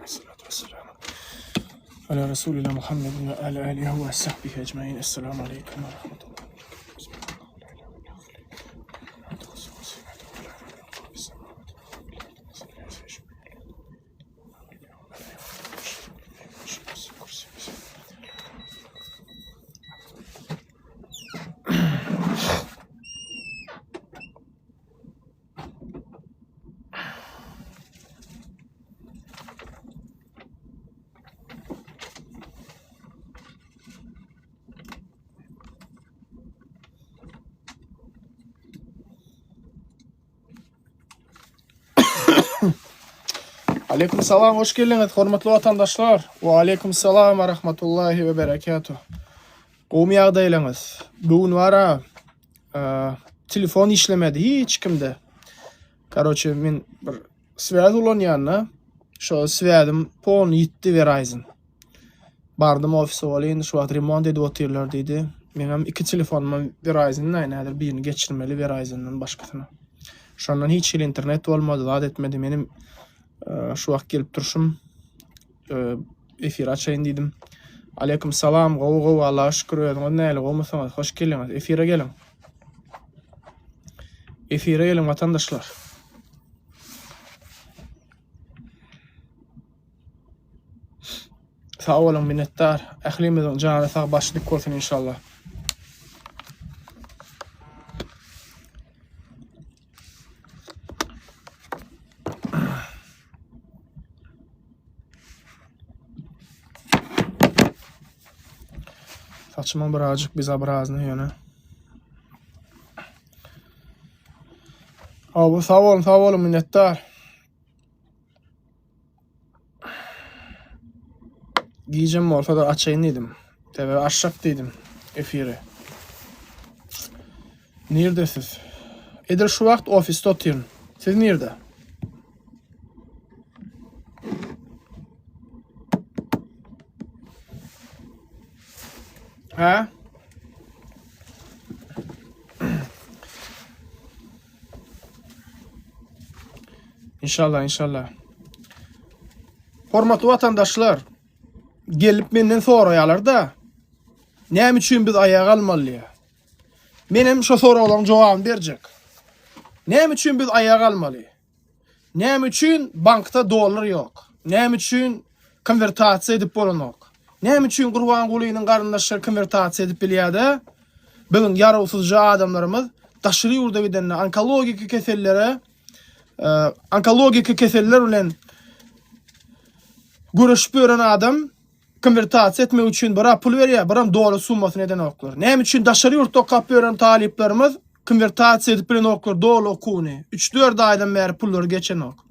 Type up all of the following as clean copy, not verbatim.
Aleyhissalatu vesselam. Ala Resulina Muhammedin ve ala alihi ve sahbihi ecmaîn. Esselamu aleyküm ve rahmetullah. Aleyküm selam, hoş geldiniz hormatly vatandaşlar. Ve aleyküm selam ve rahmetullahi ve berekatuh. Qoğum ýagdaýlaryňyz. Bugün wara telefon işlemedi hiç kimde. Karoçe men bir swäz ulanýanna. Şo swäzim pon ýitdi Verizon. Bardym ofise bolýan, şu wagt remont edip oturýarlar diýdi. Menem iki telefonum Verizon'dan näder birini geçirmeli Verizon'dan başgasyna. Şondan hiç internet bolmady, zat etmedi. Menim şu wagt gelip turşum efir açayın diýdim. Aleyküm salam, gow Allah'a şükür edin. Näle gowmasaňyz hoş geldiňiz. Efire gelin. Efire gelin vatandaşlar. Sağ olun, minnettar. Ählimizin janyna sag başlyk bolsun inşallah. Saçma birazcık bize birazını yöne. Abi sağ olun minnettar. Giyeceğim ortada açayın dedim. Tabi aşak dedim efiri. Neredesiz? Edir şu vakt ofiste oturun. Siz nerede? Ha? İnşallah. Hormatly vatandaşlar, gelip menden soraýarlar da, näme üçin biz ayağa almaly? Menem şu soragyň jogabyny berjek. Näme üçin biz ayağa almaly? Näme üçin bankda dolar yok? Näme üçin konvertasiýa edip bolanok? Näme üçin Gurban Gulynyň garyndaşlary konvertasiýa edip bilýärdi? Bugün yarawsuzca adamlarymız daşary ýurda gidende onkologik keseller bilen görüşüp gören adam konvertasiýa etmek üçin bir pul berýär, bir dolar summasyny eden oklar. Näme üçin daşary ýurtda okap gören taliplerimiz konvertasiýa edip bilen oklar dolar okuny. 3-4 aýdan beri pullary geçen ok.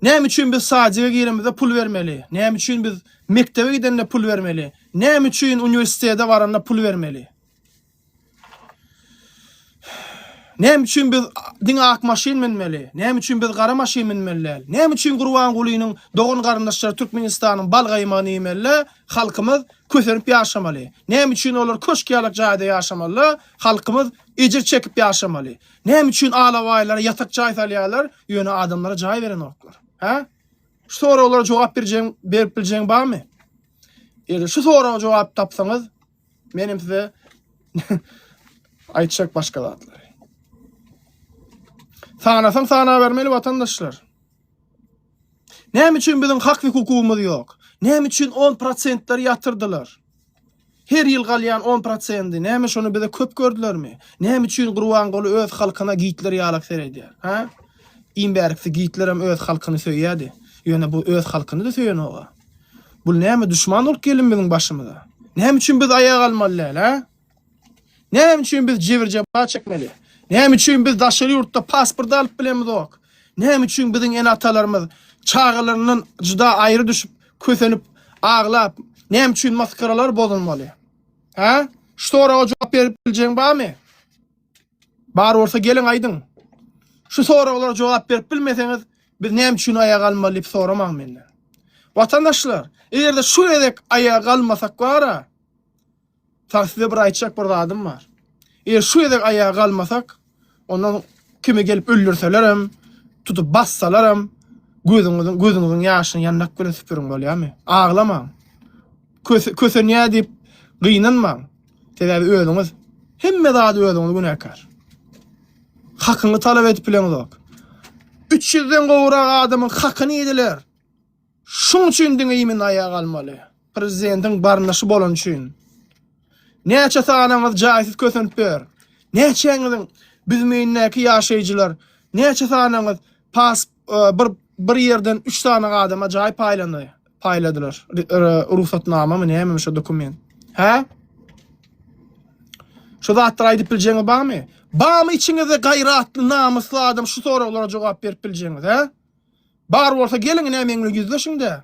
Näme üçin biz sadece giremizde pul vermeli? Näme üçin biz mektebe gidende pul vermeli? Näme üçin üniversitede baranda pul vermeli? Näme üçin biz diň ak maşyn minmeli? Näme üçin biz gara maşyn minmeli? Näme üçin Gurban Gulynyň dogan garyndaşlary Türkmenistanyň balgaýmany ýemeli? Halkymyz köserip ýaşamaly. Näme üçin olar köşkýalak jaýda ýaşamaly? Halkymyz ejir çekip ýaşamaly. Näme üçin alawaýlara ýatak jaý salýarlar? Ýöne adamlara jaý beren oklar. Ha? Şu soralara jogap berip biljeň barmy? Eger şu soraga jogap tapsaňyz, menim size aýtjak başga zatlar. Sana vermeli vatandaşlar. Näme üçin bizim hak we hukukumyz ýok? Näme üçin 10% yatırdılar? Her ýyl galýan 10%, näme şonu bize köp gördülermi? Näme üçin Gurban Guly öz halkyna giýitler ýalak seredýär? Ha? İmberkse giýitlerem öz halkyny söýýärdi. Ýöne bu öz halkyny da söýen oga. Bu näme düşman olup gelin biziň başymyza? Näme üçin biz ayağa almaly, ha? Näme üçin biz jibirje ba çekmeli? Näme üçin biz daşary ýurtda pasport alyp bilemiz ok? Näme üçin biziň en atalarymyz çağalaryndan juda aýry düşüp, kösenip, ağlap, näme üçin maskaralar bozulmaly? Ha? Şu soraga jogap berip biljeň barmy? Bar bolsa gelin aýdyň. Şu soragalara jogap berip bilmeseňiz, biz näme üçin ayağa almaly diýip soramak menden. Vatandaşlar, eğer de şu edek ayağa almasak bara, size bir aýtjak bir zadym bar. Eğer şu edek ayağa almasak, ondan kimi gelip öldürselerim, tutup bassalarim, gözüňiziň ýaşyny ýannak göre süpürüň bolýarmy? Ağlamaň. Köse näme diýip gynanmaň. Sebäbi özüňiz hemme zady özüňiz günäkär. Hakyny talap edip bileňizok. 300-den gowrak adamyň hakyny ýediler. Şoň üçin diňimin aýaga almaly. Prezidentiň barnaşy bolan üçin. Näçe sanaňyz jaýsyz kösünip ber. Näçeňiziň biz meýnäki ýaşaýjylar, näçe sanaňyz pas bir ýerden 3 tane adama jaý paýladylar. Ruhsatnamamy näme şu dokument. Ha? Şu zatlar aýdyp biljeňiz barmy? Barmy içiňizde gaýratly, namusly adam şu soralara jogap berip biljeňiz, ha? Bar bolsa geliň nämeňle yüzleşiňde.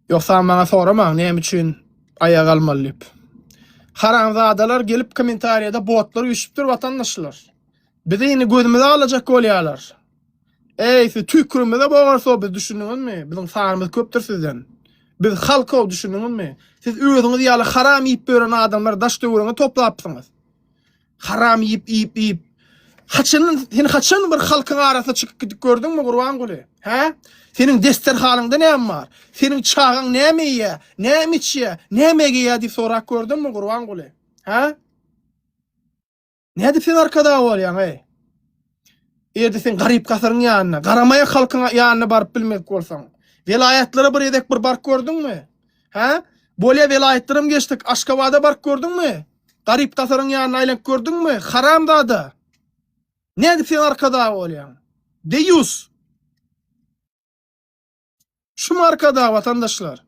Yoksa bana soramaň näme üçin aýaga almaly diýip. Haramzadalar gelip kommentariyada botlar üşüpdir vatandaşlar. Bizi ýene gözümize alajak bolýarlar. Ey, siz tükürmede bogarsa biz düşündiňizmi? Biziň sarymyz köpdir sizden. Biz halka düşündiňizmi? Siz özüňiz ýaly haram ýip beren adamlar daş döwrüňe toplapsyňyz. Haram ýip. Haçan bir halkyň arasynda çykyp gidip gördüňmi Gurban Guly? Ha? Senin desterhanında näme bar? Senin çağın näme ýa? Näme içýä? Näme ýa diýip sorak gördünmi Gurban Guly? Ha? Näde sen arkada bolýan ey? Erde sen garyp gasaryň ýanyna, garamaýa halkyň ýanyna baryp bilmek bolsaň, vilayatlary bir edek bir baryp gördüňmi? Ha? Bolýa vilayatlarym geçdik, Aşgabatda baryp gördüňmi? Garyp gasaryň ýanyna aýlanyp gördüňmi? Haramdada. Näde sen arkada bolýan? Deyus. Şu markada vatandaşlar.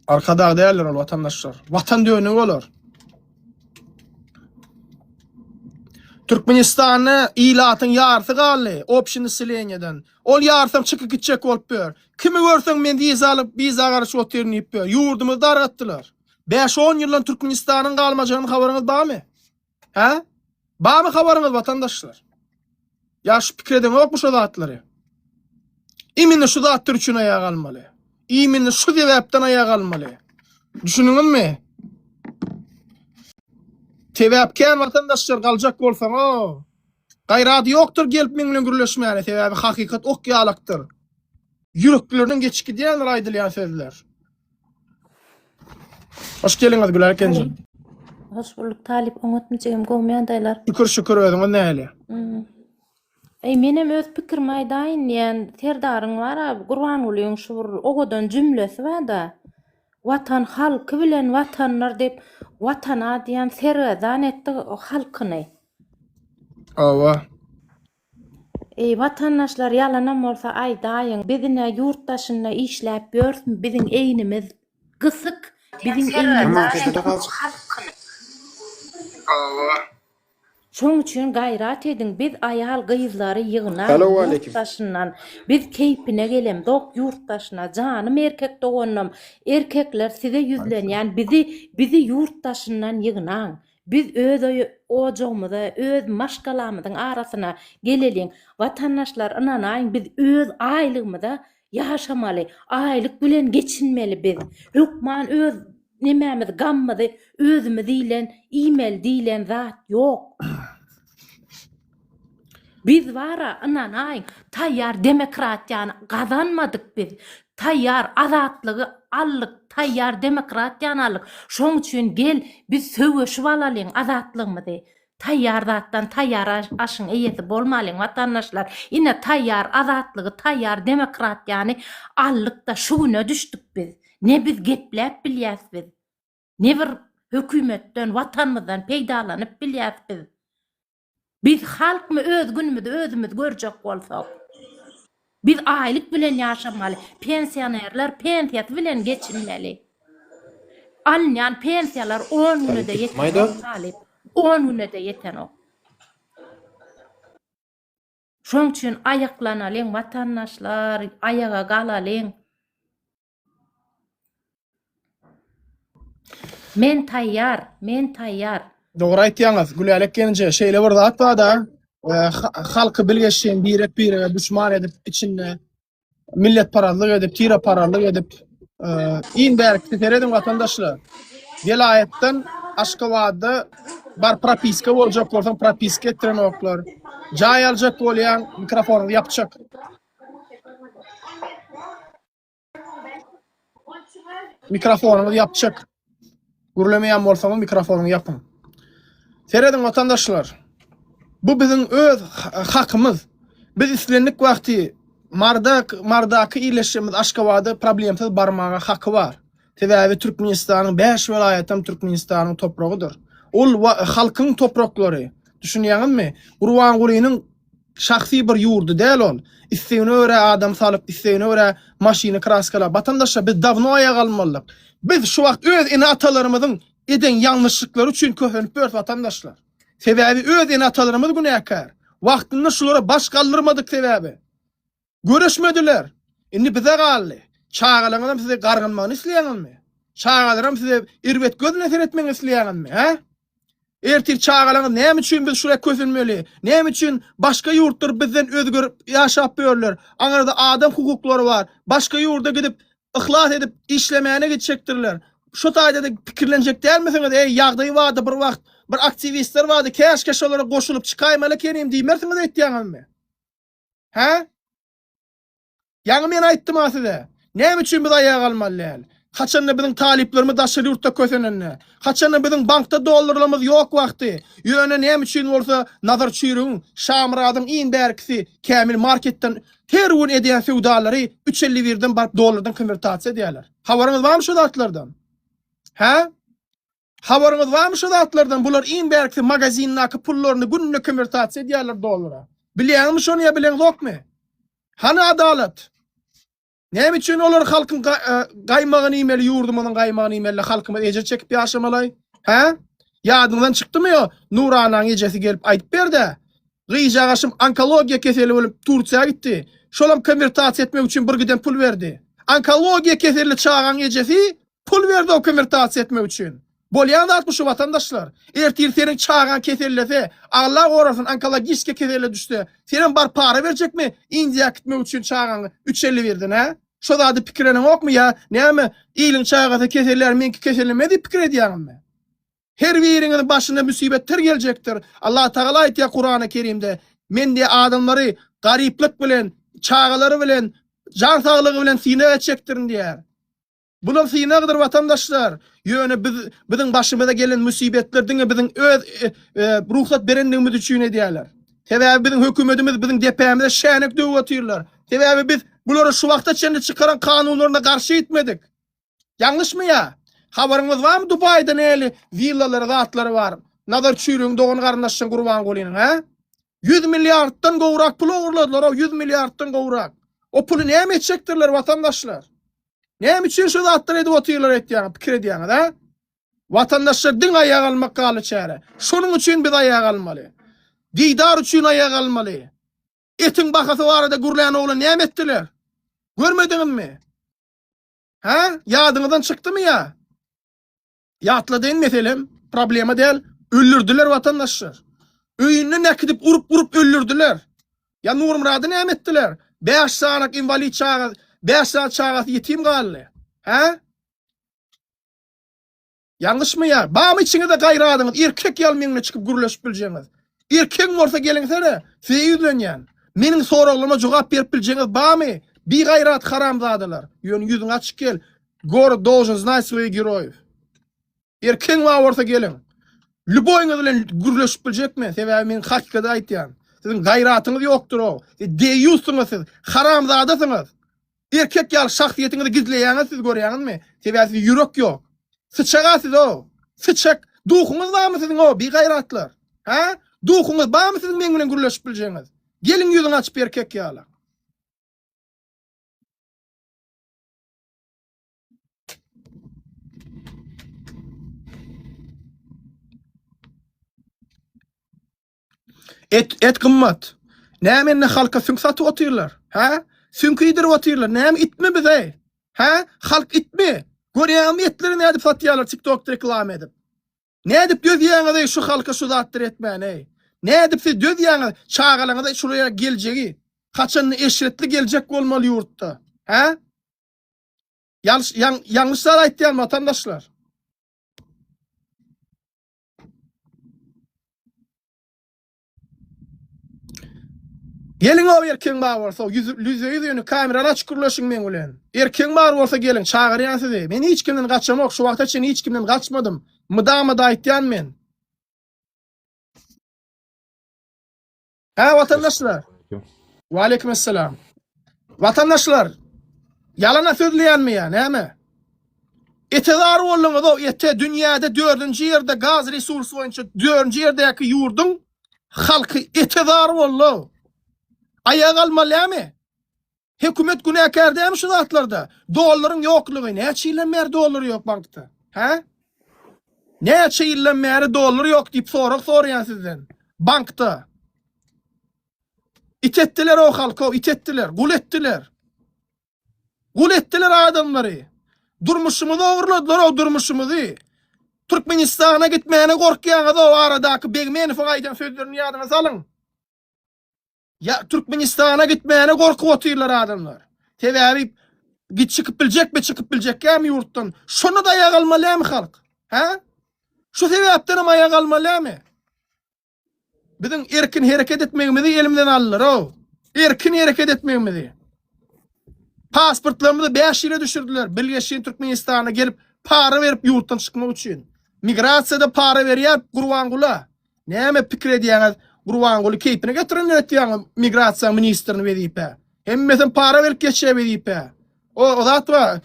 Arkada değerler ol vatandaşlar. Vatan dönüğü olur. Türkmenistan'ı ilatın yarısı galy. Opşini sileňeden. Ol yarısam çıkıp gitjek bolup ber. Kimi görseň men viza alyp viza garaşy oterini ýip ber. Ýurdumyzdy dargatdylar. 5-10 ýyldan Türkmenistanyň galmajagyny habaryňyz barmy? Ha? Barmy habaryňyz vatandaşlar? Ya şu pikirden yok şu zatlary. Imini şu zatlar üçin aýaga almaly. Imini şu sebäpden aýaga almaly. Düşünüňizmi? Sebäpken vatandaşlar galjak bolsaň o. Gaýraty ýokdur gelip meňle gürleşmäli. Sebäbi hakykat ok ýalakdyr. Yüreklerden geçik diýenler aýdylýan sözler. Hoş geliňiz Güler Kenji. Hoş bulduk Talip oňatmajygym gowmaýan daýlar. Şükür özüňe näli? Menem öz pikirimi aýdaýyn, ýani terdaryň bar, Gurban Gulyň şu bir ogodan jümlesi bar da. Watan halky bilen watanlar dep watana diýen serwezan etdi halkyny. Awa. Vatandaşlar ýalanan bolsa aýdaýyn, bizine ýurtdaşyna işläp ýörsün, biziň eýnimiz gysyk, biziň eýnimiz halkyny. Awa. Şoň üçin gaýrat edin, biz aýal gyzlary ýygynan ýurtdaşyndan, biz keýpine gelem, dok ýurtdaşyna, janym erkek dogonam, erkekler size ýüzlenýän, bizi ýurtdaşyndan ýygynan. Biz öz ojagymyza, öz maşgalamyzyň arasyna geleliň. Vatandaşlar inanaýyn, biz öz aýlygymyza ýaşamaly, aýlyk bilen geçinmeli biz. Hükman öz nemämiz gammyzy özümiz diýlen, imel diýlen zat ýok. Biz wara inanaýyn, taýýar demokratiýany gazanmadyk biz. Taýýar azatlygy allyk, taýýar demokratiýany allyk. Şoň üçin gel biz söwüşip alalyň azatlygymyzy. Taýýar zatdan taýýar aşyň eýesi bolmalyň vatandaşlar. Ine taýýar azatlygy, taýýar demokratiýany allykda şu güne düşdük biz. Ne biz gepläp bilýäsbiz. Ne bir hökümetden, watanmyzdan peýdalanyp bilýäsbiz. Biz halkmy öz günümizde özümiz görjek bolsak. Biz aýlyk bilen ýaşamaly. Pensionerler pensiýasy bilen geçinmeli. Alňan pensiýalar 10 günde ýeten. 10 günde ýeten o. Şoň üçin aýaklanalyň vatandaşlar, aýaga galalyň. Men taýýar. Dogry aýtýaňyz, Gülelek Kenji, şeýle bir zat bar da, halky bilgeşen bire düşman edip içinde millet paralyk edip, tira paralyk edip, in berk teredim vatandaşlar. Vilayetten Aşgabatda bar propiska bolacak bolsa propiska ettiren oklar. Jay alacak bolýan mikrofonu yapacak. Mikrofonunu yapacak. Gürlemeyen bolsaňyz mikrofonunu yapın. Seredin vatandaşlar. Bu bizim öz hakymyz. Biz islenlik wagty mardaky iýleşmemiz Aşgabatda problemsiz barmaga haky bar. Sebäbi Türkmenistanyň 5 welaýatam Türkmenistanyň topragydyr. Ol halkyň topraklary. Düşünýäňizmi? Gurban Gulynyň şahsy bir ýurdy däl ol. Istegine öre adam salyp, istegine öre maşyna kraskala. Vatandaşlar biz dawno aýaga almalyk. Biz şu wagt öz ene atalarymyzyň eden ýalňyşlyklary üçin köhönüp bör vatandaşlar. Sebäbi öz ene atalarymyz günäkär. Wagtynda şulara baş galdyrmadyk sebäbi. Göreşmediler. Indi bize galdy. Çağalaňam size gargynmagyny isleýäňizmi? Çağalaram size irwet gözüne seretmeňi isleýäňizmi, ha? Ertir çağalaňyz näme üçin biz şuraya kösünmeli? Näme üçin başga ýurtlar bizden özgür ýaşap börler? Aňarda adam hukuklary bar. Başga ýurda gidip ihlas edip işlemäne gitjekdirler. Şu taýda pikirlenjek dälmisiňiz? Ýagdaý bardy bir wagt, bir aktivistler bardy, käşkeş olara goşulyp çykaýmaly kenim diýmersiňiz etdiňizmi? Ha? Ýa-ni men aýtdym size. Näme üçin biz aýaga almalylar? Haçanda bizim taliplerimiz daşary ýurtda kösenenne. Haçanda bizim bankda dollarlarymyz ýok wagty. Ýöne näme üçin bolsa nazar çýrüň, Şamradyň iň bärkisi Kämil marketden terwin edýän sewdalary 351-den barp dollardan konvertasiýa edýärler. Habaryňyz barmy şu zatlardan? Ha? Habaryňyz barmy şu zatlardan? Bular iň bärkisi magazinnaky pullaryny günne konvertasiýa edýärler dollara. Bilýärmi şonu ýa bilen ýokmy? Hany adalet? Näme üçin olar halkyň gaýmagyny ýmeli ýurdumyň gaýmagyny ýmeli halkymyz eje çekip ýaşamaly? Ha? Ýadyňdan çykdymy ýa? Nuranyň ejesi gelip aýdyp berdi. Gyýja gaşym onkologiýa keseli bolup Turkiýa gitdi. Şolam konvertasiýa etmek üçin bir giden pul berdi. Onkologiýa keseli çağan ejesi pul berdi o konvertasiýa etmek üçin. Bolýan da atmışy vatandaşlar. Ertir seniň çağan kesellese, Allah gorasyn onkologiýske keselle düşdi. Senin bar para berjekmi? Indiýa gitmek üçin çağan 350 berdin, ha? Şo zady pikirlenem okmy ýa? Näme ýylyň çağata keseller menki kesellemedi pikir edýärmi? Her biriňiň başyna musibetler geljekdir. Allah Taala aýtýar Kur'an-ı Kerimde, men de adamlary garyplyk bilen, çağalary bilen, jan saglygy bilen sine etjekdirin diýär. Bular sinagdyr vatandaşlar. Ýöne biziň başymyza gelen musibetlerden biziň öz ruhsat berendigimiz üçin edýärler. Sebäbi biziň hökümetimiz biziň depämize şänek döwüp atyrlar. Sebäbi biz bulara şu wagtda çende çykaran kanunlaryna garşy gitmedik. Ýangyşmy ýa? Habaryňyz barmy Dubaýda näli villalary, zatlary bar? Nazar çýrüň dogan garyndaşyň Gurban Gulynyň, ha? 100 milliarddan gowrak pul ogurladylar, o 100 milliarddan gowrak. O puly näme etjekdirler vatandaşlar? Näme üçin şu zatlary edip otyrlar etýän, pikir edýän, ha? Vatandaşlar din aýaga almak galy çäre. Şonuň üçin biz aýaga almaly. Diýdar üçin aýaga almaly. Etiň bahasy barada gurlayan oglan näme etdiler? Görmediňizmi? Ha? Ýadyňyzdan çykdymy ýa? Ýatladyň meselem, problema däl, öldürdiler vatandaşlar. Öýüne näkidip urup öldürdiler. Ya Nur Murady näme etdiler? 5 sanaky invalid çağa, 5 saat çağatı yetim galy. Ha? Ýangyşmy ýa? Bamy içiňizde gaýradyňyz, erkek ýalmyňla çykyp gürleşip biljeňiz. Erkek bolsa geliňsere, feýüzlenýän. Meniň soraglama jogap berip biljeňiz bamy? Bir gaýrat haramzadylar. Ýöne ýüzüň açyk gel. Город должен знать своих героев. Erken orta gelin. Lüboyňyz bilen gürleşip biljekmi? Sebäbi men hakykata aýtýan. Siziň gaýratyňyz ýokdur o. Deýýusyňyz siz, haramzadasyňyz. Erkek ýaly şahsiýetiňizi gizleýäňiz siz görýäňizmi? Sebäbi ýürek ýok. Sıçagasyz o. Sıçak. Duhuňyz barmy siziň o? Bir gaýratlar. Ha? Duhuňyz barmy siziň men bilen gürleşip biljeňiz? Gelin ýüzüň açyp erkek ýaly. Et kımmat. Näme halka sünk satyp otyrlar? Ha? Sünk ýdirip otyrlar. Näme itmi bize? Ha? Halk itmi? Görýärmi etleri nädip satýarlar TikTokda reklam edip? Nädip döýýäňiz şu halka şu zatlar etmäni? Nädip siz döýýäňiz çağalaňyza şuraya geljegi? Kaçan eşretli geljek bolmaly ýurtda? Ha? Yanlışlar aýtýan vatandaşlar. Gelin o erkeğin bar bolsa, yüzünü kameradan açıkırlaşın men bilen. Erkeğin bar bolsa gelin, çağırýan sizi. Men hiç kimden kaçamok, şu wagta çen hiç kimden kaçmadım. Mydama da aýtýan men. Ha vatandaşlar. Wa aleykümselam. Vatandaşlar. Yalana sözleýänmi ya, näme? Etedar bolmagy o ete dünýäde 4-nji ýerde gaz resursy boýunça 4-nji ýerdäki ýurdun halky etedar boldy. Ayağa almalyamy? Hökümet günäkär dämi şu zatlarda? Dollaryň ýoklugy, näçe ýyldan beri dollary ýok bankda? Ha? Näçe ýyldan beri dollary ýok diýip soraýan sizden. Bankda. İtettiler o halka, itettiler, gul ettiler. Gul ettiler adamları. Durmuşumuzu oğurladılar o durmuşumuzu. Türkmenistan'a gitmeyene korkýan o aradaky Begmenov aýdan sözlerini ýadyna salın. Ya Türkmenistan'a gitmeyene korkup otyrlar adamlar. Tebäbi git çıkıp biljekmi ýurtdan. Şonu da aýaga almalymy halk? Ha? Şu sebäpden aýaga almalymy? Bizim erkin hareket etmegimizi elimden alırlar o. Erkin hareket etmegimizi. Pasportlarımızı 5 ýyla düşürdüler. Birleşen Türkmenistan'a gelip para verip yurtdan çıkmak üçin. Migrasiyada para berýär Gurwangula. Näme pikir edýäňiz? Gurwangula keypine getirin etýäň migrasiýa ministrini berýip. Hemmesi para verip geçýär berýip. O zat wa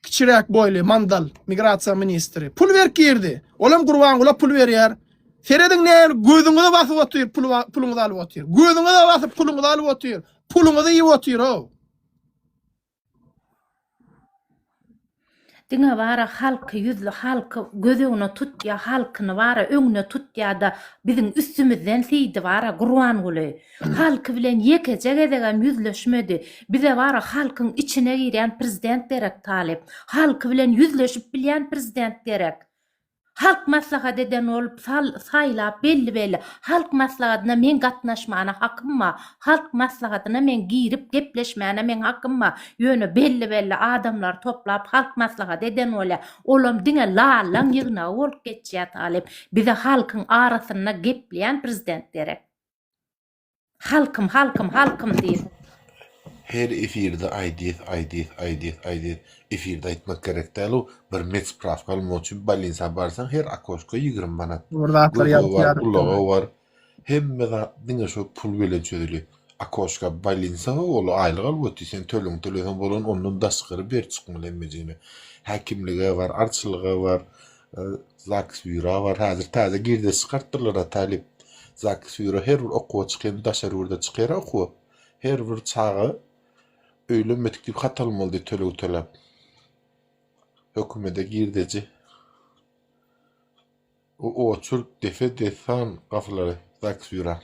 kiçirek boyly mandal migrasiýa ministri. Pul verip girdi. Olam Gurwangula pul berýär. Seredin ne gözüňize basyp otyr, puluňyzy alyp otyr. Gözüňize basyp puluňyzy alyp otyr. Puluňyzy ýyp otyr o. Diňe bara halky yüzlü halky gözüňe tutýa, halkyny bara öňüne tutýa da biziň üstümizden seydi bara Gurwanguly. Halky bilen ýekejek edegen yüzleşmedi. Bize bara halkyň içine girýän prezident gerek talep. Halky bilen yüzleşip bilýän prezident gerek. Halk maslahat eden olup saylap belli. Halk maslahatyna men gatnaşmana hakkym ma? Halk maslahatyna men girip gepleşmäne men hakkym ma? Ýöne belli adamlar toplap halk maslahat eden ola. Olam diňe lalan ýygyna bolup geçýär talep. Bize halkyň arasyna gepleýän prezident gerek. Halkym diýip. Her efirde aýdyt. Efirde aýtmak gerek däl bir mets spravka almak üçin balinsa barsan her akoşka 20 manat. Burada atlar ýatyr. Pulagy var. Hemme diňe şu pul bilen çödüli. Akoşka balinsa ol aýlyk alyp sen töleň bolan ondan daşkyry ber çykmylymyjyny. Hakimlige var, arçylygy var, zaksýura var. Häzir täze girde çykartdylar talip. Zaksýura her bir okuw çykan daşarywda çykýar okuw. Her bir çağı öyle metkip hatalmalı tölep. Hökümete girdeci. O Türk defen kafaları zaksýura.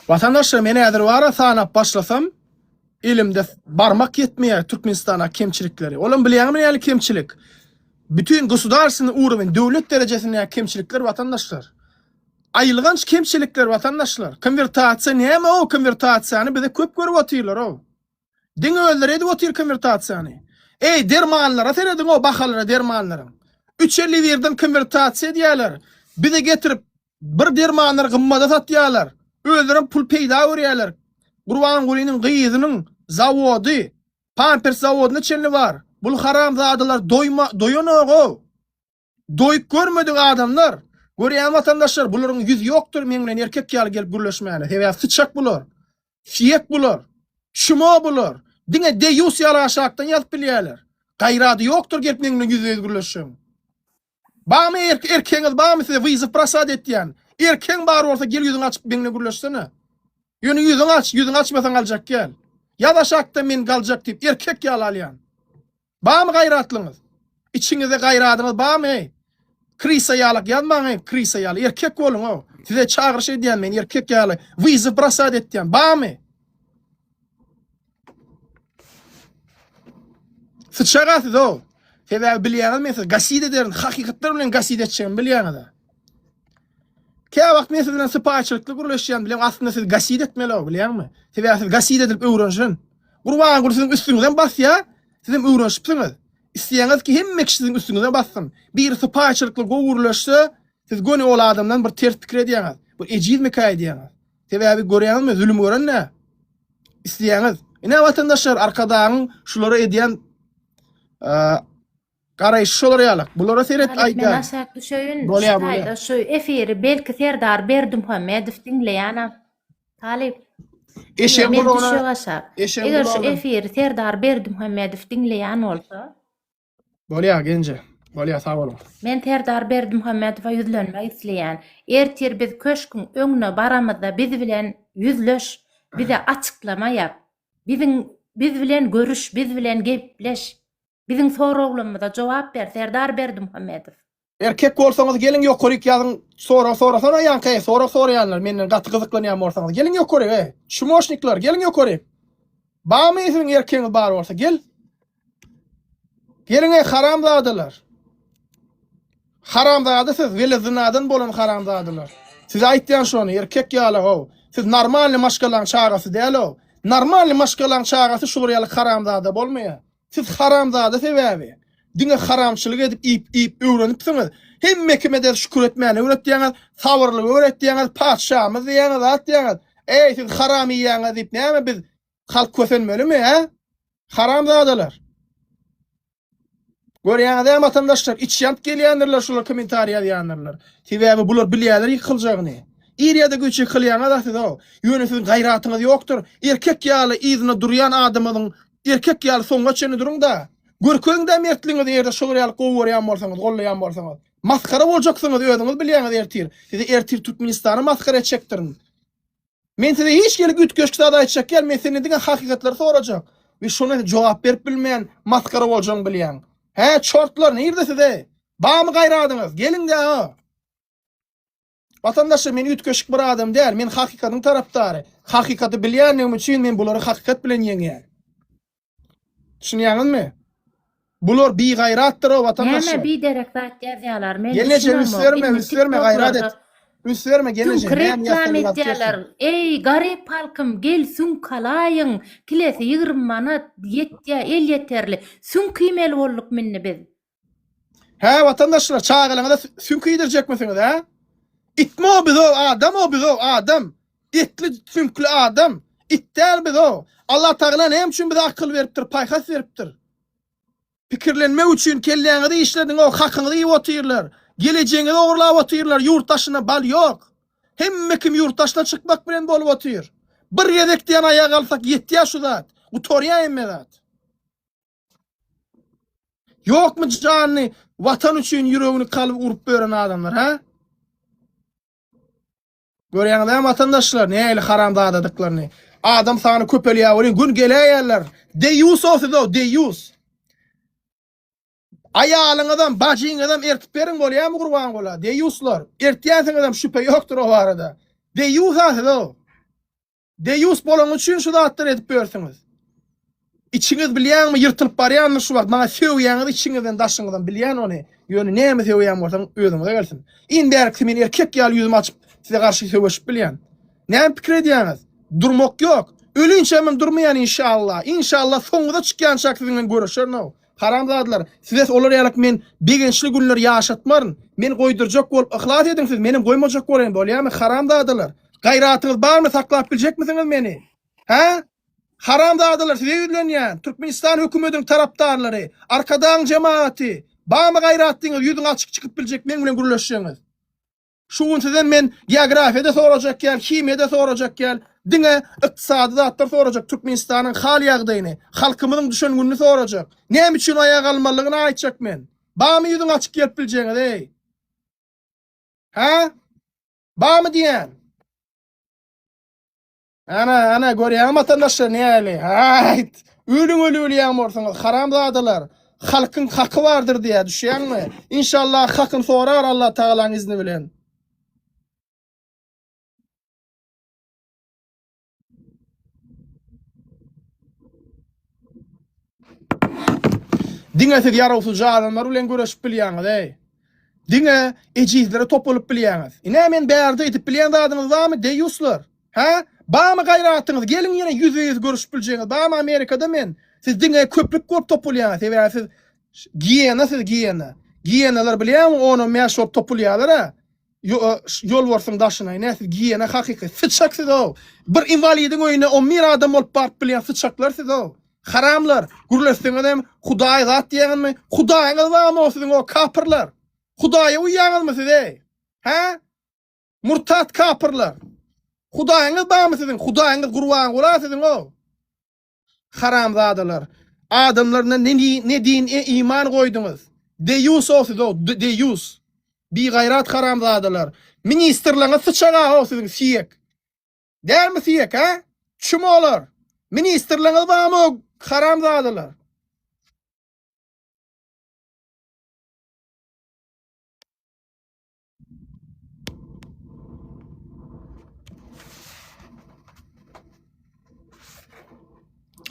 Vatandaşlar meni ädir bara sanap başlasam elimde barmak yetmeýär Türkmenistana kemçilikleri. Olam bilýärmi näli kemçilik? Bütün gusdarsyny urumen döwlet derejesinde kemçilikler vatandaşlar. Aýylganç kemçilikler vatandaşlar. Konvertasiýa näme o konvertasiýany bize köp görüp otyrlar o. Diňe öldür edip otyr konvertasiýany. Ey dermanlara seredin o bahalara dermanlaryň. 350 birden konvertasiýa diýerler. Bize getirip bir dermanlar gymmada satýarlar. Öldürüp pul peýda görýärler. Gurwangulynyň gyýyzynyň zawody, Pampers zawodyny çenli var. Bul haramzadalar doýanok o. Doýup görmedik adamlar. Görýän vatandaşlar bularyň yüz ýokdur men bilen erkek ýaly gelip gürleşmäne. Hebä sıçak bular. Şiyek bular. Şuma bular. Diňe deýus ýaly aşakdan ýazyp bilýärler. Gaýrady ýokdur gelip men bilen yüz gürleşýän. Bamy erkeňiz bamy size wyzyp prasad etýän. Erkeň bar bolsa gel ýüzüňi açyp men bilen gürleşsene. Ýöne ýüzüňi açmasaň aljak gel. Ýa-da şakda men galjak diýip erkek ýaly alýan. Bamy gaýratlyňyz? İçiňizde gaýradyňyz bamy? Krisa ýalyk ýazmaň, krisa ýaly erkek bolun o. Size çağırış edýän men erkek ýaly wyzy prasad etýän bamy? Sıçagasyz o. Sebäbi bilýäňiz men siz gasit ederin, hakykatlar bilen gasit etjäň bilýäňiz. Käme wagt men siz bilen sypaçylykly gürleşýän bilen aslında siz gasit etmeli o bilýärmi? Sebäbi siz gasit edip öwrenşin. Gurwan sizin üstüňizden basýa, sizin öwrenşipsiňiz. İsteýäňiz ki hemme kişi sizin üstüňizden bassyn. Bir sypaçylykly gürleşse, Siz göni ol adamdan bir ters pikir edýäňiz. Bu ejid mi kay diýäňiz. Sebäbi görýänizmi zulüm gören ne? İsleýäňiz. Ine watandaşlar arkadagyň şulara edýän garaýş şolar ýalyk. Bulara seret Men aýdýar. aşak düşeýin. Bolýa, Şaýda şu efiri belki Serdar Berdimuhammedow dinleýän. Talip. Eşeň Men bolana. düşüp aşak. Eşeň Eger şu bolana. efiri Serdar Berdimuhammedow dinleýän bolsa, Bolýa gence. Bolýa sag bolun. men Serdar Berdimuhammedowa ýüzlenmek isleýän. Ertir biz köşküň öňüne baramyzda biz bilen ýüzleş, bize açıklama ýap. Biz bilen görüş, biz bilen gepleş. Bizim soraglarymyza jogap ber Serdar Berdimuhammedow. Erkek bolsaňyz gelin ýokuryk ýazgyň sonra ýanky soraýanlar menden gaty gyzyklanýan bolsaňyz gelin ýokuryk şumoşnikler gelin ýokuryk. Bamy isin erkegiň bar bolsa gel. Gelin haramzadylar. Haramzady siz wele zinadan bolan haramzadylar. Siz aýtýan şonu erkek ýaly o. Siz normal maşgalaň çagasy däl o. Normal maşgalaň çagasy şular ýaly haramzady bolmaýar. Siz haramzady sebäbi. Diňe haramçylyk edip ip öwrenipsiňiz. Hemme kimede şükür etmäni öwretdiňiz, sabırlyk öwretdiňiz, padşahymyz diýäňiz, atdiňiz. Ey siz haram ýaňyz diýip näme biz halk kösenmelimi he? Haramzadylar. Görýäňiz vatandaşlar içýant gelýändirler şular kommentariýa ýazýanlar. Sebäbi bular bilýärler ýykyljagyny. İriyada güçü kılýana da siz o. Ýönetim gaýratyňyz ýokdur. Erkek ýaly izni durýan adamyň erkek ýaly soňga çeni duruň da. Görkeňde mertliňiz ýerde şol ýaly gowurýan bolsaňyz, gollaýan bolsaňyz. Maskara boljaksyňyz özüňiz bilýäňiz ertir. Sizi ertir Türkmenistany maskara etjekdirin. Men size hiç gelip ütköşkde da aýtjak gel, men seni diňe hakykatları sorajak. We şonu jogap berip bilmeýän maskara boljagyň bilýän. He çortlar nerede size? Bamy gaýradyňyz, gelin de o. Vatandaşlar men ütköşük bir adam däl, men hakykatyň tarapdary. Hakykaty bilýänim üçin men bulary hakykat bilen ýeňýär. Düşünýäňizmi? Bular bi gaýratdyr o vatandaşlar. Näme bi derek zat ýazýarlar. Men Gelece üstlerme gayret et. Üstlerme gelece. Reklam etýärler. Ey garip halkym gel sün kalaýyň. Kilesi 20 manat ýetýär, el ýeterli. Sün kymel bolduk minni biz. He vatandaşlar çağalaňda sünkü ýedirjekmisiňiz he? İtme o biz o adam o biz o adam. İtli sünkli adam. İtler biz o. Allah Teala hem üçin bize akıl beripdir, paýhas beripdir. Pikirlenme üçin kelleňizi işlediň o hakyňyzy ýyp otyrlar. Geleceğini oğurlap otyrlar. Yurttaşyna bal ýok. Hemme kim yurttaşla çykmak bilen bolup otyr. Bir ýedekden aýak alsak ýetýär şu zat. Utorýa emme zat. Ýokmy jany watan üçin ýüregini kalyp urup beren adamlar ha? Görýäňizmi vatandaşlar näle haramzadadyklaryny. Adam sany köpelýär, gün gelýärler. Deyus olsa deyus. Ayalyňyzdan, bajyňyzdan ertip berin bolýarmy gurban bola? Deyuslar. Ertýänsiň adam şüphe ýokdur o arada. Deyus o. Deyus bolan üçin şu zatlar edip bersiňiz. İçiňiz bilýärmi ýyrtylyp barýarmy şu wagt? Maňa söwýäňiz içiňizden daşyňyzdan bilýän ony. Ýöne näme söwýän bolsaň özüňize gelsin. Indi kimin erkek ýaly ýüzümi açyp size garşy söwüşip bilýän. Näme pikir edýäňiz? Durmak ýok. Ölünçe men durmayan inşallah. İnşallah soňda çykýan şak sizinle görüşer no. Haramzadylar. Siz olar ýalyk men begençli günler ýaşatmaryn. Men goýdurjak bolup ihlas ediň siz. Menim goýmajak bolýan bolýarmy? Haramzadylar. Gaýratyňyz barmy saklap biljekmisiňiz meni? Ha? Haramzadylar size ýüzlenýän. Türkmenistan hökümetiň tarapdarlary, arkadan jemaati, barmy gaýratyňyz ýüzüň açyk çykyp biljek men bilen gürleşýäňiz. Şuň sizden men geografiýada sorajak gel, kimiyada sorajak gel, diňe ykdysady zatlar sorajak, Türkmenistanyň hal ýagdaýyny, halkymyzyň düşüngünini sorajak. Näme üçin aýak almalygyny aýtjak men. Bamy ýüzüň açyk gelip biljeňiz ey. Ha? Bamy diýen. Ana görýäňmi vatandaşlar näle? Hayt. Ölüň bolsaňyz haramzadylar. Halkyň haky bardyr diýä düşýärmi? İnşallah hakyn sorar Allah Taalaň izni bilen. Diňe siz ýarawsuz adamlar bilen görüşip bilýäňiz ey. Diňe ejizlere topolup bilýäňiz. Ine men bärde edip bilýän adamyz barmy deyuslar? Ha? Bamy gaýratyňyz gelin ýene ýüz görüşip biljeňiz. Bamy Amerikada men siz diňe köpük gop topolýaňyz. Sebäbi siz giyena. Giyenalar bilýärmi? Onu meşhur topolýarlar ha. yol bolsun daşyna, näse giyene hakyky sıçaksız o. Bir invalidin öýüne 10.000 adam bolup barp bilen sıçaklar siz o. Haramlar, gurleşdiňiz hem Hudaý zat diýenmi? Hudaýyňyz barmy o siziň o kapyrlar? Hudaýa uýýaňyzmy siz ey? Ha? Murtat kapyrlar. Hudaýyňyz barmy siziň? Hudaýyňyz gurban bolar siziň o. Haramzadalar. Adamlarına ne din iman koydunuz? Deyus olsun o, deyus. Bir gayrat haramzadalar. Ministerlerine sıçağa olsun siyek. Değil mi siyek ha? Çüm olur? Ministerlerine var mı haramzadalar?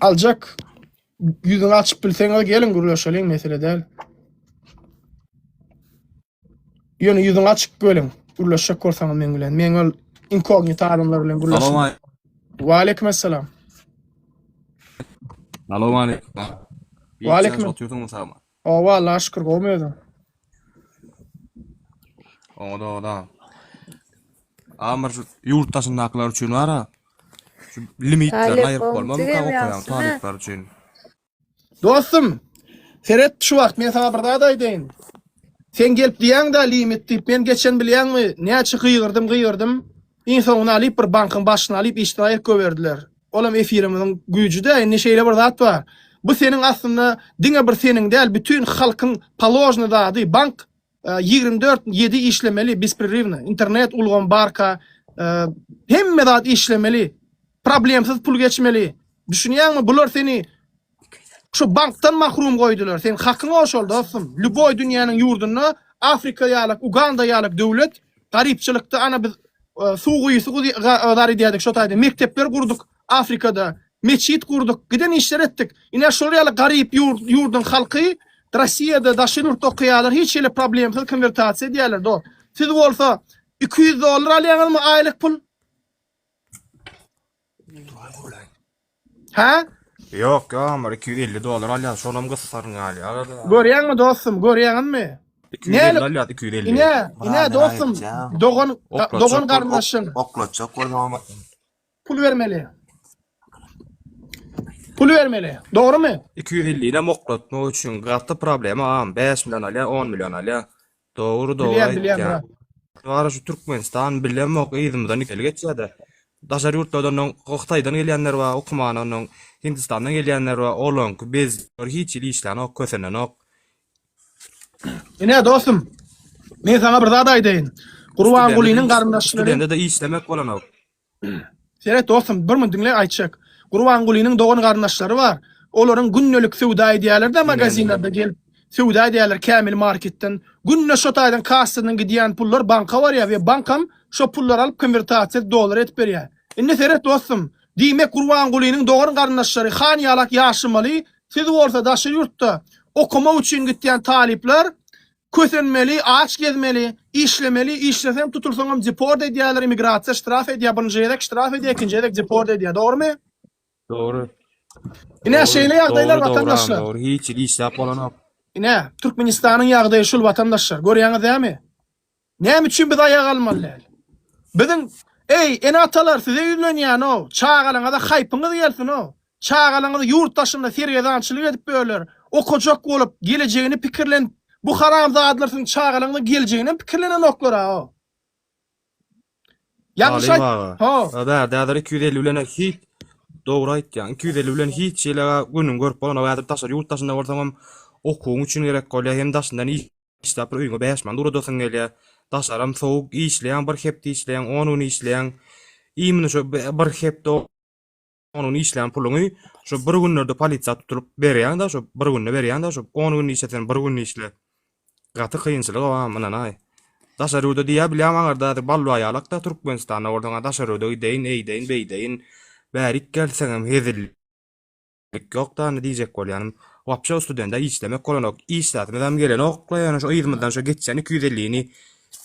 Alacak. Yüzünü açıp bilseniz gelin gurlaşalım mesele değil. Yönü yüzünü açıp gelin. Gurlaşak korsanız men bilen. Men ol inkognito adamlar bilen gurlaşak. Alo, Wa aleykümselam. alo, mani. Wa aleyküm. Otuyordun mu sana? O vallahi şükür olmuyordu. O da. Amar şu yurttaşındaklar üçün var ha. Şu limitlerini ayırıp olmam mı okuyan tarifler üçün. Dostum, seret şu vakt men sana bir daha da aýdaýyn. Sen gelip diýäň da limit diýip men geçen bilýärmi? Näçe gıyırdım. En soňuna alyp bir bankyň başyna alyp iştirak göberdiler. Olam efirimiň güýjüde ne şeýle bir zat bar. Bu senin aslında diňe bir senin däl bütün halkyň palojny dady. Bank 24/7 işlemeli bespririvna. Internet ulgan barka hemme zat işlemeli. Problemsiz pul geçmeli. Düşünýärmi bular seni şu banktan mahrum koydular. Sen hakkın hoş ol dostum. Lüboy dünyanın yurduna Afrika ýalyk, Uganda ýalyk döwlet garipçilikde ana biz suğuysu gari diýdik şo taýda mektepler kurduk Afrikada. Meçit kurduk. Giden işler ettik. Ine şol ýaly garip yurdun halky Rossiýada daşy ýurtda okuýarlar. Hiç ýele problemsiz konvertasiýa diýerler do. Siz bolsa $200 alýaňyzmy aýlyk pul? Ha? Yok ya amar $250 alya şonam gyssaryň alya. Görýäňmi dostum, görýäňmi? 250 alya 250. Ine dostum, dogon garnaşyň. Oklatjak bolmam ama. Pul vermeli. Pul vermeli. Doğrumu? 250 ile oklatma üçün gatda problem am 5 milyon alya 10 milyon alya. Doğru Bilýän. Var şu Türkmenistan bilemok ýyzymyzdan ikeli geçýärdi. Daşary ýurtlardan Oqtaýdan gelýänler bar, okumanyň Hindistandan gelýänler bar. Olanky biz hiç il işläni ok kösenen ok. Ine dostum, men sana bir zat aýdaýyn. Gurban Gulynyň garyndaşlary. Studentde de işlemek bolan ok. Seret dostum, bir min dinle aýtjak. Gurban Gulynyň dogan garyndaşlary bar. Olaryň günnelik sowda edýärler de magazinlerde gelip sowda edýärler Kamil marketden. Günne şo taýdan kassadan gidýän pullar banka var ýa we bankam şo pullar alyp konvertasiýa dolar et berýär. Inde seret dostum, diýmek Gurban Gulynyň dogan garyndaşlary han ýalak ýaşymaly. Siz bolsa daşy ýurtda okuma üçin gitýän talipler kösenmeli, aç gezmeli, işlemeli, işlesem tutulsaňam deport edýärler, immigrasiýa ştraf edýär, birinji ýerek ştraf edýär, ikinji ýerek deport edýär, dogrymy? Doğru. Ine şeýle ýagdaýlar watandaşlar. Doğru, hiç il işläp bolan ok. Ine Türkmenistanyň ýagdaýy şul watandaşlar, görýäňiz dämi? Näme üçin biz aýaga almalylar? Biziň ene atalar size ýüzlenýän o, çağalaňyza haýpyňyz gelsin o. Çağalaňyza ýurtdaşynda serýedançylyk edip berler. Okujak bolup gelejegini pikirlen bu haramzadlar siň çağalaňyza gelejegini pikirlenen oklar o. Ýagşy Ha, da 250 bilen hiç doğru aýtýan. 250 bilen hiç ýele günüň görüp bolan o daşary ýurtdaşynda bolsaňam okuň üçin gerek bolýar hem daşyndan işläp bir öýüňe 5 man dura dosan gelýär. Daşaram soğuk işleyen, bir hepde işleyen, onun işleyen, imini şu bir hepde onun işleyen pulunu, şu bir günlerde polisiya tutup berýän da, şu bir günne berýän da, şu 10 gün işleten bir gün işle. Gaty kıyınçylyk o mana nay. Daşaryda diýä bilýän aňarda ballu aýalak da Türkmenistana ordan daşaryda eýdeýin, beýdeýin, bärik gelseňem hezillik ýok da ne diýjek bolýanym. Wapşa studentda işlemek bolan ok, işlätmeden gelen oklaýan şu ýylmydan şu geçen 250-ni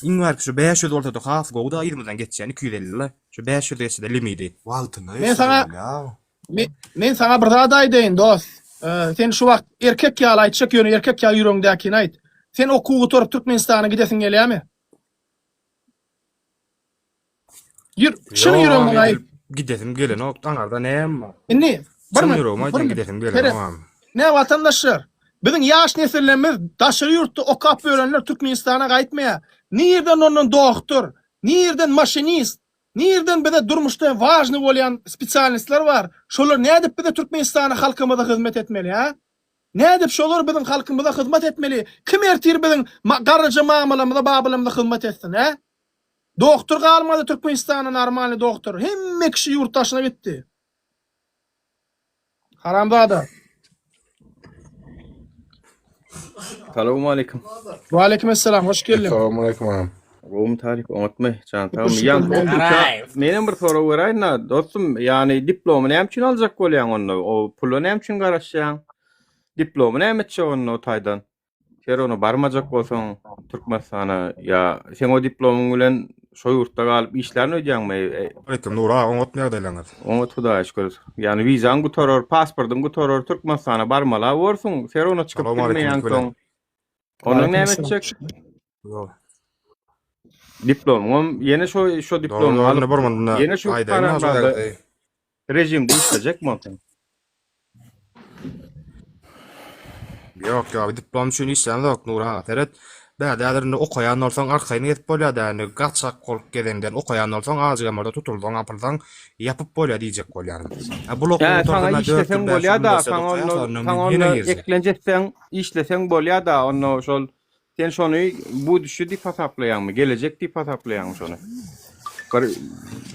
İnvar şu 500 ortada haf goda 20'dan geçen 250 la. Şu 500 ise de limiti. Men sana bir zat aýdaýyn dost. Sen şu wagt erkek ýaly aýtjak ýöne erkek ýaly ýüregiňdäki aýt. Sen okugy torup Türkmenistana gidesiň gelýärmi? Şunu yüreğimin ayıp. Gidesim gelen o anarda näme var? Inni. Şunu yüreğime aydan gidesim gelen Pere- tamam. Ne vatandaşlar? Bizim yaş nesillerimiz daşarı yurtda okap öğrenler Türkmenistan'a gaytmaya. Nirden onun doktor, nirden maşinist, nirden bir de durmuşta vajny bolyan spesialistler var. Şolar ne edip bir de Türkmenistan'a halkımıza hizmet etmeli ha? Ne edip şolar bizim halkımıza hizmet etmeli? Kim ertir bizim garıcı mamalamıza babalamıza hizmet etsin ha? Doktor kalmadı Türkmenistan'a normal doktor. Hemme kişi yurttaşına gitti. Haramzada. Salamu aleyküm. Ve aleykümselam, hoş geldin. Assalamualaikum ağam. Oğlum tarif unutma. Can tamam. Hoş Yan geldin. menin bir soru var ayna dostum yani diplomu ne için alacak bolyan onu? O pulu ne için garaşyan? Diplomu ne için onu taydan? Her onu barmacak bolsan Türkmenistan'a ya sen o diplomun bilen şo yurtda galyp işlerini ödýänmi? Aleyküm Nura on otmaya daylanat. Onu Hudaýa şükür. Yani vizan gutoror, pasportun gutoror Türkmenistan'a barmala bolsun. Sen onu çıkıp Assalamu aleyküm, gitmeýän köle. soň. Onun ne Aleykümselam. edecek? Diplomum yeni şu diplomu Doğru, alıp ne barmandına yeni şu aydayım kararlarda hazırda. rejimde işleyecek mi ondan? Yok ya diplom üçün işlem yok Nura. Teret bädälerinde okayan olsaň arkaýyna getip bolýar-da, gaçak golp gedenden okayan olsaň azygamada tutuldyň apyrdan yapyp bolýar diýjek bolýar. Bu Ya sana işlesen bolýar da, sana onu eklenjeksen, işlesen bolýar da, onu şol sen şonu bu düşü dip hasaplaýanmy, gelecek dip hasaplaýanmy şonu.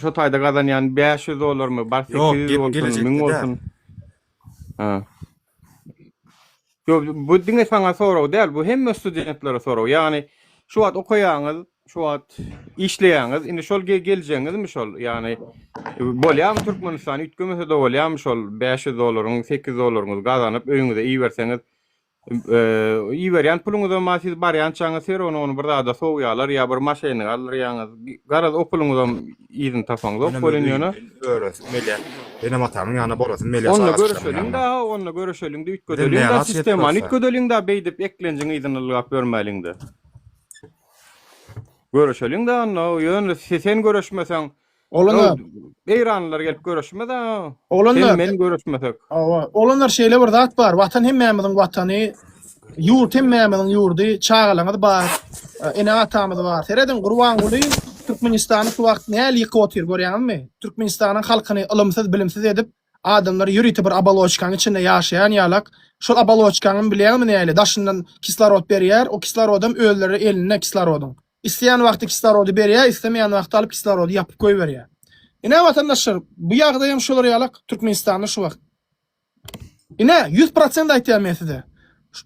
Şu taýda gazanýan 500 dolarmy, bar Yok, 800 bolsun, gelecekde 1000 de. bolsun. Ha. Yo, bu diňe sana soraw däl, bu hemme studentlere soraw. Yani şu wagt okaýaňyz, şu wagt işleýäňiz, indi şol geljeňizmi şol? Yani bolýarmy Türkmenistan ütgemese de bolýarmy şol 500 dolaryň, 800 dolaryň gazanyp öýüňize iyi berseňiz, iyi berýän puluňyzdan ma siz barýan çaňyz ser onu bir da soğuyalar ya bir maşyny alýaňyz. Garaz o puluňyzdan iýin tapaňyz, o bolýany. öğretmeli. Benim atamın yanına borasın meli. Onunla görüşelim da, onunla görüşelim de ütködölüň da sistema, ütködölüň da beýdip eklenjiň iýdinlik bermeliň de. Görüşelim da, onu ýöne sen görüşmeseň, Olanlar, Eýranlylar gelip görüşme da. Olanlar- Sen men görüşmesek. olanlar şeyle bir zat var. Vatan hemmemizin vatanı, yurt hemmemizin yurdu, çağalaňyz bar. Ene atamyz bar. Seredin Gurban Guly Türkmenistany şu wagt näle ýykyp otyr görýänmi? Türkmenistanyň halkyny ilymsyz, bilimsiz edip adamlar ýürüýti bir abaloçkanyň içinde ýaşaýan ýalak. Şol abaloçkanyň bilýärmi näle? Daşyndan kislorod berýär, o kislorodam ölleri eline kislorodun. İsteýän wagty kislorody berýär, istemeýän wagty alyp kislorody ýapyp goýberýär. Ine vatandaşlar, bu ýagdaý hem şolar ýalak Türkmenistanyň şu wagt. Ine 100% aýtýan men size.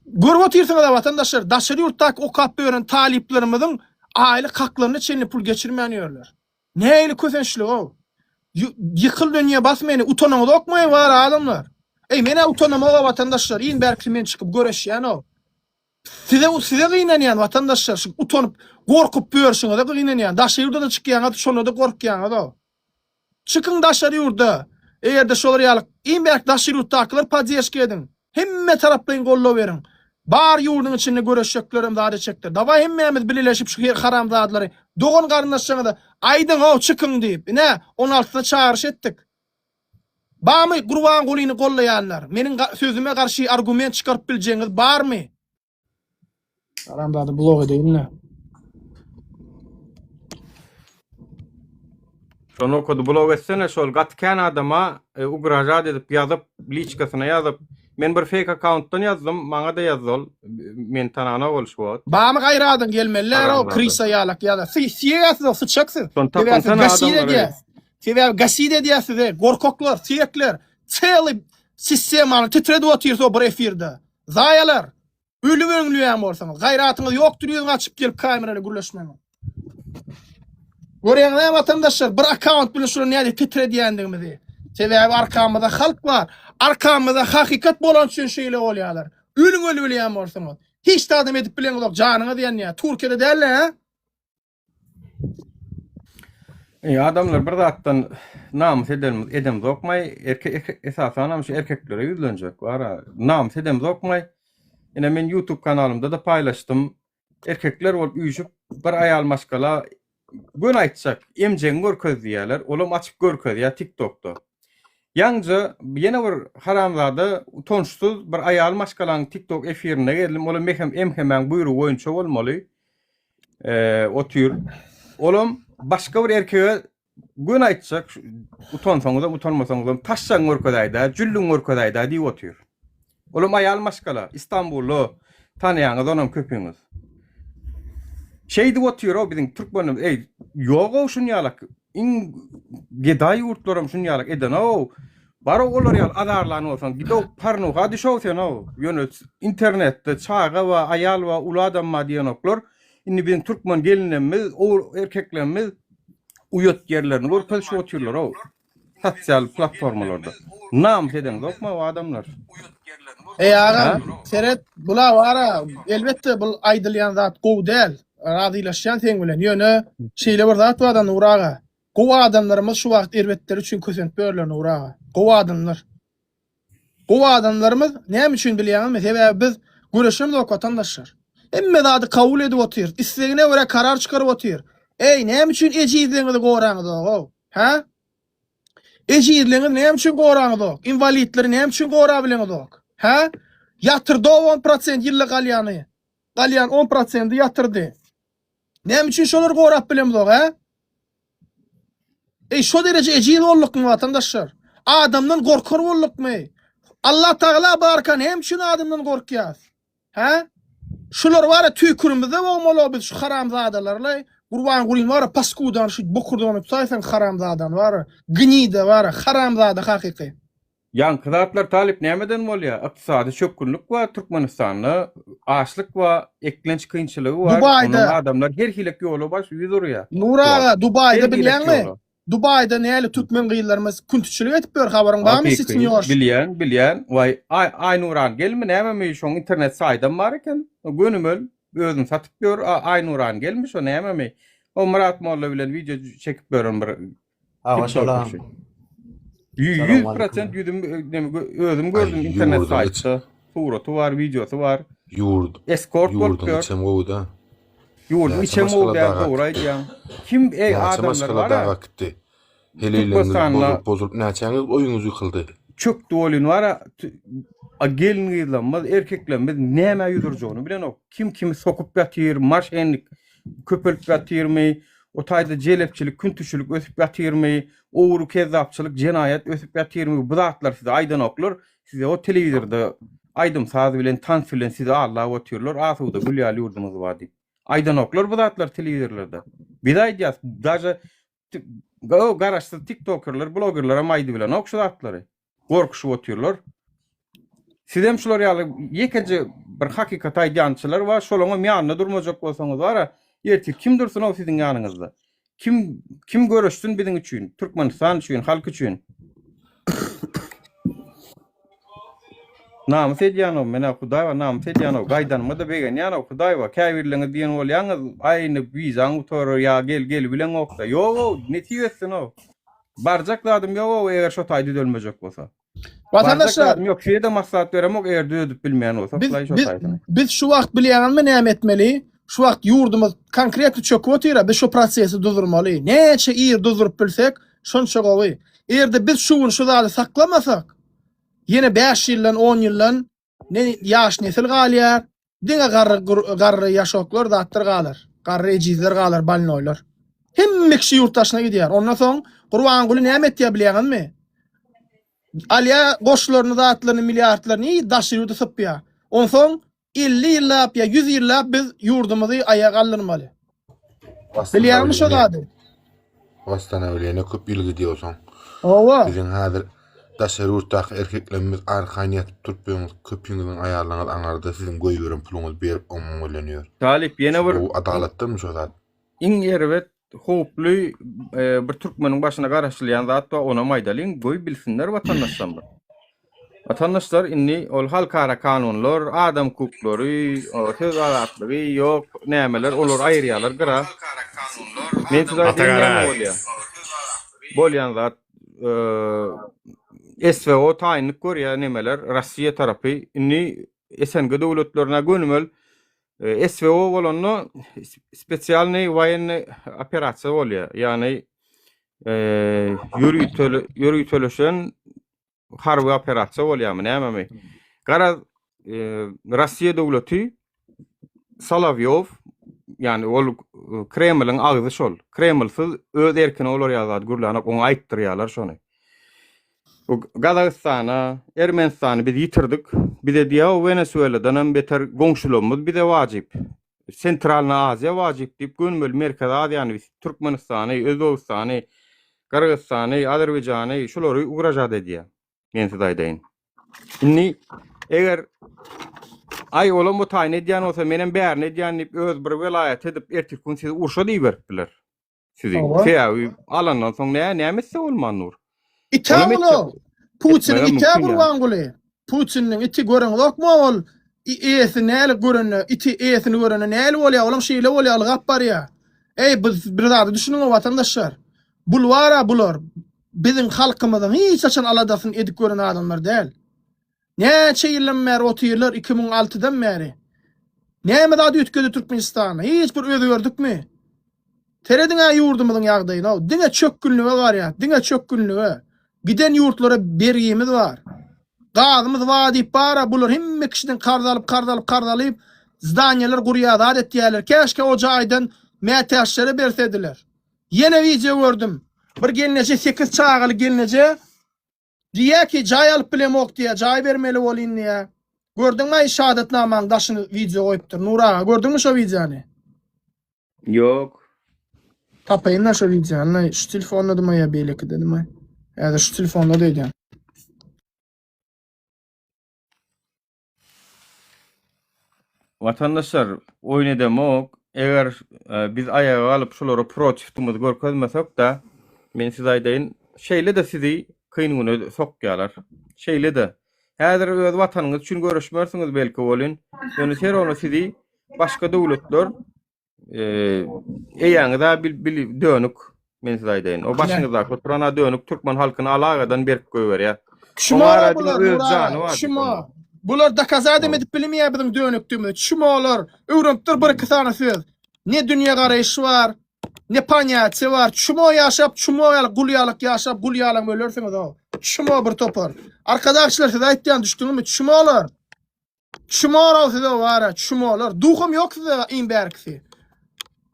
Görüp otursaňyz da vatandaşlar, daşary ýurtdaky okap beren taliplerimizin aile haklaryny çenli pul geçirmeýän ýörler. Näili kösençli o? Ýykyl dünýä basmaýany utanaňyz okmaýan var adamlar. Mene utanamaga vatandaşlar, iň berki men çykyp göreşýän o. Size gynanýan vatandaşlar, şu utanyp gorkup börşiňiz da gynanýan. Daşary ýurda da çykýan, şonu da gorkýan o. Çıkın daşary ýurda. Eğerde şolar ýalyk, iň berk daşary ýurtdakylar padýeşke edin. Hemme taraplaryň gollap berin. Bar ýurduň içinde göreşjeklerim zady çekdir. Dawa hemmemiz bileşip şu haramzadlary dogan garnaşyňy da aýdyň o çıkın diýip, ne 16-da çağırış etdik. Bamy Gurban Gulyny gollaýanlar, meniň sözüme garşy argument çykaryp biljeňiz barmy? Haramzady blog edeyim ne? Şonu okudu blog etsene şol gatkan adama ugrajat edip ýazyp liçkasyna ýazyp men bir fake accountdan ýazdym, maňa da ýazdyl. Men tanana bolşuwat. Bamy gaýradyň gelmeler o Haramzady. krisa ýalak ýa-da siyasy o sıçaksın. Son tapansana adamlar. Sebebi gaside diýäsiz, gorkoklar, siyekler, çeli sistemany titredip oturýar o bir efirde. Zaýalar, ölüp öňlüýän bolsaňyz, gaýratyňyz ýokdur ýöňe açyp gelip kamerany gürleşmeňiz. Görýäňiz vatandaşlar, bir account bilen şunu näde titredýändigimizi. Sebebi arkamyzda halk var. Arkamyzda hakikat bolan üçin şeýle bolýarlar. Ölüň ölýän bolsaňyz, hiç de adam edip bilen ýok, janyňyz diýen ýa. Türkiýede däl ha? Adamlar bir zatdan namus edem zokmay, esasan şu erkeklere yüzlenecek var. Namus edem zokmay. Yine men YouTube kanalımda da paylaştım. Erkekler olup üyüşüp bir ayal maşgala gün aýtsak emjeň görköz diýerler. Olam açyp görköz ya TikTok'da. Ýaňja ýene bir haramzada tonşsuz bir aýal maşgalaň TikTok efirine geldim. Olam emhemäň buýrugy boýunça bolmaly. Otýur. Olam başga bir erkege gün aýtsak utansaňyz da utanmasaňyz da taşsaň görköz aýda, jüllüň görköz aýda diýip otýur. Olam aýal maşgala İstanbullu tanıyanız onam köpüňiz. Şey diýip otýur o biziň türkmenim, ýok o şun ýalak. İn gedaý ýurtlarym şun ýalak eden o. Bar olar ýal adarlany bolsaň, gidip parno gady şowsen o. Ýöne internetde çağa we aýal we ulu adam diýen oklar. Indi biziň türkmen gelinlerimiz, o erkeklerimiz uyat yerlerini görköz şu otýurlar o. Sosial platformalarda. Nam eden dokma o adamlar. Ağa, seret bula wara elbetde bul aýdylýan zat gow del. Radylaşýan teň bilen ýöne şeýle bir zat bardan uraga. Gow adamlarymyz şu wagt erbetleri üçin kösent berlerni uraga. Gow adamlar. Gow adamlarymyz näme üçin bilýärmi? Sebäbi biz göreşimiz ok watandaşlar. Emme zady kabul edip otyr. Islegine görä karar çykaryp otyr. Näme üçin ejizliňizi goraňyz o? Ha? Ejizliňiz näme üçin goraňyz o? Invalidleri näme üçin gora bileňiz o? Ha? Yatırdı o 10% yıllık galyanı. Galyan 10% yatırdı. Näme üçin şolar gorap bilemdi o, ha? Şo derece ejil bollukmy vatandaşlar? Adamdan gorkar bollukmy? Allah Taala barka näme üçin adamdan gorkýas? Ha? Şolar wara tüýkürümizde bolmaly biz şu haramzadalarla Gurban gurin wara paskudan şu bokurdan saýsan haramzadan wara. Gnida wara haramzada hakyky. Yankılatlar talip nämeden bolýar? Ykdysady çökünlük we Türkmenistanda açlyk we eklenç kynçylygy bar. Dubayda adamlar her hilek ýola baş ýüzürýär. Nuraga Dubayda bilýärmi? Dubayda näle türkmen gyýlarymyz küntüçilik etip ber habaryň barmy sitniyor? Bilýän. Way ay Nuran gelmi näme şoň internet saýdan bar eken. Gönümel özüň satyp ber ay Nuran gelmiş o näme? O Murat Molla bilen video çekip berem bir. Maşallah. 100% özüm gördüm internet saytda. Suratu var, videosu var. Escort Yurdun içem gowda. Yurdun içem gowda doğraýan. Kim adamlar var? Heleyle bozup näçäňiz oýuňyz ýykyldy. Çok dolun var. Gelin gylanmaz, erkeklerimiz näme ýüzürjegini bilen ok. Kim sokup ýatyr, maşenlik köpelip ýatyrmy, o taýda jelepçilik, küntüşçilik ösüp ýatyrmy, owru kezzapçylyk, jenaýat ösüp ýatyrmy, bu zatlar size aýdan oklar. Size o telewizorda aýdym sazy bilen tans bilen size Allah otyrlar, asuda gülýär ýurdumyz bar diýip. Aýdan oklar bu zatlar telewizorlarda. Bir aýdýas, daja garaşda TikTokerler, blogerler aýdy bilen ok şu zatlary. Gorkuşup otyrlar. Sizem şular ýaly ýekenji bir hakykat aýdýançylar we şolaňa ýanyna durmajak bolsaňyz bara, ýerti kim dursun o siziň ýanyňyzda? Kim görüşdün biziň üçin, Türkmenistan üçin, halk üçin? Nam sedýanow, mena Hudaý we nam sedýanow, gaýdanmy da begen ýanow Hudaý we käbirleňi diýen bolýaňyz, aýny wizaň utor ýa gel bilen okda. Ýok, netiýetsin o. Barjak zadym ýok o eger şo taýdy dölmejek bolsa. Vatandaşlar yok şeýde maslahat berem ok eger düýdüp bilmeýän bolsa, biz şu wagt bilýärmi näme etmeli? Şu wagt ýurdumyz konkretli çöküp otyra, biz şu prosesi durdurmaly. Neçe ýyl durdurup bilsek, şonça gowy. Erde biz şuny şu zady saklamasak, ýene 5 ýyldan 10 ýyldan ýaş nesil galýar, diňe garry ýaşoklar zatlar galar. Garry ejizler galar, balnoýlar. Hemme kişi ýurtdaşyna gidýär. Ondan soň Gurban Guly näme etýär bilýärmi? Alya goşlaryny zatlaryny milliardlaryny daşyryp sypýar. Ondan soň 50 ýyllap ýa 100 ýyllap biz ýurdumyzy aýaga aldyrmaly. Bilýärmi şo zady? Wastan öwlene köp ýyl gidiyorsan. Owa. Biziň häzir daşary ýurtdaky erkeklerimiz arkaňy ýatyp turpýanyz, köpüňiziň aýarlaňyz aňarda siziň goýberem puluňyz berip ommulanýar. Talip ýene bir adalatdyrmy şo zat? Iň ýerbet hoply bir türkmeniň başyna garaşylýan zat we ona maýdalyň goý bilsinler watandaşlar. Vatandaşlar inni ol halkara kanunlar, adam hukuklary, söz azatlygy ýok, nämeler olar aýrýarlar gara. Men size bolýar. Bolýan zat SVO taýinlik görýär nämeler Russiýa tarapy inni SNG döwletlerine gönümel SVO bolanno spesialny военный operasiya bolýar. Ýani yürütülüşen harby operasiya bolýarmy näme? Gara Rossiya dowlety Solovyov yani ol Kremlin agzy şol. Kremlsyz öz erkine olar ýazat gurlanyp onu aýtdyrýarlar şonu. O Gazagystana, Ermenistany biz ýitirdik. Bize diýär Venezuela'dan beter goňşulygymyz bize wajyp. Sentralna Aziýa wajyp diýip gönmeli Merkez Aziýany, Türkmenistany, Özbegistany, Kyrgyzstany, Azerbaýjany şolary ugrajat edýär. Men size aýdaýyn. Inni eger ay olam bu taýin edýän bolsa menen bärini edýän diýip öz bir welaýat edip ertesi gün sizi urşa diýberipdiler. Sizi feýawy alandan soň nämesi bolmandyr? İtabulu. Putin'in iti burwan guli. Putin'in iti gören lokma ol. Eýesi näle görenne, iti eýesini görenne näle bolýar, olam şeýle bolýar, gap barýar. Ey biz bir zady düşünýän watandaşlar. Bulwara bular biziň halkymyzyň hiç açan aladasyny edip gören adamlar däl. Näçe ýyllar mer otyýarlar 2006-dan beri. Näme zady ütkedi Türkmenistany? Hiç bir özi gördükmi? Terediňe ýurdumyzyň ýagdaýyna, diňe çökkünlüge garýar, diňe çökkünlüge. Giden ýurtlara berýimiz bar. Gazymyz var diýip bara bular hemme kişiden kardalyp zdanyalar gurýar adetdiýerler. Keşke o jaýdan mätäşlere bersediler. Yine video gördüm. Bir gelneje 8 çağaly gelneje diýär ki jaý alyp bilemok diýär, jaý bermeli bolýyn diýär. Gördüňmi şahadatnamaň daşyny video goýupdyr. Nura, gördüňmi şo videony? Yok. Tapayın şu videonu. Şu telefonla da maya belki dedim. Ya da şu telefonla da edeceğim. Vatandaşlar oynadamok eger biz ayağa alıp şolary protektimiz görkezmesek da men size aýdaýyn şeýle de sizi kyngyna sokýarlar. Şeýle de häzir öz watanyňyz üçin görüşmersiňiz belki bolýan. Ýöne her onu sizi başga dowletler eýaňyza bil dönük men size aýdaýyn. O başyňyzda oturana dönük Türkmen halkyny alagadan berip goýberýär. Şuma bular dakazadym edip bilmeýär biziň dönükdigimiz. Şumalar öwrenipdir bir iki tane söz. Ne dünýä garaýşy bar, ne panýatsy bar. Şuma ýaşap, şuma gulýalyk ýaşap, gulýalyk ölersiňiz o. Şuma bir topar. Arkadaşlar size aýtýan düşdüňmi? Şumalar. Şumalar size bar, şumalar. Duhum ýok size iň berkisi.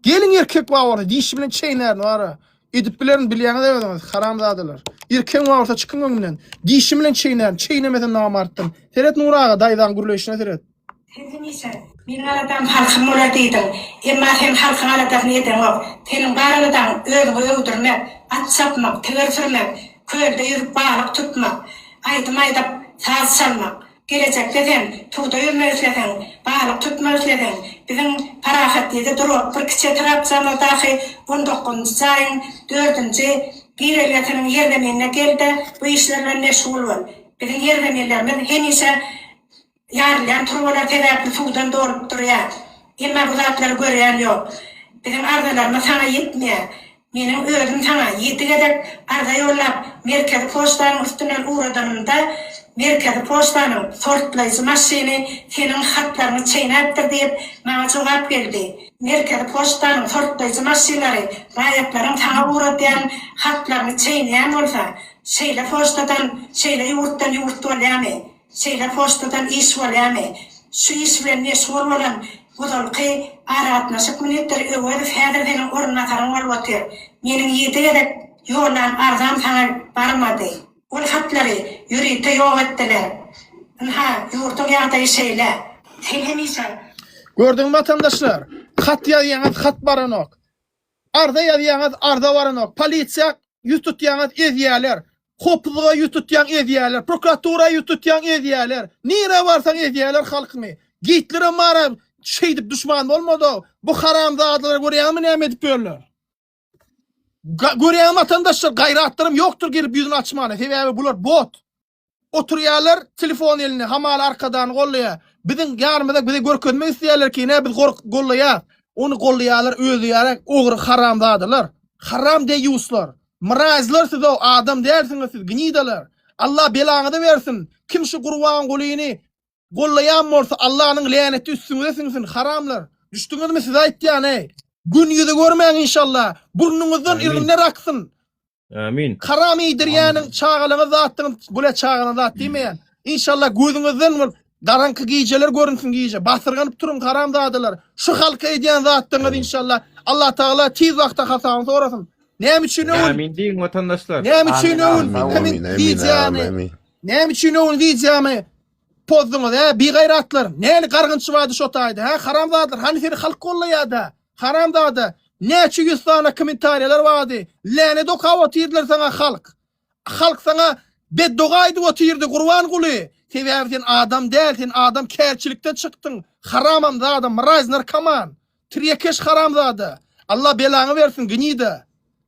Gelin erkek var, dişi bilen çeýner var. Edip bilen bilýäňiz ediniz, haramzadylar. Erkek warsa çykyn öňünden, dişi bilen çeýner, çeýnemeden namartdym. Teret Nuraga daýdan gurleşine teret. Hezimisa, min aradan halkym bolar diýdim. Emma sen halkyň aradan edin ok. Senin baraladan özüňi öldürmek, at çapmak, teger sürmek, köýde ýürüp balyk tutmak, aýdym saz çalmak. Gelecekde sen tuğda yürümezleden, balık tutmazleden, bizim parahatiyede durup bir kiçe tarapsana dahi 19. ayın 4. gireletinin yerlemenine geldi, bu işlerle meşgul ol. Bizim yerlemenlerimiz hem ise yarlayan turbalar tedaplı tuğdan doğrup duruyor. Ama bu zatları göreyen yok. Bizim ardalarımız sana yetmiyor. Benim özüm sana yetigedek arda yollap merkezi postanın üstünden uğradanımda merkezi postanın sortlayıcı maşini senin hatlarını çeyneptir deyip bana cevap geldi. Merkezi postanın sortlayıcı maşinleri rayetlerin sana uğradayan hatlarını çeyneyen olsa şeyle postadan, şeyle yurttan yurt olayamı, şeyle postadan iş olayamı, şu işle neşgul olan Budalqı aratnaşık minittir öwedi fäderden ornatarın olwatyr. Meniň ýetigedek ýollan arzan sana barmady. Ol hatlary ýürüýte ýok etdiler. Ha, ýurtun ýagdaýy şeýle. Telhemisa. Gördüň vatandaşlar, hat ýazýaňyz hat baranok. Arda ýazýaňyz arda baranok. Polisiýa ýututýaňyz ezýärler. Hopluğa ýututýan ezýärler. Prokuratura ýututýan ezýärler. Nire barsaň ezýärler halkyny. Gitlere mara şeydip düşman olmadı. Bu haramzadılar görýärmi näme edip berler? Görýän vatandaşlar gaýratlarym ýokdur gelip ýüzüni açmany. Sebäbi bular bot. Oturýarlar telefon eline hamal arkadan gollaýar. Biziň ýarymyza bize görkezmek isleýärler ki ne biz gollaýar. Onu gollaýarlar özüýärek ogry haramzadylar. Haram diýýuslar. Mirazlar siz o adam därsiňiz siz gnidalar. Allah belaňyzy bersin. Kim şu gurban golyny Gollayan bolsa Allah'ın laneti üstüňize sinsin haramlar. Düşdüňizmi siz aýtýan ey. Gün ýüzi görmeň inşallah. Burnuňyzdan irinler aksın. Amin. Haram ýedirýäniň çağalyňy zatdyň bula çağalyny zat diýmeýän. İnşallah gözüňizden garanky giýjeler görünsin giýje. Basyrganyp turun haram zadylar. Şu halka edýän zatdyňyz inşallah Allah Taala tiz wagtda hasany sorasyn. Näme üçin öwün? Amin diýin vatandaşlar. Näme üçin öwün? Amin, Diýjäni. amin. Näme üçin öwün diýjämi? Pozduňyz bi gaýratlar. Näli gargynçy wady şotaýdy ha? Haram zadylar. Hani seni halk gollaýarda. Haram zady. Näçe yüz tane kommentariýalar wady. Läne dokaw otyrdylar sana halk. Halk sana beddogaýdy otyrdy Gurban Guly. Sebäbi adam däl, sen adam kärçilikden çykdyň. Haramam zady, mraz narkoman. Triyekeş haram zady. Allah belaňy bersin gynýdy.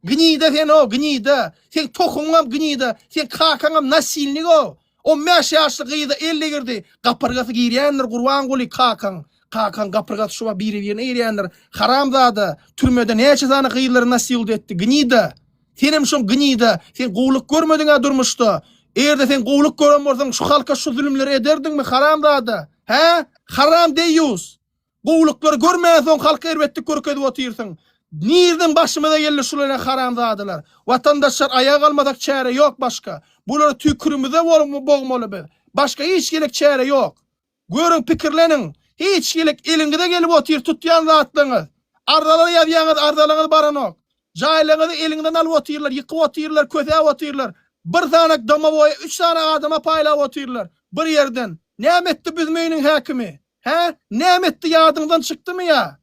Gynýdy sen o, gynýdy. Sen tokuňam gynýdy. Sen kakaňam nasilnik o. 15 ýaşly gyýdy 50 girdi. Gapyrgasy giýýänler Gurban Guly kakaň. Kakan gapyrgasy şuwa biri-birine eýýänler. Haram zady. Türmede näçe zany gyýyllary nasil etdi. Gynýdy. Senem şo gynýdy. Sen gowluk görmediňä durmuşdy. Eğer de sen gowluk gören bolsaň şu halka şu zulümleri ederdiňmi? Haram zady. He? Haram diýýüz. Gowlukları görmäň soň halka erbetdik görkezip otyrsyň. Nirden başymyza geldi şulara haram zadylar. Vatandaşlar ayağa kalmadak çäre yok başka. Bular tükürümüze boğmaly biz. Başka hiç gerek çäre yok. Görün pikirleniň. Hiç gerek eliňizde gelip otyr tutýan zatlaryňyz. Ardalary ýazýaňyz, ardalaryňyz baranok. Jaýlaryňyzy eliňden alyp otyrlar, ýykyp otyrlar, kötäp otyrlar. Bir tane dama boya 3 tane adama paýlap otyrlar. Bir yerden. Näme etdi biz meýniň häkimi? He? Näme etdi ýadyňdan çykdymy ýa?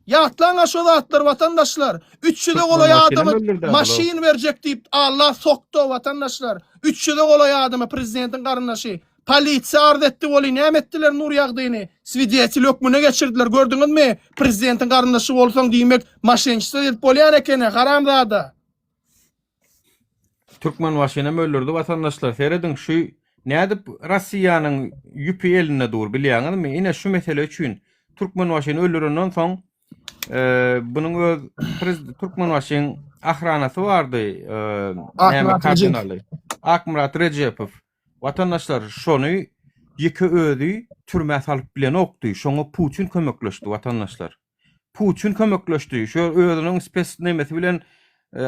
Ýatlaňa şo zatlar vatandaşlar. 300 golay adamy maşin berjek diýip Allah sokdu vatandaşlar. 300 golay adamy prezidentiň garyndaşy. Polisiýa arz etdi boli näme etdiler Nur Ýagdyny. Swidetiýet ökmüne geçirdiler gördüňizmi? Prezidentiň garyndaşy bolsaň diýmek maşinçisi diýip bolýar ekeni haram zady. Türkmen başyna öldürdü vatandaşlar. Seredin şu nädip Russiýanyň ýüpi eline dur bilýäňizmi? Ine şu mesele üçin Türkmen başyny öldürenden soň bunyň öz Türkmen başynyň ahranasy bardy. Näme kardinaly? Akmurat Rejepow. Vatandaşlar şonu ýeki özi türme salyp bilen okdy. Şoňa Putin kömekleşdi vatandaşlar. Putin kömekleşdi. Şu özüniň spes nemesi bilen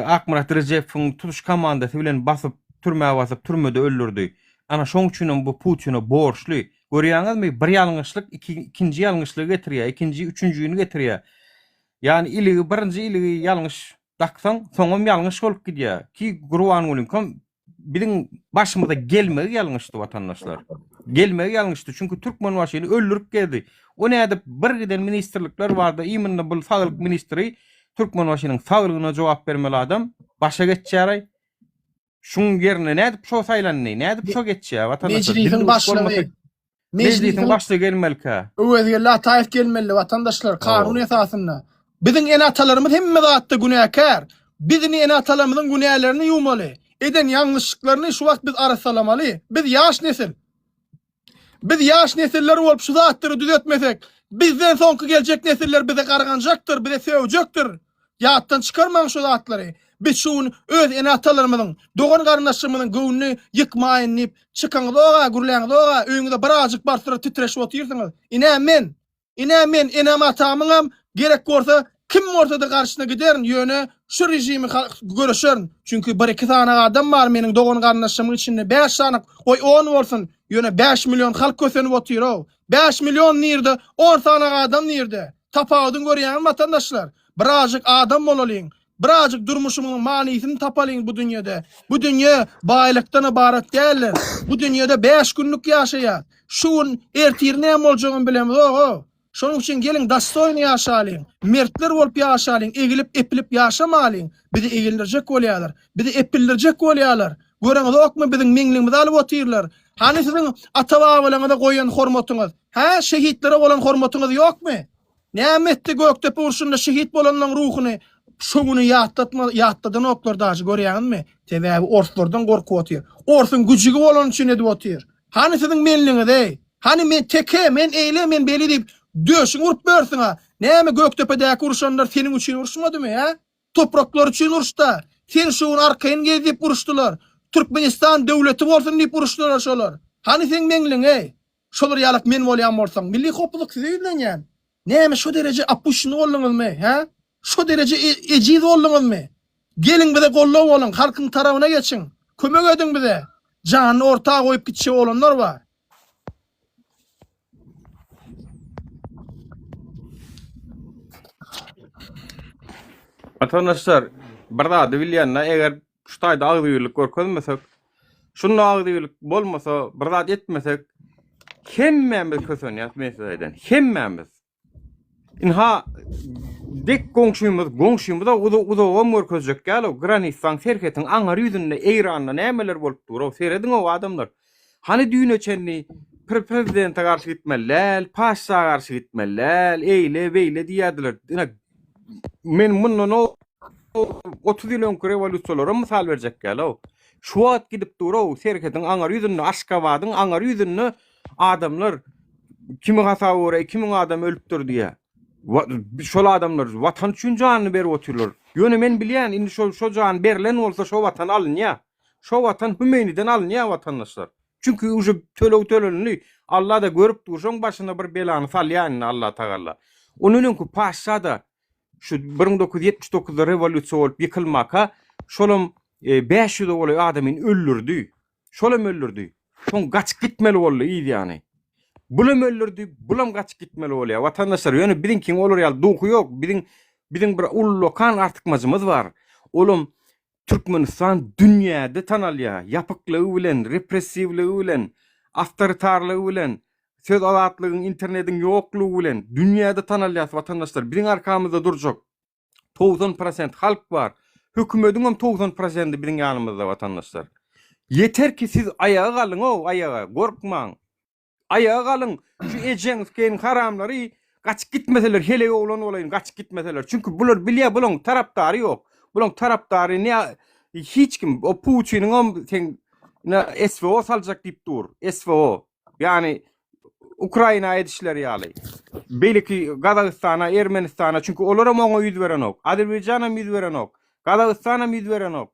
Akmurat Rejepowyň tutuş komandasy bilen basyp türmäge basyp türmede öldürdi. Ana şoň üçin bu Putin'e borçly. Görýäňizmi? Bir ýalňyşlyk ikinji ýalňyşlygy getirýär, ikinji üçüncüýünü getirýär. Yani iligi birinji iligi ýalňyş daksaň, soňam ýalňyş bolup gidýär. Ki Gurban Guly biziň başymyza gelmegi ýalňyşdy vatandaşlar. Gelmegi ýalňyşdy çünkü Türkmen başyny öldürüp geldi. O näde bir giden ministrlikler bardy. Iýminde bu saglyk ministri Türkmen başynyň saglygyna jogap bermeli adam başa geçýär. Şuň ýerine nädip şo saýlandy? Nädip şo geçýär vatandaşlar? Meclisiň başlygy. Meclisiň başlygy gelmeli. Öwediňe lataýyp gelmeli vatandaşlar kanun esasynda. Biziň ene atalarymyz hemme zatda günäkär. Biziň ene atalarymyzyň günälerini ýuwmaly. Eden ýalňyşlyklaryny şu wagt biz arasalamaly. Biz ýaş nesil. Biz ýaş nesiller bolup şu zatlary düzeltmesek, bizden soňky geljek nesiller bize garganjakdyr, bize sevjekdir. Ýatdan çykarmaň şu zatlary. Biz şuň öz ene atalarymyzyň, dogan garyndaşlarymyzyň göwnüni ýykmaýyn diýip çykaňyza, gürleňize, öňüňizde birazjyk barsyra titreşip otyrsyňyz. Inem enem atamyňam gerek bolsa kim ortada karşına giderin ýöne şu rejimi görüşerin. Çünkü bir iki tane adam var meniň dogan garyndaşymyň içinde 5 tane, oy 10 bolsun. Ýöne 5 milyon halk kösenip otyr. 5 milyon nirde 10 tane adam nirde. Tapaýdyň görýän vatandaşlar. Birazjyk adam bolalyň. Birazjyk durmuşumyň manysyny tapalyň bu dünýede. Bu dünýä baýlykdan ibaret däl. Bu dünýede 5 günlük ýaşaýar. Şuň ertir näme boljagyny bilemiz. Şonuň üçin gelin dastoyny ýaşalyň. Mertler bolup ýaşalyň, egilip epilip ýaşamalyň. Bizi egildirjek bolýarlar. Bizi epildirjek bolýarlar. Göreňiz okmy biziň meňligimizi alyp otyrlar. Hani siziň ata-babalaryňyza goýan hormatyňyz? Ha, şehitlere bolan hormatyňyz ýokmy? Näme etdi Göktepe urşunda şehit bolanlaryň ruhuny şoňuny ýatladan oklar daşy görýänmi? Sebäbi orslardan gorkup otyr. Orsun güjügi bolan üçin edip otyr. Hani siziň meňligiňiz ey? Hani men teke, men eýle, men beli diýip döşüň urup bersiň ha. Näme Göktepe'däki urşanlar seniň üçin urşmadymy ha? Topraklar üçin urşda. Sen şuň arkaýyn gezip urşdylar. Türkmenistan döwleti bolsun diýip urşdylar şolar. Hani sen meňliň ey? şolar ýalyk men bolýan bolsaň, milli hopuluk size ýüzlenýän. Näme şu derece apuşny bolýaňyzmy, ha? Şu derece ejiz bolýaňyzmy? Gelin bize gollap bolun, halkyň tarabyna geçiň. Kömek edin bize. Janyny ortağa goýup gitşe bolanlar bar. Arkadaşlar, barda bilýänler, eger şu taýda agdyýylyk görkezmesek, şunu agdyýylyk bolmasa, barda etmesek, hemmemiz kösenýär meseleden. Hemmemiz. Inha dek goňşymyz da uza görkezjek gälo, Granistan serketiň aňar ýüzünde Eýranda nämeler bolup durýar, seredin o adamlar. Hani düýne çenni prezidente garşy gitmeler, paşa garşy gitmeler, eýle beýle diýerdiler. Men mundan o 30 ýylyň revolýusiýalara mysal berjek gälo. Şu wagt gidip durýar, serketiň aňar ýüzünde Aşgabatyň aňar ýüzünde adamlar kimi hasawara 2000 adam ölüpdir diýe. Şol adamlar watan üçin janyny berip oturlar. Ýöne men bilýän, indi şo jan berilen bolsa şo watan alınýa. Şo watan Hümeyni'den alınýa watandaşlar. Çünkü uje tölenli Allah da görüp durşoň başyna bir belany salýan Allah Taala. Onuň ku paşa da şu 1979-da revolýusiýa bolup ýykylmaka şolum 500 boly adamyň öldürdi. Şolum öldürdi. Şoň gaçyp gitmeli boldy ýa ýani. Bulam öldürdi, bulam gaçyp gitmeli bolýar. Watandaşlar ýöne biziňki olar ýaly duhy ýok. Biziň bir ullukan artykmajymyz bar. Olum Türkmenistan dünýäde tanalýar. Ýapyklygy bilen, repressiwligi bilen, awtoritarlygy bilen, söz azatlygyň, internetiň ýoklugy bilen dünýäde tanalýar watandaşlar. Biziň arkamyzda durjak 90% halk bar. Hökümetiň hem 90% biziň ýanymyzda watandaşlar. Yeter ki siz ayağa kalın ayağa, korkmaň. Ayağa kalın. Şu ejeňiz keyin haramlary kaçıp gitmeseler, hele oğlan olayın kaçıp gitmeseler. Çünkü bular bilýär, bulan tarapdary ýok. Bulan tarapdary ne hiç kim o Putin'in SVO saljak diýip dur. SVO. Yani Ukraina edişleri ýaly. Belki Gazagystana, Ermenistana, çünkü olara moňa ýüz beren ok. Azerbaýjana ýüz beren ok. Gazagystana ýüz beren ok.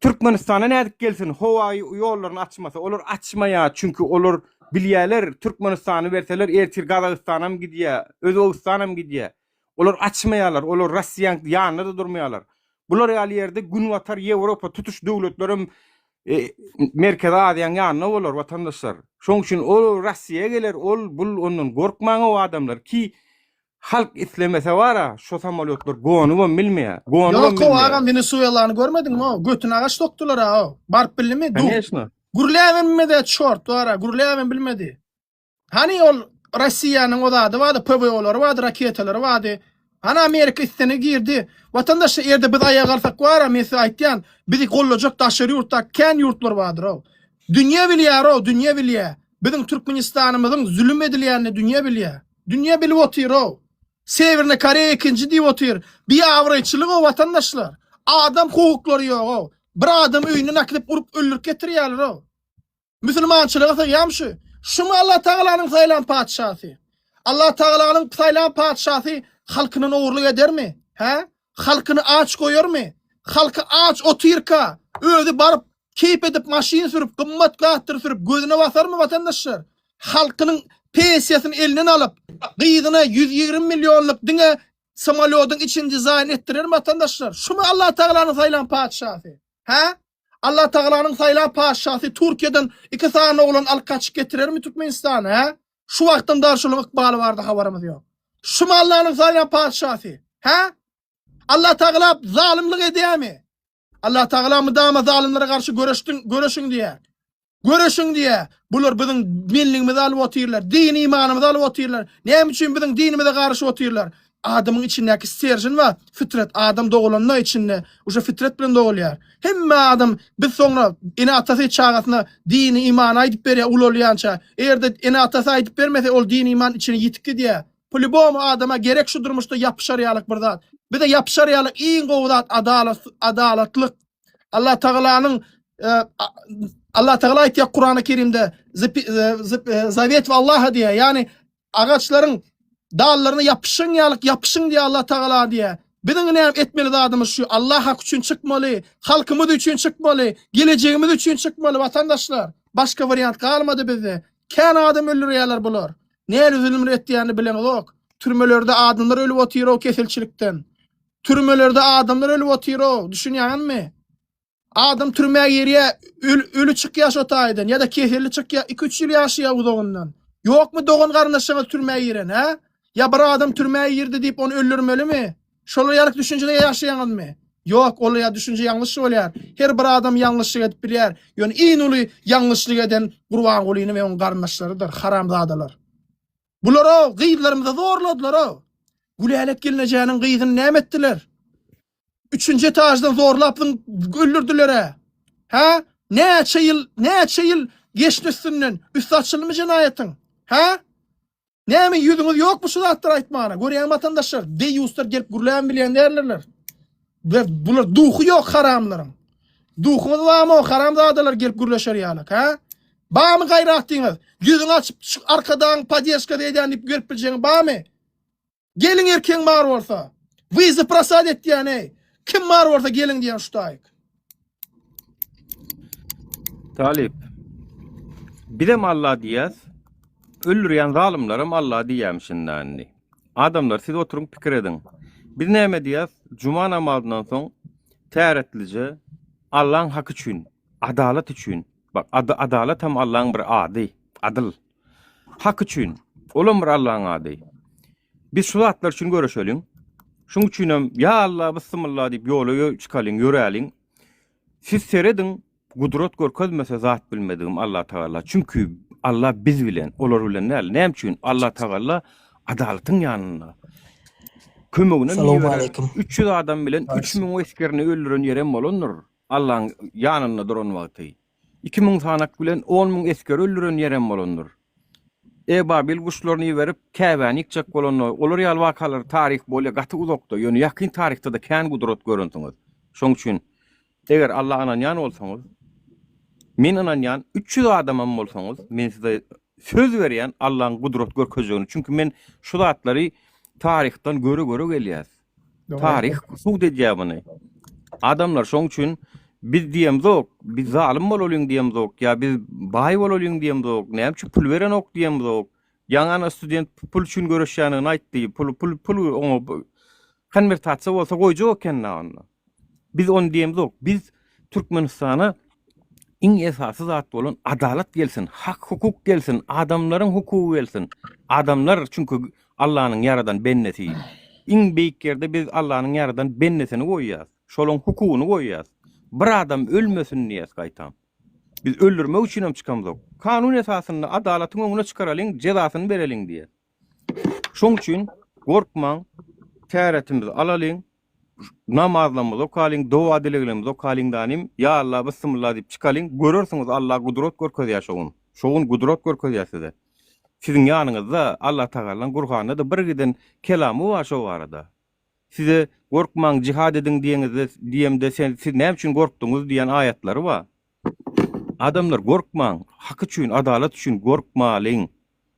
Türkmenistan'a nädik gelsin, hova ýollaryny açmasa, olar açmaýar, çünkü olar bilýärler, Türkmenistany berseler ertir Gazagystana mı gidýär, Özbegistana mı gidýär. Olar açmaýarlar, olar Russiýanyň ýanynda da durmaýarlar. Bular ýaly ýerde gün watar Ýewropa tutuş döwletlerim Merkez Aziýanyň ýanyna bolar watandaşlar. Şoň üçin ol Russiýa geler, ol bul ondan gorkmaň o adamlar ki halk islemese wara şo samolyotlar gonu bilmeýär. Yok o agam Venezuelany görmediňmi o? Götüne agaç dokdular ha. Barp bilmi? Конечно. Gurläwinmede çort wara, gurläwin bilmedi. Hani ol Russiýanyň odady wady, PVO'lary wady, raketalary wady. Hani Amerika istene girdi. Vatandaşlar erde biz ayağa kalsak wara, mesele aýtýan, bizi gollajak daşary ýurtda kän ýurtlar wadyr o. Dünýä bilýär o, dünýä bilýär. Biziň Türkmenistanymyzyň zulüm edilýänini dünýä bilýär. Dünýä bilip otyr o. Severine Koreýa ikinji diýip otyr. Bir awraýçylyk o vatandaşlar. Adam hukuklary ýok o. Bir adam öýüne naklyp urup öldürüp getirýärler o. Müslümançylyga ýamşy. Şumu Allah Taalanyň saýlan padşasy. Allah Taalanyň saýlan padşasy halkyny owurlyk edermi? He? Halkyny aç goýarmy? Halky aç otyrka, özi baryp keyip edip maşin sürüp, gymmat gatdyr sürüp gözüne basarmy vatandaşlar? Halkynyň pensiýasyny elinden alıp, gyýdyna 120 milyonluk diňe samolyotyň içinde zaýan etdirer vatandaşlar. Şumu Allah Taalanyň saýlan padşasy. He? Allah Taalanyň saýlan padşasy Türkiýeden 2 sany oglan alyp kaçyp getirermi Türkmenistana, he? Şu wagtdan darşylyk ykbaly bardy, habarymyz ýok. Şumu Allah'ın saýlan padşasy, he? Allah Taala zalimlik edýärmi? Allah Taala mydama zalimlere garşy görüşüň diýär. Görüşüň diýär. Bular biziň milligimizi alyp otyrlar, dini imanymyzy alyp otyrlar. Näme üçin biziň dinimize garşy otyrlar? Adamyň içindäki serjin we fitret, adam dogulanyň içinde, uşa fitret bilen dogulýar. Hemme adam biz soňra ene atasy çağasyna dini iman aýdyp berýär ulolýança. Erde ene atasy aýdyp bermese ol dini iman içine ýitip gidýär. Polibom adama gerek şu durmuşda yapışar ýalyk bir zat. Bir de yapışar ýalyk iň gowy zat adalatlyk. Allah Taalanyň Allah Taala aýtýar Kur'an-ı Kerimde zavet ve Allah'a diye, yani ağaçların dallarına yapışın diye Allah Taala diye. Biziň näme etmeli zadymyz şu, Allah hak üçin çykmaly, halkymyz üçin çykmaly, geleceğimiz üçin çykmaly vatandaşlar. Başka variant kalmadı bizde. Kän adam öldürýärler bular. Näle zulüm etdiýäni bilen yok. Türmelerde adamlar ölüp otyro keselçilikden. Türmelerde adamlar ölüp otyro. Düşünýänmi? Adam türmäge ýerýe ölü çık ýaşataýdan ýa-da keselli çık 2-3 ýyl ýaşaýar bu dogundan. Ýokmy dogun garnaşyňy türmäge ýeren, ha? Ya bir adam türmäge ýerdi diýip onu öldürmelimi? Şol ýalyk düşünjede ýaşaýanmy? Yok, ol ya düşünce yanlış bolýar. Her bir adam yanlışlyk edip bilýär. Ýöne iň uly yanlışlyk eden Gurban Gulyny we onuň garnaşlarydyr, haramzadalar. Bular o gyýdlarymyza zorladylar o. Gülälek gelinejäniň gyýdyny näme etdiler? 3-nji etajdan zorlap öldürdiler. Ha? Näçe ýyl geçdi üstünden? Üst açylmy jinaýatyň? Ha? Näme ýüzüňiz ýokmy şu zatlar aýtmana? Görýän vatandaşlar, deýuslar gelip gürlän bilýän därlerler. Bular duhu yok haramların. Duhumuz var mı o haramzadalar gelip gürleşer ýalyk, ha? Ba mı gayratyňyz? Ýüzüňi açyp arkadan padyeşka diýen dip görüp biljeňiz ba mı? Gelin erkeň bar bolsa, wizy prasad etdiýän kim bar bolsa gelin diýen şutaýyk. Talip. Bidem Allah diýäs. Öldürýän zalimlerim Allah diýämişindandy. Adamlar siz oturup pikir edin. Biz näme diýäs? Cuma namazından soň täretlice Allah'ın hakkı üçün, adalet üçün. Bak adalet hem Allah'ın bir ady, adil. Hakkı üçün, olam bir Allah'ın ady. Biz şu zatlar üçün görüşelim. Şuň üçinem ya Allah bismillah diýip ýola çykalyň, ýöräliň. Siz seredin, gudrat görkezmese zat bilmediğim Allah Teala. Çünkü Allah biz bilen, olar bilen näle? Näme üçün? Allah Teala adaletin ýanynda. Kömegine Assalamu alaikum. 300 adam bilen 3000 eskerini öldüren ýerem bolandyr. Allah'ın ýanynda duran wagty. 2000 sanak bilen 10.000 esker öldüren ýerem bolandyr. Ebabil guşlaryny berip Käbäni ýykjak bolanlar. Olar ýal wakalar tarih bolýa gaty uzakda. Ýöne ýakyn tarihte de kän gudrat göründiňiz. Şoň üçin eger Allah anan ýan bolsaňyz, men anan ýan 300 adamam bolsaňyz, men size söz berýän Allah'ın gudrat görkezýäni. Çünki men şu zatlary tarihten göre gelýär. Tarih suud edýär. Adamlar şoň üçin biz diýemzok, biz zalim bolalım diýemzok, ýa biz baý bolalım diýemzok, näme üçin pul beren ok diýemzok. Ýaňa student pul üçin görüşýäni aýtdy, pul oňa konvertatsiýa bolsa goýjak eken. Biz onu diýemzok, biz Türkmenistana iň esasy zat bolan adalet gelsin, hak hukuk gelsin, adamlaryň hukuky gelsin. Adamlar çünkü Allah'ın yaradan benneti. İň beýik ýerde biz Allah'ın yaradan bennesini goýýas. Şolun hukugyny goýýas. Bir adam ölmesin diýäs gaýtam. Biz öldürmek üçin hem çykamyzok. Kanun esasyny adalatyň öňüne çykaralyň, jezasyny bereliň diýär. Şoň üçin gorkmaň, täretimizi alalyň, namazlarymyzy okalyň, dowa dileglerimizi okalyň danym, ya Allah bismillah diýip çykalyň, görürsiňiz Allah gudrat görkezýär şoň. Şoň gudrat görkezýär size. Sizin ýanyňyzda Allah Teala'nın Kur'an'da da bir giden kelamy var şo barada. Size gorkmaň, jihad edin diýemde siz näme üçin gorkdyňyz diýen aýatlary var. Adamlar gorkmaň, hak üçin, adalet üçin gorkmalyň.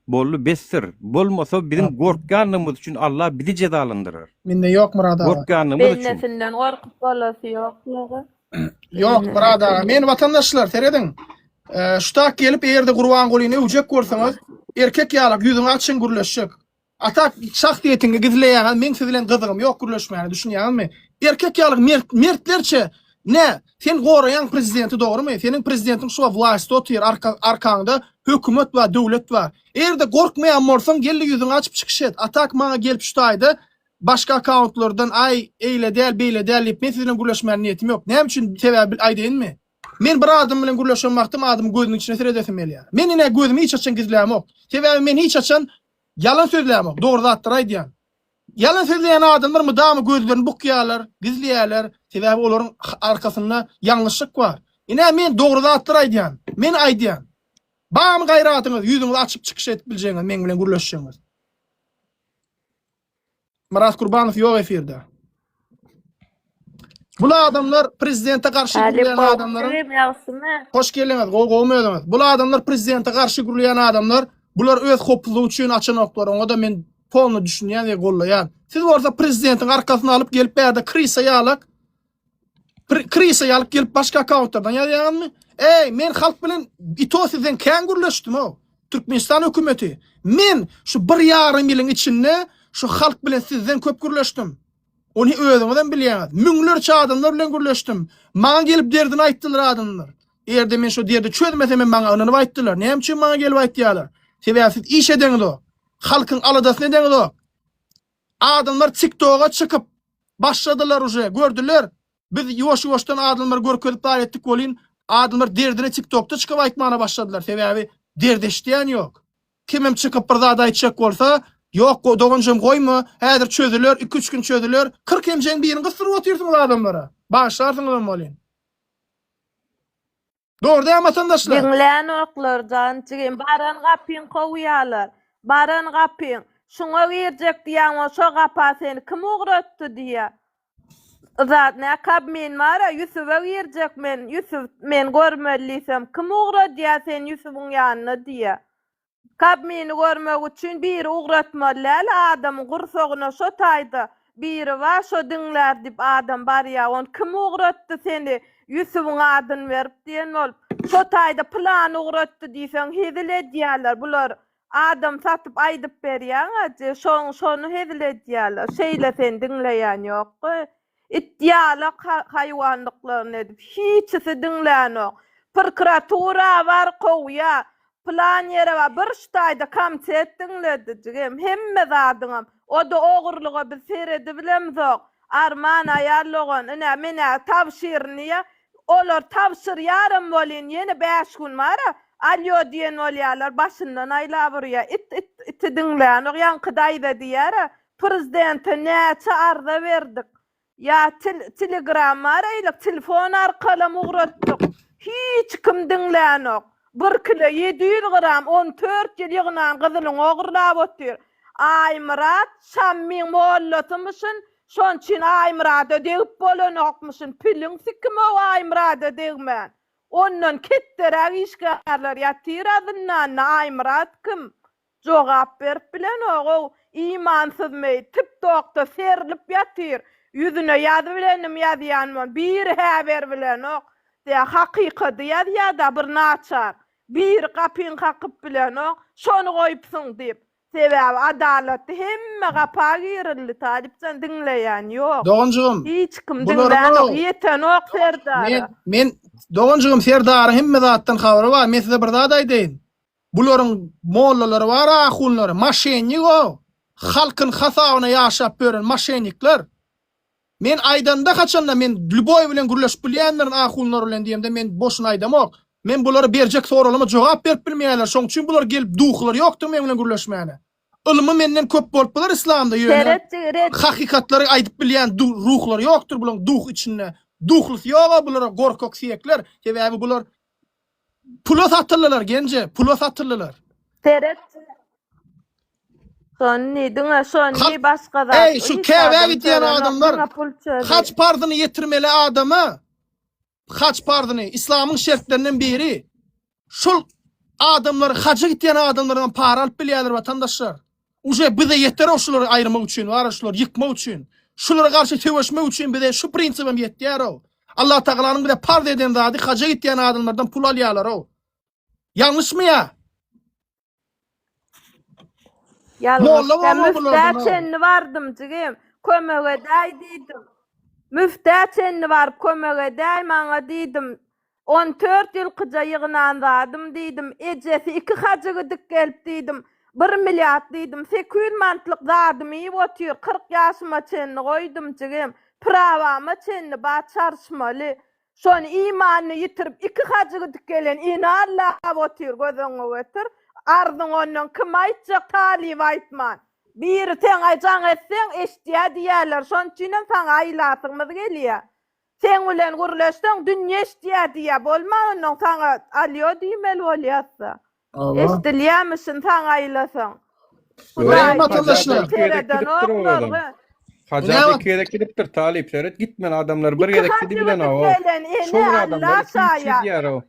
Bolly bestir. Bolmasa bizim gorkganymyz üçin Allah bizi cezalandyrar. Minde yok murada. Gorkganymyz üçin. Bennesinden gorkup bolası ýok. Yok murada. Men vatandaşlar seredin. Şutak gelip ýerde Gurban Gulyny üjek görseňiz, erkek ýalyk ýüzüňi açyň gürleşik. Atak şahsiýetini gizleýän, men siz bilen gyzygym ýok gürleşmäni düşünýänmi? Erkek ýalyk mertlerçe ne? Sen gorayan prezidenti dogrymy? Senin prezidentin şu wlasty otyr arkaňda hökümet we döwlet bar. Erde gorkmaýan bolsaň geldi ýüzüňi açyp çykyşet. Atak maňa gelip şutaýdy. Başka accountlardan ay eyle del beyle del diýip men siz bilen gürleşmäni niýetim ýok. Näme üçin sebäbi aýdynmy? Men bir adam bilen gürleşen wagtym adamy gözüniň içine seredesim elýär. Men ine gözümi hiç açan gizlämem ok. Sebäbi men hiç açan yalan sözlämem ok. Dogry zatlar aýdýan. Yalan sözleýän adamlar mydamy gözlerini bukýarlar, gizleýärler. Sebäbi olaryň arkasynda ýanlışlyk bar. Ine men dogry zatlar aýdýan. Men aýdýan. Bam gaýratyňyz ýüzüňizi açyp çykyş etip biljeňiz, men bilen gürleşýäňiz. Marat Kurbanow ýok efirde. Bu adamlar prezidente karşı gürleyen adamların hoş geldiniz, goýmaýdyňyz. Bu adamlar prezidente karşı gürleyen adamlar, bular öz hoplugy üçin açanoklar. Oňa da men polny düşünýän we gollaýan. Siz bolsa prezidentin arkasyna alyp gelip berde krisa ýalyk gelip başka accountlardan ýazýanmy? Ey, men halk bilen ito sizden kän gürleşdim o. Türkmenistan hökümeti. Men şu 1,5 ýylyň içinde şu halk bilen sizden köp gürleşdim. Onu özüňizden bilýäňiz. Müňlerçe adamlar bilen gürleşdim. Maňa gelip derdini aýtdylar adamlar. Erde men şu derdi çözmesem men maňa onyny aýtdylar. Näme üçin maňa gelip aýtdylar? Sebäbi siz iş edeňiz o. Halkyň aladasyny edeňiz o. Adamlar TikTok'a çıkıp başladılar uje. Gördüler. Biz ýoş-ýoşdan adamlar görkezip aýtdyk bolyn. Adamlar derdini TikTok'ta çıkıp aýtmana başladılar. Sebäbi derdi işleyen yok. Kimim çıkıp bir zada aýtjak bolsa, yok dogunjum goýma, häzir çözüler, 2-3 gün çözüler, 40 hemjeň birini gysyryp oturýarsyňyz adamlara. Başlarsyňyz bolyn. Doğru da vatandaşlar. Dinleyen oklar cançıgın baran kapın kovuyalar. Baran kapın. Şuna verecek diyen o şu kapa seni kim uğrattı diye. Zat ne kap men var ya Yusuf'a verecek men. Yusuf men görmeliysem kim uğrat diye sen Yusuf'un yanına diye. Kap meni görmek için biri uğratmalar adamın kursoğuna şu taydı. Biri var şu dinler dip adam bar ya on kim uğrattı seni Yusuf'un adını verip diyen ol. Şu tayda plan uğrattı diysen hezile diyorlar bular. Adam satıp aydıp berýän aje şonu hezile diýerler. Şeýle sen dinleýän ýok. İtdiýala haýwanlyklaryny edip hiçsi dinleýän ýok. Prokuratura var gowya, plan ýere var. Bir ştaýda komitet dinledi jigem hemme zadyňam. O da ogurlyga biz seredi bilemzok. Arman aýarlagan, ine mene tawşirni olar tawşyrýarym bolyn ýene 5 gün mara. Alyo diyen olyalar başından aýlabyr it dinlän o ýankydaýda diýär prezidente näçe arza berdik ya telegram araýlyk telefon arkaly uğratdyk hiç kim dinlän ok 1 kilo 700 gram 14 ýyl ýygnan gyzylyň ogurlap otyr Aýmurat şammiň mollatymyşyn şon üçin Aýmurat ödegip bolan okmuşyn piliň sikim o Aýmurat ödegmän. Ondan ketterä işgärler ýatyr adyndan Aýmurat kim? Jogap berip bilen o imansyz meý TikTok'ta serilip ýatyr. Ýüzüne ýazyp bilenim ýazýanman. Bir häber bilen o diýä hakykaty ýazýar da bir naçar. Bir kapyn hakyp bilen o şonu goýupsyň diýip. Sebäbi adalatdy hemme gapa girildi talipden dinleýän ýok. Doğuncuğum. Hiç kim dinleýän ýok. Ýeten ok Serdar. Men Doğuncuğum Serdar hemme zatdan habary bar. Men size bir zat aýdaýyn. Bularyň mollalary bar, ahunlary, maşennik o. Halkyn hasabyna ýaşap beren maşennikler. Men aýdanda kaçanda men Lüboy bilen gürleşip bilýänlerin ahunlary bilen diýemde men boşuna aýdamok. Men bulary berjek soralama jogap berip bilmeýärler. Şoň üçin bular gelip duhlar ýokdur men bilen gürleşmäne. Ilmy menden köp bolup bular islamda ýöne. Hakikatlary aýdyp bilýän ruhlar ýokdur bular duh içinde. Duhlus ýoga bulara gorkok siyekler. Sebäbi bular pula satyrlar gence, pula satyrlar. Teret. Sonni diňe sonni başga zat. Ey şu käbä gitýän adamlar haç pardyny ýetirmeli adama. Haç pardyny islamyň şertlerinden biri. Şol adamlar haça gitýän adamlardan para alyp bilýärler vatandaşlar. Uje bize ýeter oşulary aýrymak üçin, wara şolary ýykmak üçin. Şulara karşı teweşmek üçin bize şu prinsipim ýetýär o. Allah Taala'nın bize parda eden zady haja gitýän adamlardan pul alýarlar o. Yanlışmy ýa? Müftäçenni vardım jigem, kömege daý diýdim. Müftäçenni bar kömege daý maňa diýdim. 14 ýyl kyja ýygnan zadym diýdim. Ejesi 2 hajaga dik gelip diýdim. 1 milliard diýdim. 800 mantlyk zadymy otyr 40 ýaşyma çenni goýdum jigem. Prawama çenni ba çarşmaly. Şonu imanyny ýitirip 2 hajaga dik gelen ina Allah otyr gözüňe götür. Ardyň ondan kim aýtjak talib aýtman. Bir sen aýjan etseň eşdiýä diýerler. Şon üçin saňa aýlatyňyz gelýär. Sen bilen gürleşdiň dünýä eşdiýä diýä bolma ondan saňa alýo diýmeli bolýarsa. Eşdilýärmisin saňa aýlasaň. Vatandaşlar. Haja gerek gidipdir talip seret gitmen adamlar bir gerek gidi bilen o. Şol adamlar diýär o.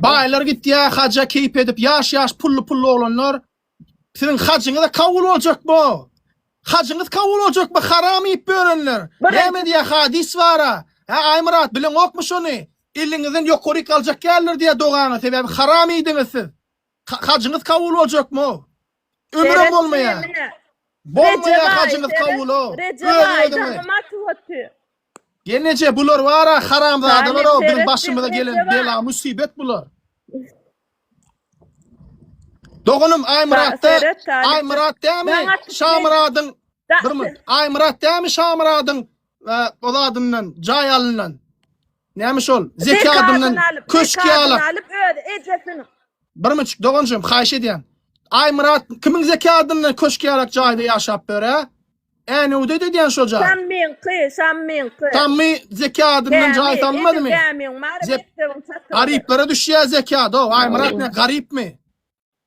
Baylar gitdiýär haja keyip edip ýaş pullu olanlar. Senin hacıňyza kabul boljak bu. Hacıňyz kabul boljak bu haram ýyp berenler. Näme diýär hadis wara? Ha Aýmurat bilen okmuş onu. Elinizden ýokary kaljak geldir diye doğana sebäbi haram idiniz siz. Hacınız kabul olacakmy? Ömrüm bolmaýar. Bolmaýar hacınız kabul ol. Genece bular wara haram zadylar o bizim başymyza gelen bela musibet bular. Dogunum Aymırat'ta Aymırat dämi? Şamradyň bir mi? Aymırat dämi Şamradyň oladymdan jaý alynan. Näme şol? Zekadymdan köşke alyp ejesini. Bir mi? Dogunjum haýş edýän. Aymırat kimin zekadymdan köşke alyp jaýda ýaşap bere? Äne uda diýen şol jaý. Sammin. Tammy zekadymdan jaý tanmadymy? Gariplara düşýär zekad o. Aymırat ne garipmi?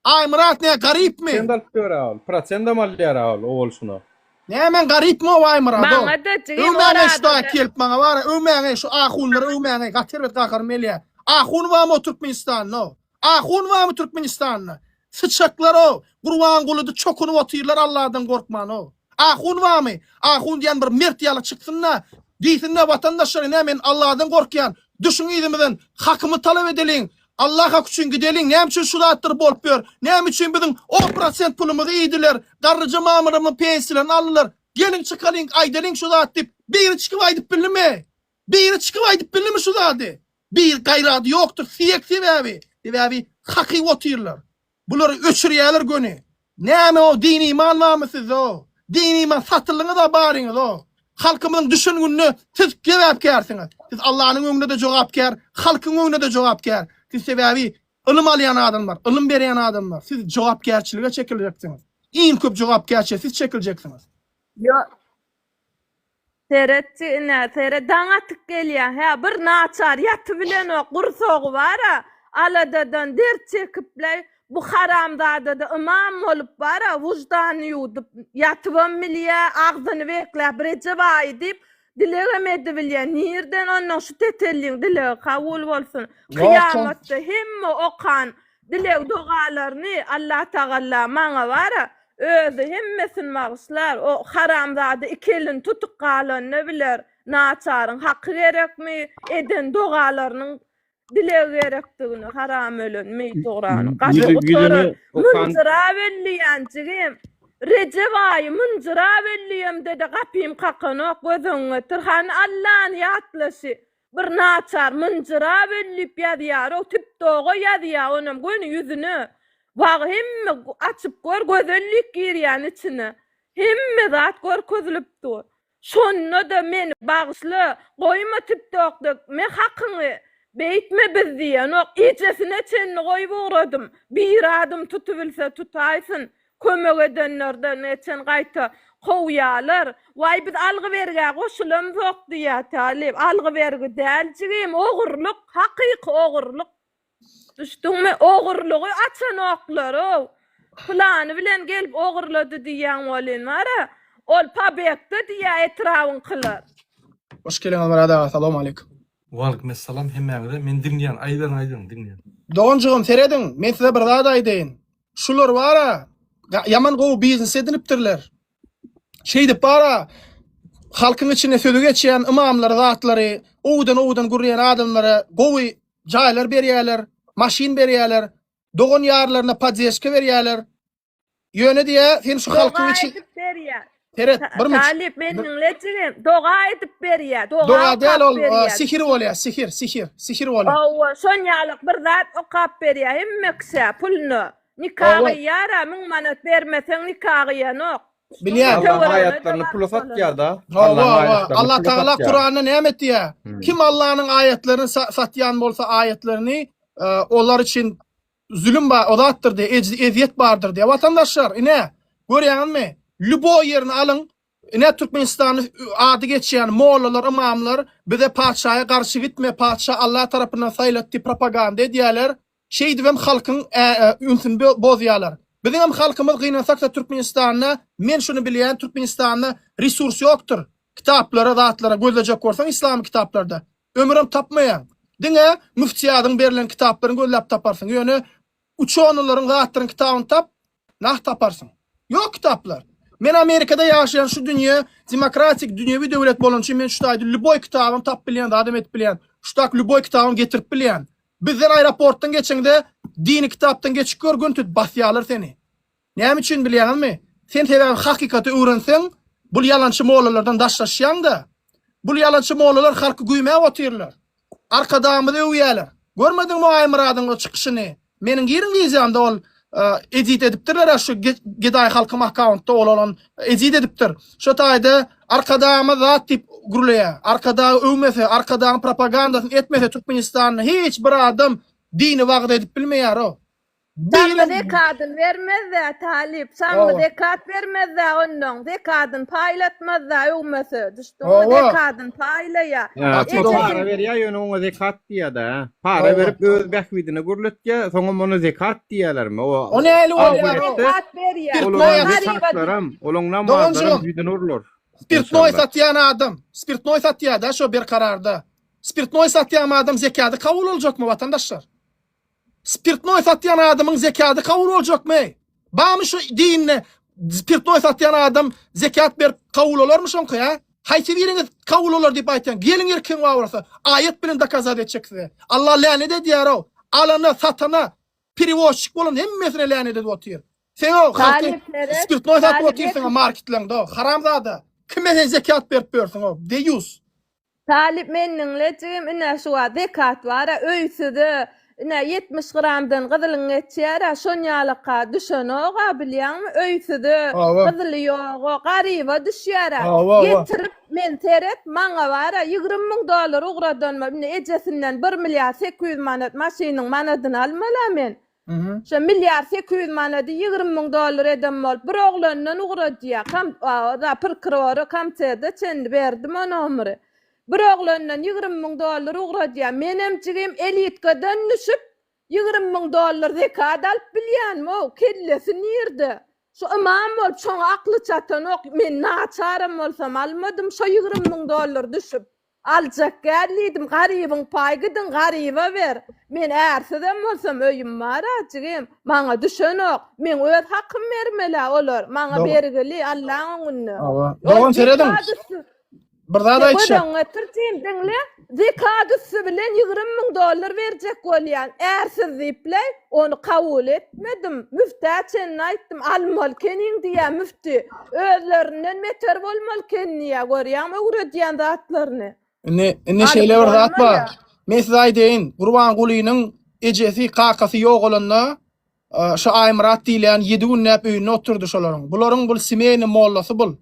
Aymırat ne garipmi? Sen alıp göre al. Prosenta mallar al oğul şunu. Nämen garipmi o Aymırat o? Bana da jigim Ömene şda kelip bana var. Ömene şu ahunları ömene gatirvet gakar melya. Ahun var mı Türkmenistan no? Ahun var mı Türkmenistan'na? Sıçaklar o. Gurwan guludy çokunup otyrlar Allah'dan korkman o. Ahun var mı? Ahun diyen bir mert yalı çıksınna. Diýsinna vatandaşlar nämen Allah'dan korkyan. Düşün idimizden hakymı talep edelim. Allah'a üçün gidelim. Näme üçin şu zatlar bolup ber? Näme üçin bizim 10% pulumuzy ýediler? Garryja mamurymyň pensiýalaryny aldylar. Gelin çıkalın, aýdalyn şu zat dip. Bir çıkyp aýdyp bilme. Bir çıkyp aýdyp bilme şu zaty. Bir gaýrady ýokdur. Siyek sebäbi. Sebäbi haky otyrlar. Bular öçürýärler göni. Näme o dini iman namysy o? Dini iman satyrlygy da baryňyz o. Halkymyň düşüngünni siz gebäp kersiňiz. Siz Allah'ın öňünde de jogap ker, halkyň öňünde de jogap ker. Siz sebäbi ilm alýan adamlar, ilm berýän adamlar. Siz jogapkärçilige çekiljeksiniz. Iň köp jogapkärçilige siz çekiljeksiniz. Yo. Seret daňa tyk gelýär. Ha bir naçar ýaty bilen o gursogy bara. Aladadan der çekipler bu haramdada da imam olup bara wujdany ýudup ýatybam milýär agzyny bekläp Recep aý dip dilegem bilýär. Nirden ondan şu tetelliň dileg kabul bolsun. Kıyamatda hemme okan dileg dogalaryny Allah Taala maňa bara özü hemmesin bagyslar. O haramdada ikelin tutup galanyny biler. Naçaryň haqqy gerekmi? Eden dogalarynyň dile gerektigini haram ölünmeyi doğranı. Mınzıra belliyen çigim. Recep ayı mınzıra belliyem dedi kapıyım kakını gözünü. Tırhan Allah'ın yatlışı. Bir naçar mınzıra belliyip yadiyar. O tip doğu yadiyar onun günü yüzünü. Bak hemme açıp gör gözünlük giriyen içine. Hemme zat gör közülüp dur. Şonunu da men bağışlı. Koyma tip doğduk. Me hakkını. Beytme biz diyen o ijesine çenni koyup uğradım. Bir adım tutubilse tutaysın. Kömek edenlerden eçen gaýta kowyýarlar. Vay biz algy berge goşulym zok diýär talip. Algy bergi däl jigim ogurluk, hakyky ogurluk. Düşdüňmi ogurlugy açan oklar o. Plany bilen gelip ogurlady diýen bolan bara. Ol pabekde diýär etrawyň kylar. Hoş geldiniz barada. Assalamu aleykum. Waalaikumsalam hemmäňe men dinleýän aýdan dinleýän. Dogunjygym seredin, men size bir zat aýdyn. Şular wara yaman gowy biznes edinipdirler. Şeýdip bara halkyň içine söze geçýän imamlar, zatlary, owdan gurýan adamlara gowy jaýlar berýärler, maşin berýärler, dogun ýarlaryna podjeşke berýärler. Ýöne diýe sen şu halkyň içine Teret, bir mi? Talip meninle çigim. Doğa edip berýär. Doğa däl ol, sihir bolýar, sihir bolýar. Owa, şonýalyk bir zat okap berýär. Hemmekse pulny. Nikahy ýara 1000 manat bermeseň nikahy ýanok. Bilýär. Allah ayetlerini pula satýar da. Allah Taala Kur'an'da näme etdiýär? Kim Allah'ın ayetlerini satýan bolsa ayetlerini onlar için zulüm bar, odatdyr diýär, eziyet bardyr diýär. Vatandaşlar, ine görýänmi? Lübo yerini alın. Ne Türkmenistan'ı adı geçen mollalar, imamlar bize padşaha karşı gitme, padşah Allah tarafından saylatdı propaganda ediyorlar. Şey divem halkın ünsün bozuyorlar. Bizim halkımız gıynansaksa Türkmenistan'na, men şunu bilýän Türkmenistan'na resurs yoktur. Kitaplara, zatlara gözlecek korsan İslam kitaplarda. Ömürüm tapmayan. Dine müftiyadın berilen kitaplarını gözlep taparsın. Yönü uçoğunların, zatların kitabını tap, nah taparsın. Yok kitaplar. Men Amerikada ýaşaýan şu dünýä demokratik dünýäwi döwlet bolan üçin men şu taýdy lüboy kitabym tap bilýän, adam et bilýän. şutak lüboy kitabını getirip bilýän. Bizden aeroportdan geçende dini kitaptan geçip görgün tüt basýalar seni. Näme üçin bilýänmi? Sen sebäbi hakikaty öwrenseň, bul yalançy mollalardan daşlaşýan da. Bul yalançy mollalar halky güýmäge otyrlar. Arkadamyzy öwýärler. Görmediňmi o Aýmyradyň çykyşyny? Meniň ýerim wiziýamda ol edit edipdirler şu Geday halky mahkamynda olan edit edipdir. Şu taýda arkadamy zat dip gurulýar. Arkada öwmese, arkada propagandasyny etmese Türkmenistanyň hiç bir adam dini wagt edip bilmeýär o. Sana dekadın vermez de Talip. Sana dekat vermez de onun. Dekadın paylatmaz da öwmese. Düştü o dekadın paylaya. Para ver ya onu zekat diýär da. Para berip öz behwidine gurulýar, soňra onu zekat diýerlermi? O näli bolýar? Dekat berýär. Olaň namazlaryň ýüdüne urlar. Spirtnoy satýan adam, spirtnoy satýar da şo bir kararda. Spirtnoy satýan adam zekaty kabul boljakmy vatandaşlar? Spirtnoy satýan adamyň zekaty kabul boljakmy? Bamy şu dinne spirtnoy satýan adam zekat ber kabul bolarmy şonka ya? Haýsy biriňiz kabul bolar diýip aýtýan. Gelin erkin wagursa ayet bilen dakazat etjekdi. Allah lanet edýär o. Alana satana privoşik bolan hemmesine lanet edip otyr. Sen o halky spirtnoy satyp otyrsyň marketlerinde o. Haramzada. Kime zekat berip bersin o? Deyus. Talip menninle jym ine şu zekat wara öýsüdi. Ne 70 gramdan gyzylyň etýär, şonýalykka düşen oga bilýärmi? Öýsüdi. Gyzyly ýok, garyba düşýär. Getirip men terep maňa wara $20,000 ugradanma. Ne ejesinden 1 milyar 800 manat maşynyň manadyny almala men. Şo milyar 800 manaty $20,000 edem bol. Bir oglanyň ugradýar. Kam da prokuror kamtede çendi berdim ona ömrü. Bir oglanyň $20,000 ugradýar. Menemçigim elitkadan düşüp $20,000 zekat alyp bilýänmi? O kellesi nirdi? Şu imam bolup şoň akly çatan ok. Men naçarym bolsam almadym şo $20,000 düşüp. Aljak geldim garybyň paýgydyň garyba ber. Men ärsiden bolsam öýüm bar ajygym. Maňa düşen ok. Men öz hakym bermeli olar. Maňa bergili Allahyň günü. Dogan seredin. Bir daha da aýtşy. Bodan Türkiýem diňle zekaty bilen $20,000 berjek bolýan. Ärsiz diýipler, onu kabul etmedim. Müftäçen aýtdym, almal keniň diýär müfti. Özlerinden meter bolmal kenniýe görýärmi öwredýän zatlaryny. Ne şeýle bir zat bar. Men size aýdyn, Gurban Gulynyň ejesi, kakasy ýok bolanda, şu Aýmyrat diýilen 7 günnäp öýüne oturdy şolaryň. Bularyň bul semeni mollasy bul.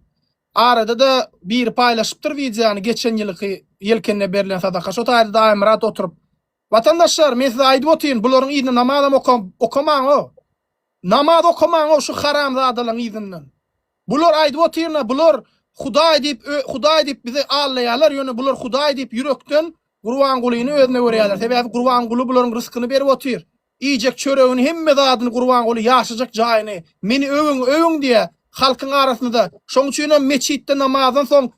Arada da bir paylaşıptır videonu geçen yılki yelkenine berilen sadaka. Şu taýda Aýmyrat oturup. Vatandaşlar men size aýdyp otyryn, bularyň ýyny namaz okamaň o. Namaz okamaň o şu haramzadalyň ýynynden. Bular aýdyp otyrna, bular Hudaý diýip bizi allaýarlar, ýöne bular Hudaý diýip ýürekden Gurban Gulyny özüne görýärler. Sebäbi Gurban Guly bularyň ryzykyny berip otyr. Iýjek çöregini hemme zadyny Gurban Guly ýaşajak jaýyny, meni öwüň diýe halkyň arasynda. Şoň üçin meçitde namazdan soň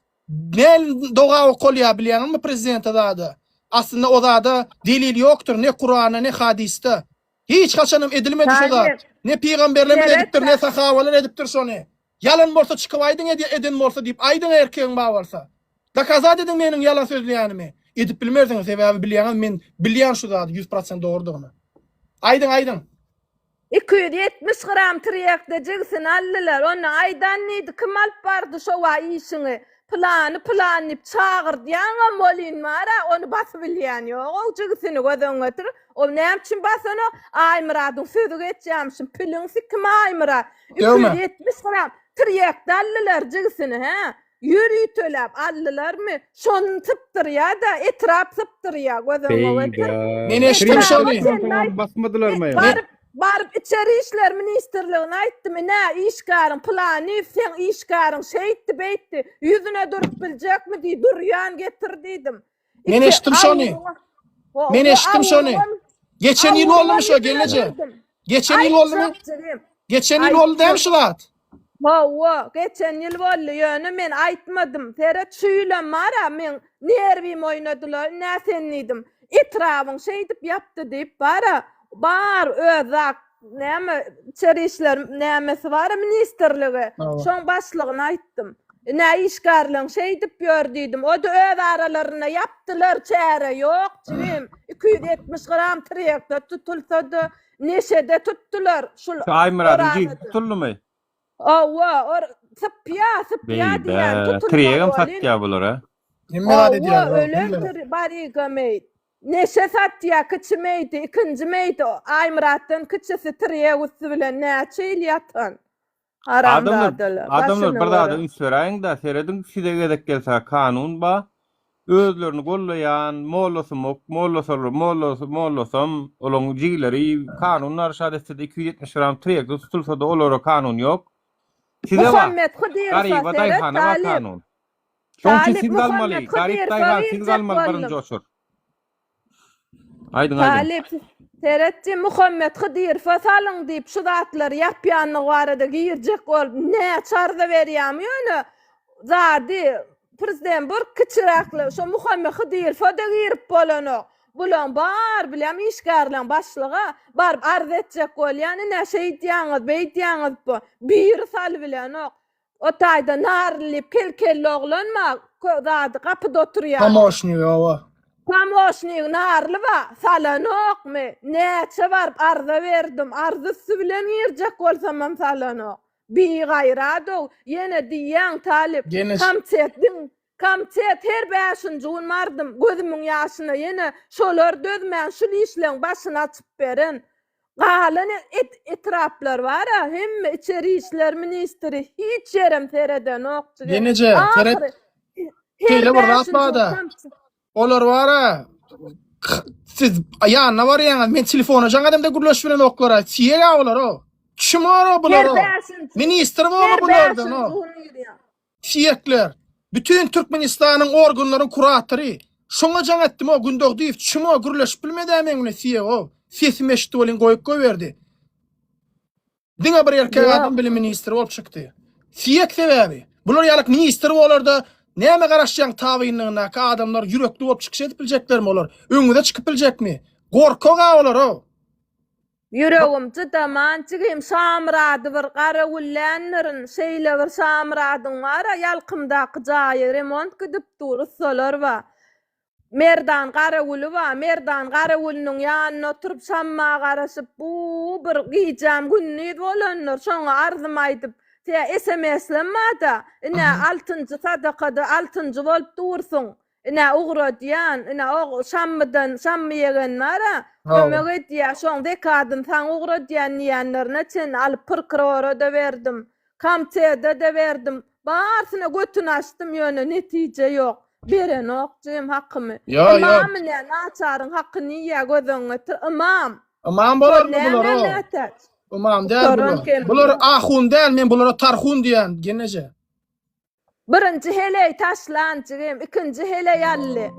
näl doga okulýar bilýärmi prezident zady? Aslında o zada delil ýokdur, ne Kur'ana ne hadiste. Hiç kaçanım edilmedi şu zat. Ne peygamberler edipdir, ne sahabalar edipdir şonu. Yalan bolsa çıkıp aydın edin bolsa diýip aydın erkeğin ba bolsa. Dakazat edin meniň yalan sözleýänimi. Edip bilmersiňiz, sebäbi bilýän men bilýän şu zat 100% dogrudygyny. Aydın. 270 gram tiryakda jigsin allylar. Onu aydan neydi? Kim alyp bardy şowa işini? Planlayıp çağırdyň molin mara onu basyp bilýän ýok. O jigsini gözüň götür. O näme üçin basyny? Aýmyradyň sözü geçýärmişim. Piliň sikim Aýmyra. 270 gram tiryakda allylar jigsini he. Yürüy töläp allylarmy? Şonu typdyrýar da etrap typdyrýar gözüň götür. Men eşitdim şonu. Basmadylarmy? Barıp içeri işler ministerliğine aýtdym, ne işgarın plany, sen işgarın şeydi beýtdi, yüzüne durup biljekmi diýip durýan getirdidim. Men eşitdim şonu. Geçen ýyl bolmuş o gelece. Geçen ýyl boldumy? Geçen ýyl boldy hem şu zat. Geçen ýyl boldy ýöne men aýtmadym. Tere çüýlem mara men nerwim oýnadylar, näsenlidim. Etrabyň şey diýip ýapdy diýip bar özak näme içeri işler nämesi bar ministerligi. Şoň başlygyna aýtdym. Ne işgarlan şey dip gördüydüm. O da öz aralarına yaptılar çare yok. Cim 270 gram trekte tutulsa da neşede tuttular. Şu Aymirad'ın tutuldu mu? Ova sıpya diyen tutuldu. Triyegam satya bular ha. Hemmerade diýär. Ölen barigamey. Neşe satya kıçmeydi, ikinci meydi. Aymirad'ın kıçısı triyeg üstü bilen näçe il yatan. Adamlar bir daha da ünsöräň da seredin side gedek gelse kanun ba özlerini gollayan mollosam olong jigileri kanunlar şadetde 270 gram triyeg tutulsa da olara kanun yok. Size var. Muhammed Hıdır Gariba dayhana var kanun. Şonki siz almalı. Garip dayhan siz almalı barınca oçur. Aydın. Talip Teretçi Muhammed Hıdır fasalın deyip şu zatlar yapyanlı varada giyircek ol. Ne çarda veriyam yönü. Zadi prezident bir kıçıraklı. Şu Muhammed Hıdır fada girip bolonu. Bulan bar bilem işgarlan başlığa bar arz edecek ol. Yani ne şey diyanız, bey diyanız bu. Bir sal bilen ok. O tayda narlip kelkelli oğlanma. Zadi kapıda oturuyor. Tamoşny ova. Pamoşnik narlı va salanok mu? Neçe var arza verdim. Arzısı bilen yiyecek olsam salanok. Bir gayrado yine diyen talip. Kamçet her beşinci unmardım. Gözümün yaşına yine şolar dözmeyen şu işlerin başına açıp verin. Galan etraflar var ha. Hem içeri işler ministri hiç yerim tereden okçu. Genece teret. Teyle bir atmada. Olar wara siz ayağına var ya men telefona jaň adamda gurlaş bilen oklara siýe olar o. Kim ara bular o? Ministr bolar bulardan o. Siýekler. Bütün Türkmenistanyň organlaryň kuratory. Şoňa jaň etdim o gündog diýip çyma gurlaş bilmeden men siýe o. Sesimi eşitip bolan goýup goýberdi. Diňe bir erkek adam bilen ministr bolup çykdy. Siýek sebäbi. Bular ýalyk ministr bolarda näme garaşýan tabyynlygyna ka adamlar yürekli bolup çykyş edip biljeklermi olar? Öňüne çykyp biljekmi? Gorkaga olar o. Yüreğim çıdaman çygym samrady bir gara ullanlaryň şeýle bir samradyň var ya ýalkymdaky jaýy remont gidip dursalar wa. Merdan gara ulu wa, merdan gara ulunyň ýanyna oturup samma garaşyp bu bir gyjam günni bolanlar şoňa arzym aýdyp SMS-lenmada. Ine 6-njy sadakada 6-njy bolup dursun. Ine ugra diýän, ine o şammydan şammy ýegenlere kömek etýär. Şoň dekadyn saň ugra diýän ýanlaryna çen alyp prokurora da berdim. Kamçeda da berdim. Barsyna götüni açdym ýöne netije ýok. Beren okjym hakymy. Imam bilen naçaryň hakyny ýa gözüňe imam. Imam bolarmy bular o? Imam däl bular. Bular ahun däl men bulara tarhun diýän genece. Birinci heley taşlançygym, ikinci heley ýally.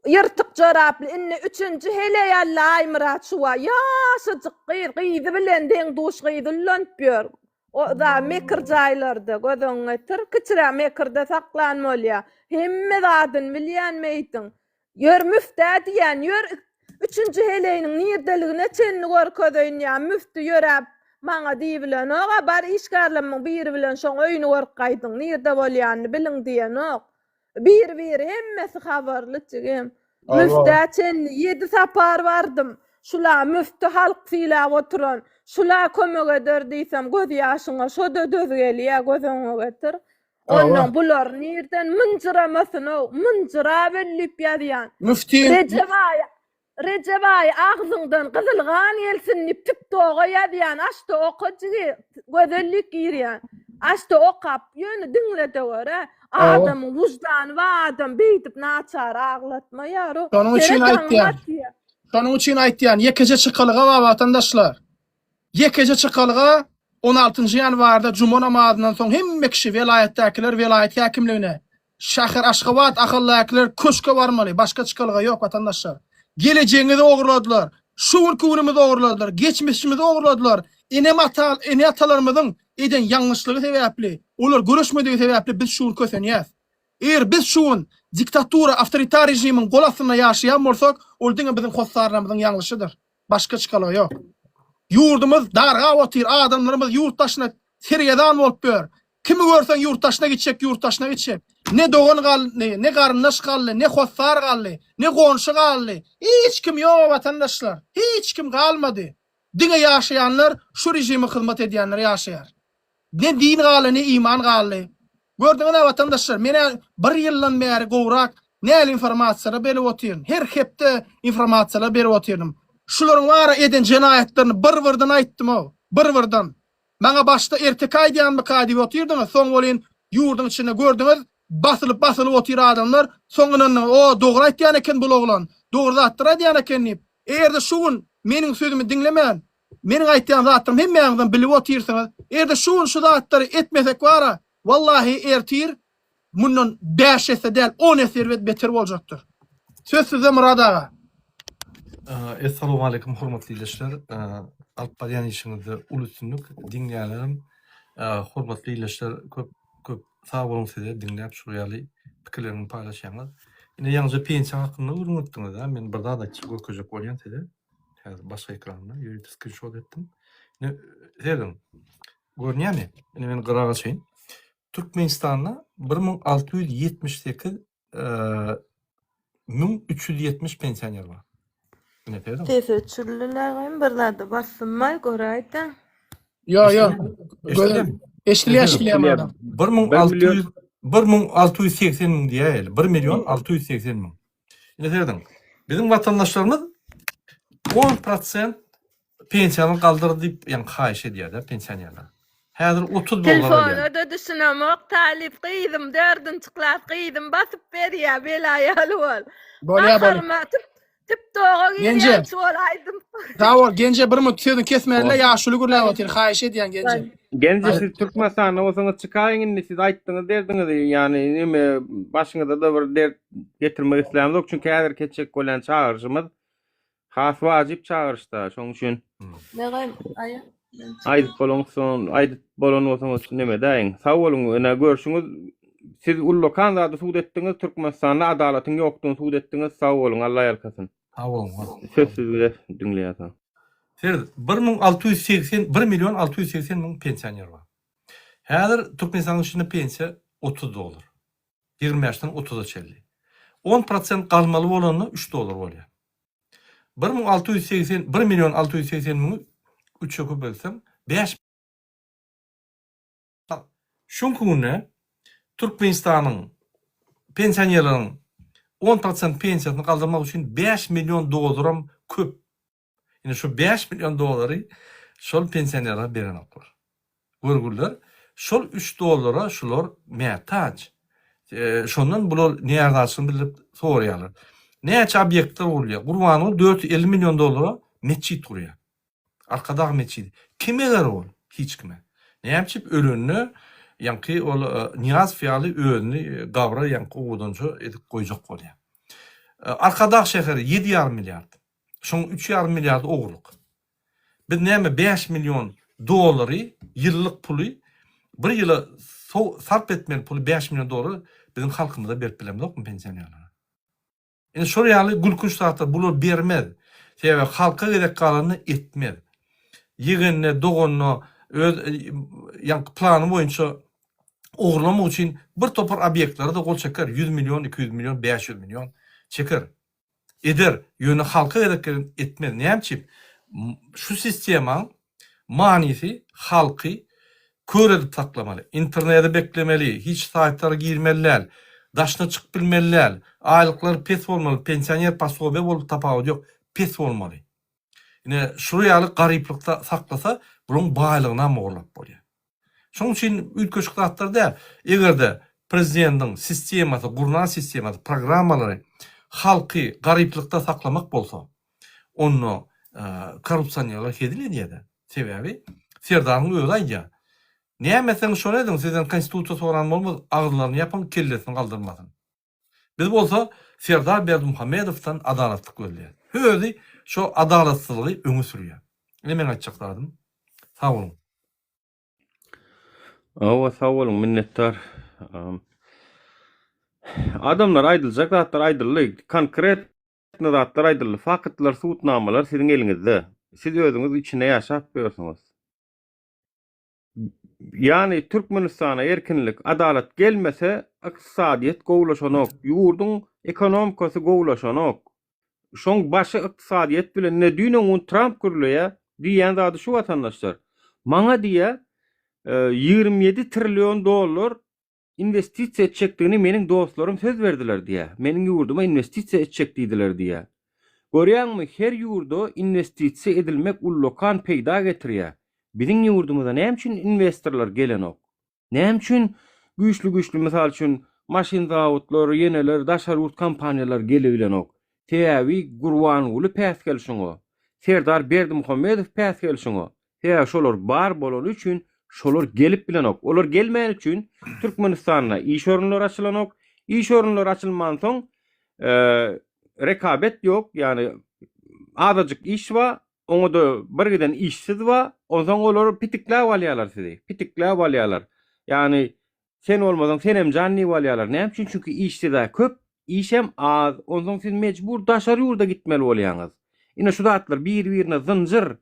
Yırtık joraply, inne üçüncü heley ýally Aymirat şuwa. Ýaşyjyk gyýdy bilen deň duş gyýdylanyp ýör. O da mekir jaýlarda gözüňe kiçira mekirde saklanmaly. Hemme zadyn bilýän meýtin. Ýör müftä diýän, ýör üçüncü heleyniň nirdeligine çenni gorkadyň ýa müfti ýöräp maňa diýbilen oga bar işgarlanmaň biri bilen şoň öýüni gorkaýdyň nirde bolýany biliň diýen ok. Bir hemmesi habarly çygym. Müftä çenni 7 sapar bardym. Şula müfti halk fiýlap oturan, şula kömek eder diýsem göz ýaşyňa şoda döz gelýär gözüňe getir. Ondan bular nirden mınjıramasyn o, mınjıra bellip ýadýan. Müfti Recebay ağzından kızılgan yelsin tip toğa ýadýan, açdy okaçy gözellik ýerýän. Açdy okap ýöne dinlede wara. Adamyň wujdany we adam beýdip naçar aglatmaýar o. Şonuň üçin aýtýan ýekece çykalyga we watandaşlar. Ýekece çykalyga 16-njy ýanwarda Juma namazynyň soň hemme kişi vilayetdekiler vilayet häkimligine, şäher Aşgabat ahallakylar köşke barmaly, başga çykalyga ýok watandaşlar. Geleceğini de oğurladılar. Şu ülkümüzü oğurladılar. Geçmişimizi oğurladılar. Ene atalarımızın eden yanlışlığı sebepli. Onlar görüşmediği sebepli biz şuun köseniyaz. Eğer biz şuun diktatura, avtoritar rejimin golasına yaşayan bolsak, ol dine bizim hosarlarımızın yanlışıdır. Başka çıkalığı yok. Yurdumuz darga otir, adamlarımız yurt taşına seriyadan olup bör. Kimi görsen yurttaşına gitjek. Ne doğan gally, ne garyndaş gally, ne hossar gally, ne gonşy gally. Hiç kim ýok vatandaşlar. Hiç kim galmady. Diňe ýaşaýanlar, şu rejime hyzmat edýänler ýaşaýar. Ne din gally, ne iman gally. Gördüňiz vatandaşlar, mene bir ýyldan beri gowrak näl informasiýalar berip otyryn. Her hepde informasiýalar berip otyrym. Şularyň wara eden jenaýatlaryny bir-birden aýtdym o. Bir-birden. Maňa başda ertekay diýen bir kadi otyrdyňyz, soň bolyn ýurdun içinde gördüňiz, basylyp otyr adamlar, soňundan o dogry aýtýan eken bu oglan. Dogry zatlar aýtýan eken diýip. Eğerde şu gün meniň sözümü dinlemeýän, meniň aýtýan zatlarym hemmeňizden bilip otyrsyňyz, eğerde şu zatlary etmesek wara, wallahi ertir mundan 5 ese däl 10 ese beter boljakdyr. Söz size Murad aga. Assalamu alaykum hormatly izleşler. Alyp barýan işiňizde ulutsunluk dinleýärlerim. Hormatly izleşler, köp sag bolun size dinläp şu ýaly pikirlerimi paýlaşýaňyz. Ine ýalnys pensiýa hakynda urunutdyňyz da, men bir daha da gököjek bolýan size. Häzir başga ekranda ýöýte screenshot etdim. Ine dedim. Görnýärmi? Ine men gyraga çeýin. Türkmenistanda 1678 1370 pensioner var. Ne dedim? Teşekkürler. Birlerde basınmay göräýdi. Yo. Eşliýär adam. 1680 min diýär, 1.680.000. Ne dedim? Bizim vatandaşlarımız 10% pensiýany galdyrdy diýip, ýani haýyş edýär da pensionerler. Häzir 30 dollar. Telefona da düşünemek, talip kıydım, 4-nji klas kıydım, basyp berýär, belaýaly bol. Bolýar. Tip doğru Gence. gidiyor, çoğalaydım. Tamam, gence bir mutluydun kesmelerle yaşlı gürler otur. Hayiş ediyen gence. Gence siz Türkmenistan'a olsanız çıkayın, siz ayttınız derdiniz yani nime başınıza da bir dert getirmek islamız yok çünkü her keçek olan çağırışımız has vacip çağırışta. Şoň üçin Ne gayim, aya. Aýdyp bolon olsanız nime daýyn. Sag bolun, öne görüşüňiz. Siz ullokan zady suud etdiňiz, Türkmenistanda adalatyň ýokdugyny suud etdiňiz. Sag bolun, Allah ýarkasyn. Sag bolun. Söz sizde dinleýär. 1.680.000 pensioner var. Häzir Türkmenistan'ın içinde pensiya 30 dolar. 20 yaşdan 30'a çelli. 10% kalmalı olanı 3 dolar oluyor. 1.680.000 3 yoku bölsem 5 şunkune Türkmenistan'ın pensionerlerin 10% pensiyasını kaldırmak için 5 milyon dolarım köp. Yani şu 5 milyon doları şol pensionerlere beren aklar. Görgürler, şol 3 dolara şular mehtaç. Şondan bular näde açylyp bilip soraýarlar. Näçe obyektler bolýar? Gurbanyň 450 milyon dolara meçit durýar. Arkadaky meçit. Kime gar ol? Hiç kime. Näçip ölünni ýanky ol Niyaz fiýaly özüni gabra ýanky odança edip goýjak bolýar. Arkadak şäheri 7,5 milyard. Şoň 3,5 milyard ogluk. Biz näme 5 milyon dolary ýyllyk puly bir ýyla sarp etmeli puly 5 milyon dolary bizim halkymyza berip bilemdi okmy pensionerlere. Ene şol ýaly gülkünç tarapda bular bermez. Sebäbi halka gerek galany etmez. Ýegenine dogonno öz ýanky plany boýunça oglamak üçin bir topar obyektleri de gol çeker 100 milyon, 200 milyon, 500 milyon çeker. Eder ýöne halka gerek etmez. Näçip şu sistemaň manisi halky köredip taklamaly, internete beklemeli, hiç saatlara girmeliler, daşna çık bilmeliler, aýlyklar pes bolmaly, pensioner pasobe bolup tapawdy ýok, pes bolmaly. Ine şuryaly garyplykda saklasa, bunun baýlygyna mogurlap bolýar. Şoň üçin ülkeşik zatlarda egerde prezidentiň sistemasy, gurulan sistemasy, programmalary halky garyplykda saklamak bolsa, onu korrupsiýalar hedilýär. Sebäbi Serdaryň öýü aýdýar. Näme sen şol edin, sizden konstitusiýa soran bolmaz, agyrlaryny ýapyň, kellesini galdyrmasyn. Biz bolsa Serdar Berdimuhamedowdan adalatlyk görýär. Hözi şu adalatsyzlygy öňe sürýär. Ine men aýtjaklarym. Sag bolun. Sag bolun, minnettar. Adamlar aýdyljak zatlar aýdyldy, konkret zatlar aýdyldy, fakatlar, suutnamalar siziň eliňizde. Siz özüňiz içinde ýaşap görýärsiňiz. Yani Türkmenistana erkinlik, adalet gelmese iktisadiyet gowlaşanok, ýurdun ekonomikasy gowlaşanok. Şoň başy iktisadiyet bilen ne diýen Trump gürleýär diýen zady şu watandaşlar. Maňa diýe 27 trilyon dolar investisiýa etjekdigini meniň dostlarym söz berdiler diýe. Meniň ýurduma investisiýa etjek diýdiler diýe. Görýärmi, her ýurda investisiýa edilmek ullokan peýda getirýär. Biziň ýurdumyza näme üçin investorlar gelenok? Näme üçin güýçli mysal üçin maşin zawodlar, yeneler, daşary ýurt kompaniýalar gelebilenok? Täbi Gurbanuly päs gelşiňo. Serdar Berdimuhammedow päs gelşiňo. Täbi şolar bar bolan üçin şolar gelip bilenok. Olar gelmän üçin Türkmenistana iş orunlary açylanok. İş orunlary açylman soň rekabet ýok, ýani azajyk iş wa, oňda birgiden işsiz wa, ondan olar pitikläp alýarlar sizi. Pitikläp alýarlar. Ýani sen olmasaň sen hem janny bolýarlar. Näme üçin? Çünki işsiz köp, iş hem az. Ondan siz mecbur daşary ýurda gitmeli bolýaňyz. Ine şu zatlar bir-birine zynjyr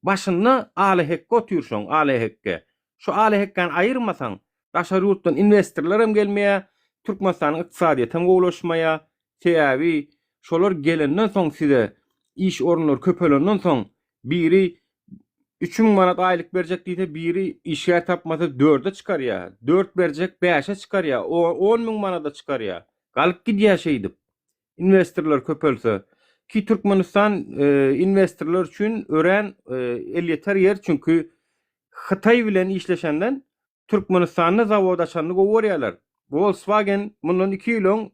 başyny alehek götürşoň, alehekke. Şu alehekden ayırmasaň, daşary ýurtdan investorlar hem gelmeýär, Türkmenistanyň ykdysadyýety hem gowlaşmaýar. Täbi şolar gelenden soň size iş orunları köpelenden soň biri 3000 manat aylyk berjek diýse, biri işe tapmasa 4'e çykarýar. 4 berjek 5'e çykarýar. 10.000 manata çykarýar. Galyp gidýär şeýdip. Investorlar köpelse ki Türkmenistan investorlar üçin ören elýeter yer, çünkü Xitay bilen işleşenden Türkmenistanyň zawod açanlygy görýärler. Volkswagen bundan 2 ýyl öň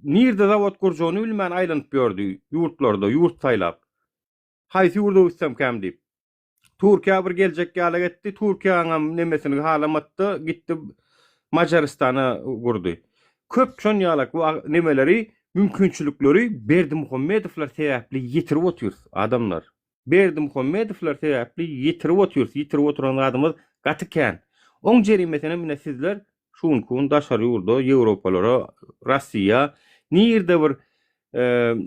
nirde zawod kurjany bilmän aýlanyp ýördi ýurtlarda, ýurt saýlap. Haýsy ýurda ussam käm diýip. Türkiýe bir geljek ýala getdi, Türkiýanyň nemesini halamatdy, gitdi Macaristana gurdy. Köp şon ýalak bu nemeleri, mümkinçilikleri Berdimuhammedowlar sebäpli ýitirip otur adamlar. Berdimuhammedowlar sebäpli ýitirip otur, ýitirip oturan adamlar gatykän. Oň jerimesine mine sizler şunkun daşary ýurda Ýewropalara, Russiýa, nirde bir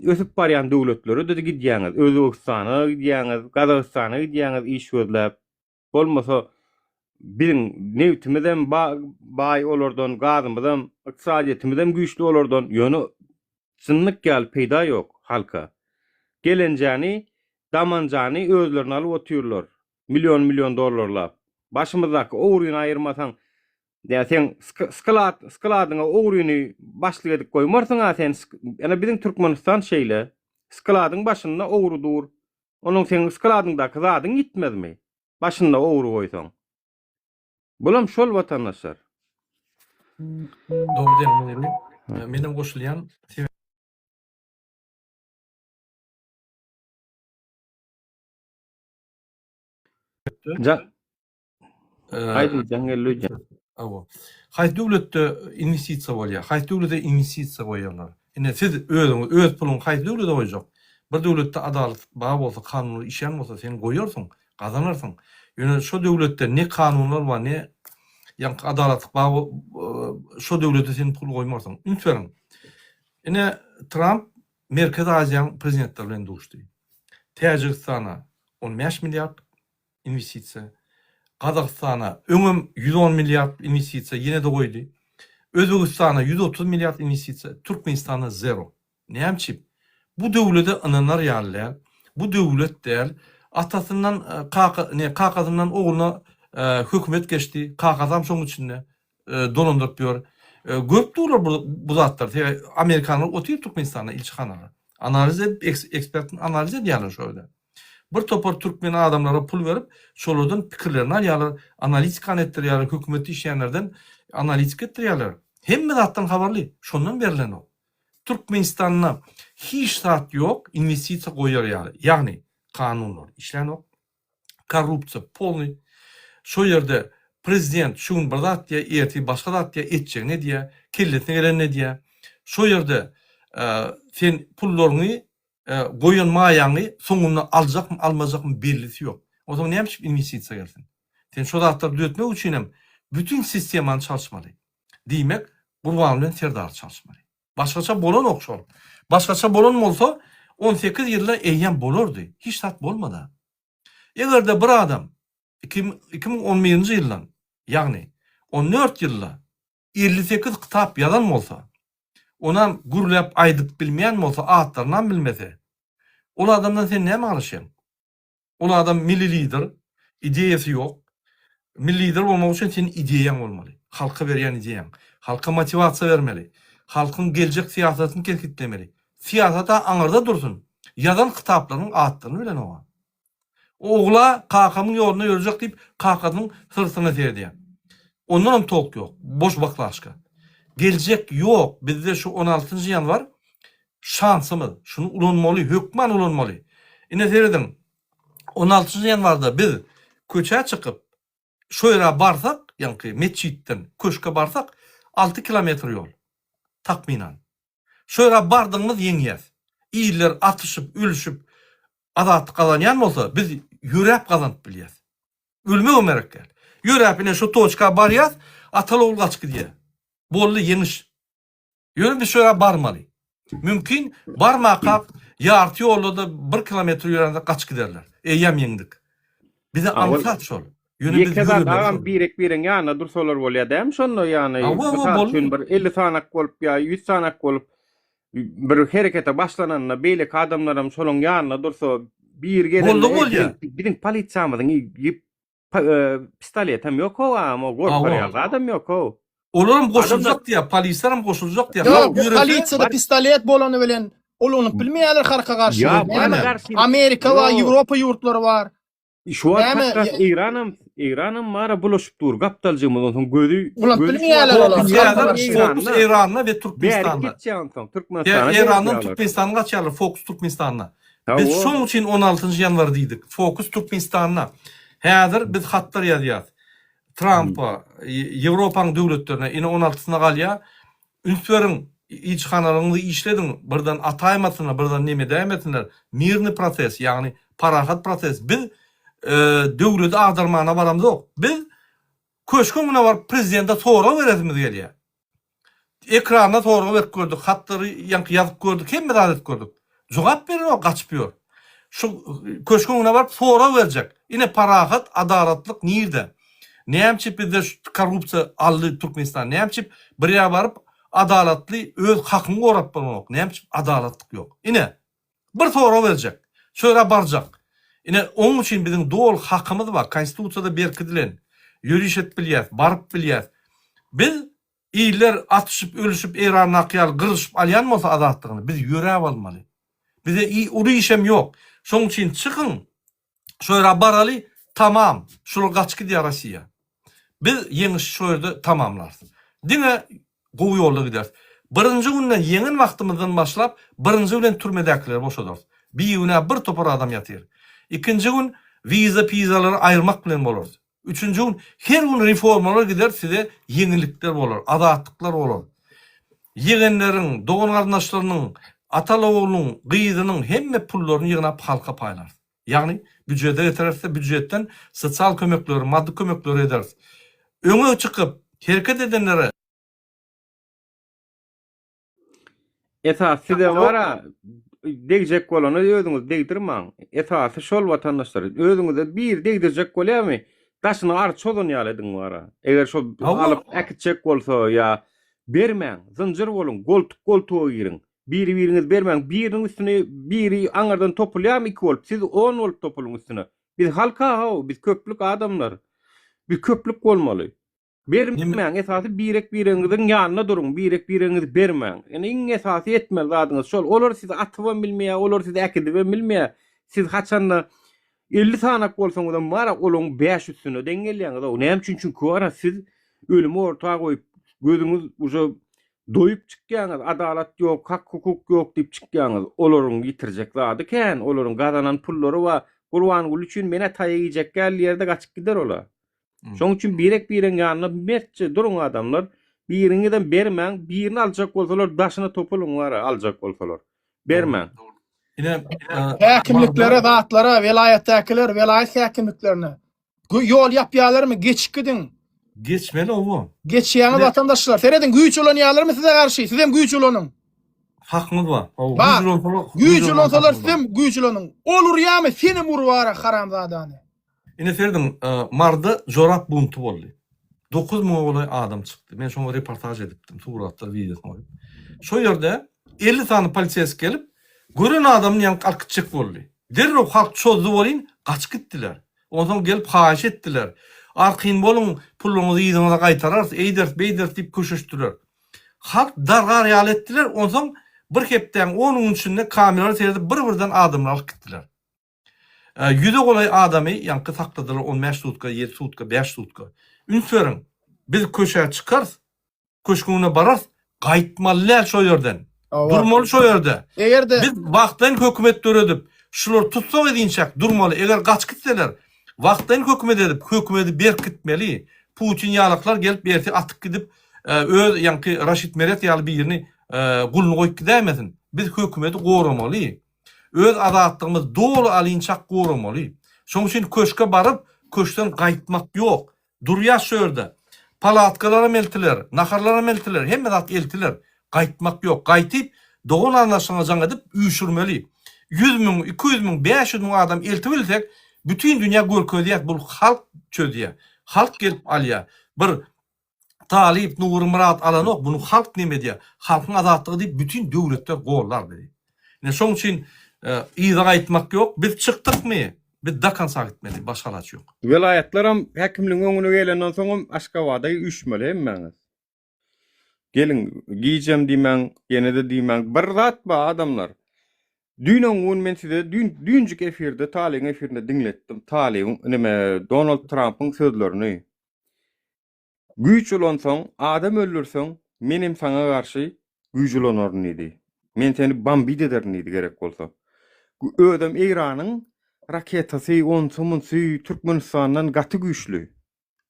ösüp barýan döwletlere de gidýäňiz. Özbekistana gidýäňiz, Gazagystana gidýäňiz iş gözläp. Bolmasa biziň newtimizden baý olardan, gazymyzdan, ykdysadiyetimizdem güýçli olardan ýöne sınnyk gal peýda ýok halka. Gelenjäni, damanjany özlerini alyp oturýarlar. Milyon dollarlap. Başymyzdaky owruny aýyrmasaň, ya sen skaladyňa owruny başlyk edip goýmarsaň, sen ene biziň Türkmenistan şeýle skaladyň başynda owru dur. Onuň sen skaladyňdaky zadyň gitmezmi? Başynda owru goýsaň. Bulam şol watandaşlar. Doğru diýelim. Menem goşulýan Haydi jangellüje. Awa. Haýsy döwletde investisiýa bolýar, haýsy döwlete investisiýa goýarlar. Ine siz öz puluň haýsy döwlete goýjak. Bir döwletde adalet bar bolsa, kanuny işen bolsa, sen goýarsyň, gazanarsyň. Ýöne şu döwletde ne kanunlar bar, ne ýa adalet bar, şu döwlete sen pul goýmarsyň. Ünsüň. Ine Trump Merkez Aziýa prezidentleri bilen duruşdy. Täjikistana 15 milyard investisiýa, Kazakstana öňüm 110 milyard investisiýa ýene de goýdy. Özbekistana 130 milyard investisiýa, Türkmenistana 0. Näme üçin? Bu döwlete ananar ýalylar. Bu döwlet däl atasyndan kakasyndan oğluna hökümet geçti. Kakasam şoň içinde dolandyryp ýör. Göp durlar bu zatlar. Amerikanlar oturup Türkmenistana ilçihanalar. Analiz ekspertin analiz edýärler şöyle. Bir topar Türkmen adamlara pul verip şolardan pikirlerini alýarlar, analitik etdirýärler, hökümeti işleyenlerden analitik etdirýärler. Hemme zatdan habarly, şondan berilen o. Türkmenistanyna hiç zat yok, investisiýa goýar ýagny kanunlar işlenok, korrupsiýa polny. Şo ýerde prezident şuň bir zat diýe, erti başga zat diýe etjek ne diýe, kelletine gelen ne diýe. Şo ýerde sen pullaryny goýanmaýaňy soňunda aljakmy almajakmy bellisi ýok. O zaman näme üçin investisiýa gelsin? Sen şo zatlar düzeltmek üçin hem bütün sistemany çalışmaly. Diýmek, Gurban bilen Serdar çalışmaly. Başgaça bolan okşol. Başgaça bolan bolsa 18 ýylda eýen bolardy. Hiç zat bolmady. Egerde bir adam 2011 yıldan, yani 14 yılla 58 kitap yalan bolsa, onam gurlap aydıp bilmeyen bolsa, atlarından bilmese, ol adamdan sen näme alışyň? Ol adam milli lider, ideyası yok. Milli lider bolmak üçin senin ideýaň bolmaly. Halka berýän ideýaň, halka motivasiýa bermeli. Halkın gelecek siyasetini kerkitlemeli. Siyasata aňyrda dursun. Yazan kitaplarının atlaryny bilen oga. Ogla kakamın yoluna yürüyecek deyip kakanın sırtına serdiyen. Ondan tolk yok. Boş baklaşka. Gelecek yok. Bizde şu 16. yan var. Şansımız. Şunu ulanmalı. Hükman ulanmalı. Yine seyredin. 16. yan vardı. Biz köçe çıkıp şöyle barsak, yani mescitten köşke barsak 6 kilometre yol. Takminan. Şöyle bardığımız yengiyez. İyiler atışıp, ölüşüp, adat kazanyan olsa biz yürep kazanıp biliyez. Ölme ömerek gel. Yürepine şu toçka bariyaz, atalı ol kaçkı diye. Bollu yeniş. Yürü biz şöyle barmalı. Mümkün barma kalk, yartı yolda da 1 kilometre yürende kaçkı derler. Eyyem yendik. Bize amsat şol. Yekedan ağam birin ýanyna dursalar bolýar däm şonda ýany. Bir 50 sanak bolup ýa 100 sanak bolup bir herekete başlananna beýle adamlaram şolun ýanyna dursa bir gelen bizim polisiýamyzyň pistolet hem ýok o ama gorpar adam ýok o. Olaram goşuljak diýe, polislerim goşuljak diýe. Yok, polisiýada pistolet bolany bilen olany bilmeýärler harka garşy. Amerika we Ýewropa ýurtlary bar. Şu wagt İranam mara bulaşıp dur. Gaptalcığımızın son gözü... Ulan bilmeýärler olar. Fokus İran'la ve Türkmenistan'la. Türkmenistan'a. İran'dan Türkmenistan'a kaçarlar. Fokus Türkmenistan'la. Biz şoň üçin 16. ýanwar diýdik. Fokus Türkmenistan'a. Häzir biz hatlar ýazýar. Trump'a, Ýewropaň döwletlerine ine 16'syna galýa. Ünsüriň içhanalaryňy işledin. Birden ataýmasyna, birden neme dämetinler. Mirni proses, ýagny parahat proses. Biz döwleti agdarmana baramyz yok. Biz köşküne var prezidente soğra veretimiz gelýär. Ekranda soğra verip gördük, hatları ýazyp gördük, hem adat gördük. Jogap berer o gaçpýar. Şu köşküne var soğra verecek. Ine parahat, adalatlyk nirde? Näçip bizde korrupsiýa aldy Türkmenistan, näçip birýe baryp adalatly öz hakyny gorap bolmak, näçip adalatlyk yok. Ine bir soğra verecek. Şöyle barjak. Ine onun için bizim doğal hakkımız var. Konstitutsiyada berkidilen. Yürüyüş et biliyaz, barıp biliyaz. Biz iyiler atışıp, ölüşüp, İran'a akıyal, kırışıp alyan olsa adatlığını biz yüreğe almalı. Bize iyi ulu işem yok. Şunun için çıkın. Şöyle baralı, tamam. Şunu kaçkı diye Rusya. Biz yeni şöyle tamamlarız. Dine kovu yolda gideriz. Birinci günden yeni vaktimizden başlap, birinci günden türmedekiler boşadır. Bir güne bir topar adam yatır. İkinci gün viza pizaları ayırmak bilen bolur. Üçüncü gün her gün reformalar gider, size yenilikler bolur, adatlıklar olur. Yegenlerin, doğun kardeşlerinin, atalıoğlunun, gıydıının hemme pullarını yığınap halka paylar. Yani büdjete yeterse büdjetten sosyal kömekleri, maddi kömekleri ederiz. Öňe çıkıp hareket edenlere esasy da bara degijek bolany özüňiz degdirmäň. Esasy şol watandaşlar özüňize bir degdirjek bolýarmy? Daşyny ar çolun ýalydyň bara. Eger şol alyp äkitjek bolsa ýa bermäň, zynjyr bolun, goltuğa girin. Biri-biriňiz bermäň, biriniň üstüne biri aňardan topulýarmy 2 bolup, siz 10 bolup topuluň üstüne. Biz halka biz köplük adamlar. Bir köplük bolmaly. Bermäň esasy biriňiziň ýanyna durun, biriňiz bermäň. Ene iň esasy etmeli zadyňyz şol. Olar sizi atyp bilmeýär, olar sizi äkidip bilmeýär. Siz haçanda 50 sanak bolsaňyz mara olaň 5 üstüne deňgelýäňiz. O näme üçin? Çünki ara siz ölümi ortaga goýup gözüňiz uje doýup çykýaňyz, adalat ýok, hak hukuk ýok diýip çykýaňyz. Olaryň ýitirjek zady ken, olaryň gazanan pullary we Gurban Gul üçin mene taýýajak gel ýerde gaçyp gider olar. Şoň üçin biriň ýanyna mertçe durun adamlar. Biriňizden bermäň, birini aljak bolsalar daşyna topulun wara aljak bolsalar. Bermäň. Häkimliklere, zatlara, velayetdekiler, velayet häkimliklerine ýol ýapýarlarmy? Geçik gidin. Geçmeli o. Geçýäňiz watandaşlar. Seredin güýç olanýarlarmy size garşy? Siz hem güýç olanyň. Hakkımız var. Güýç olansalar siz hem güýç olanyň. Olur ýa-mı seni murwara haramzadany. Ine serdim marda jorap buntu boldy. 9.000 olay adam çıktı. Men şoňa reportaj edipdim, suratlar, videosunu. Şo ýerde 50 tane polisiýas gelip, gören adamyň ýanyna alkytjak boldy. Derrep halk çözdi bolyn, gaçyp gitdiler. Ondan gelip haýyş etdiler. Arqyn bolun, puluňyzy ýygyňyza gaýtarar, eýder beýder diýip köşüşdiler. Halk dargar ýal etdiler, ondan bir hepden 10 içinde kameralar serdi, bir-birden adamlar alyp gitdiler. Yüze golay adamy ýanky sakladylar 15 sutka, 7 sutka, 5 sutka. Ünsörüň, biz köşe çıkarız, köşküne bararız, gaýtmalylar şo ýerden. Durmaly şo ýerde. Egerde Biz wagtdan hökümet döredip, şular tutsak edinçak durmaly. Eger gaç gitseler, wagtdan hökümet edip, hökümeti berk gitmeli. Putin ýalaklar gelip berti atyp gidip, öz ýanky Raşid Meret ýaly bir ýerini gulny goýup gidämesin. Biz hökümeti goramaly. Öz azatlygymy dolu alynçak goramaly. Şoň üçin köşke barıp, köşkden gaýtmak ýok. Durýa şöýerde. Palatkalara meltiler, naharlara meltiler, hemme zat eltiler. Gaýtmak ýok. Gaýtyp, dogan anlaşylanan edip üýşürmeli. 100.000, 200.000, 500.000 adam eltip bilsek, bütün dünýä görkezýär, bu halk çözýär. Halk gelip alýar. Bir Talip, Nur Murat alanok, bunu halk neme diye, halkın azatlığı deyip bütün devletler gorlar dedi. Yani şoň üçin izah etmek yok, biz çıktık mı? Biz dakansa gitmeli, başka alaç yok. Velayetlerim hekimliğin öňüne gelenden soňam Aşgabatda üşmeli hemmeňiz. Gelin giýjem diýmän, ýene-de diýmän, bir zat ba adamlar. Dünün men size dünjük efirde, Talyň efirinde dinletdim. Talyň neme Donald Trump'ın sözlerini. Güýç bolansoň, adam öldürsoň, menim saňa garşy güýç bolanaryn idi. Men seni bambit ederin idi gerek bolsa. Ödem Iranyň raketasi 10 somunsy Türkmenistandan gaty güýçlü.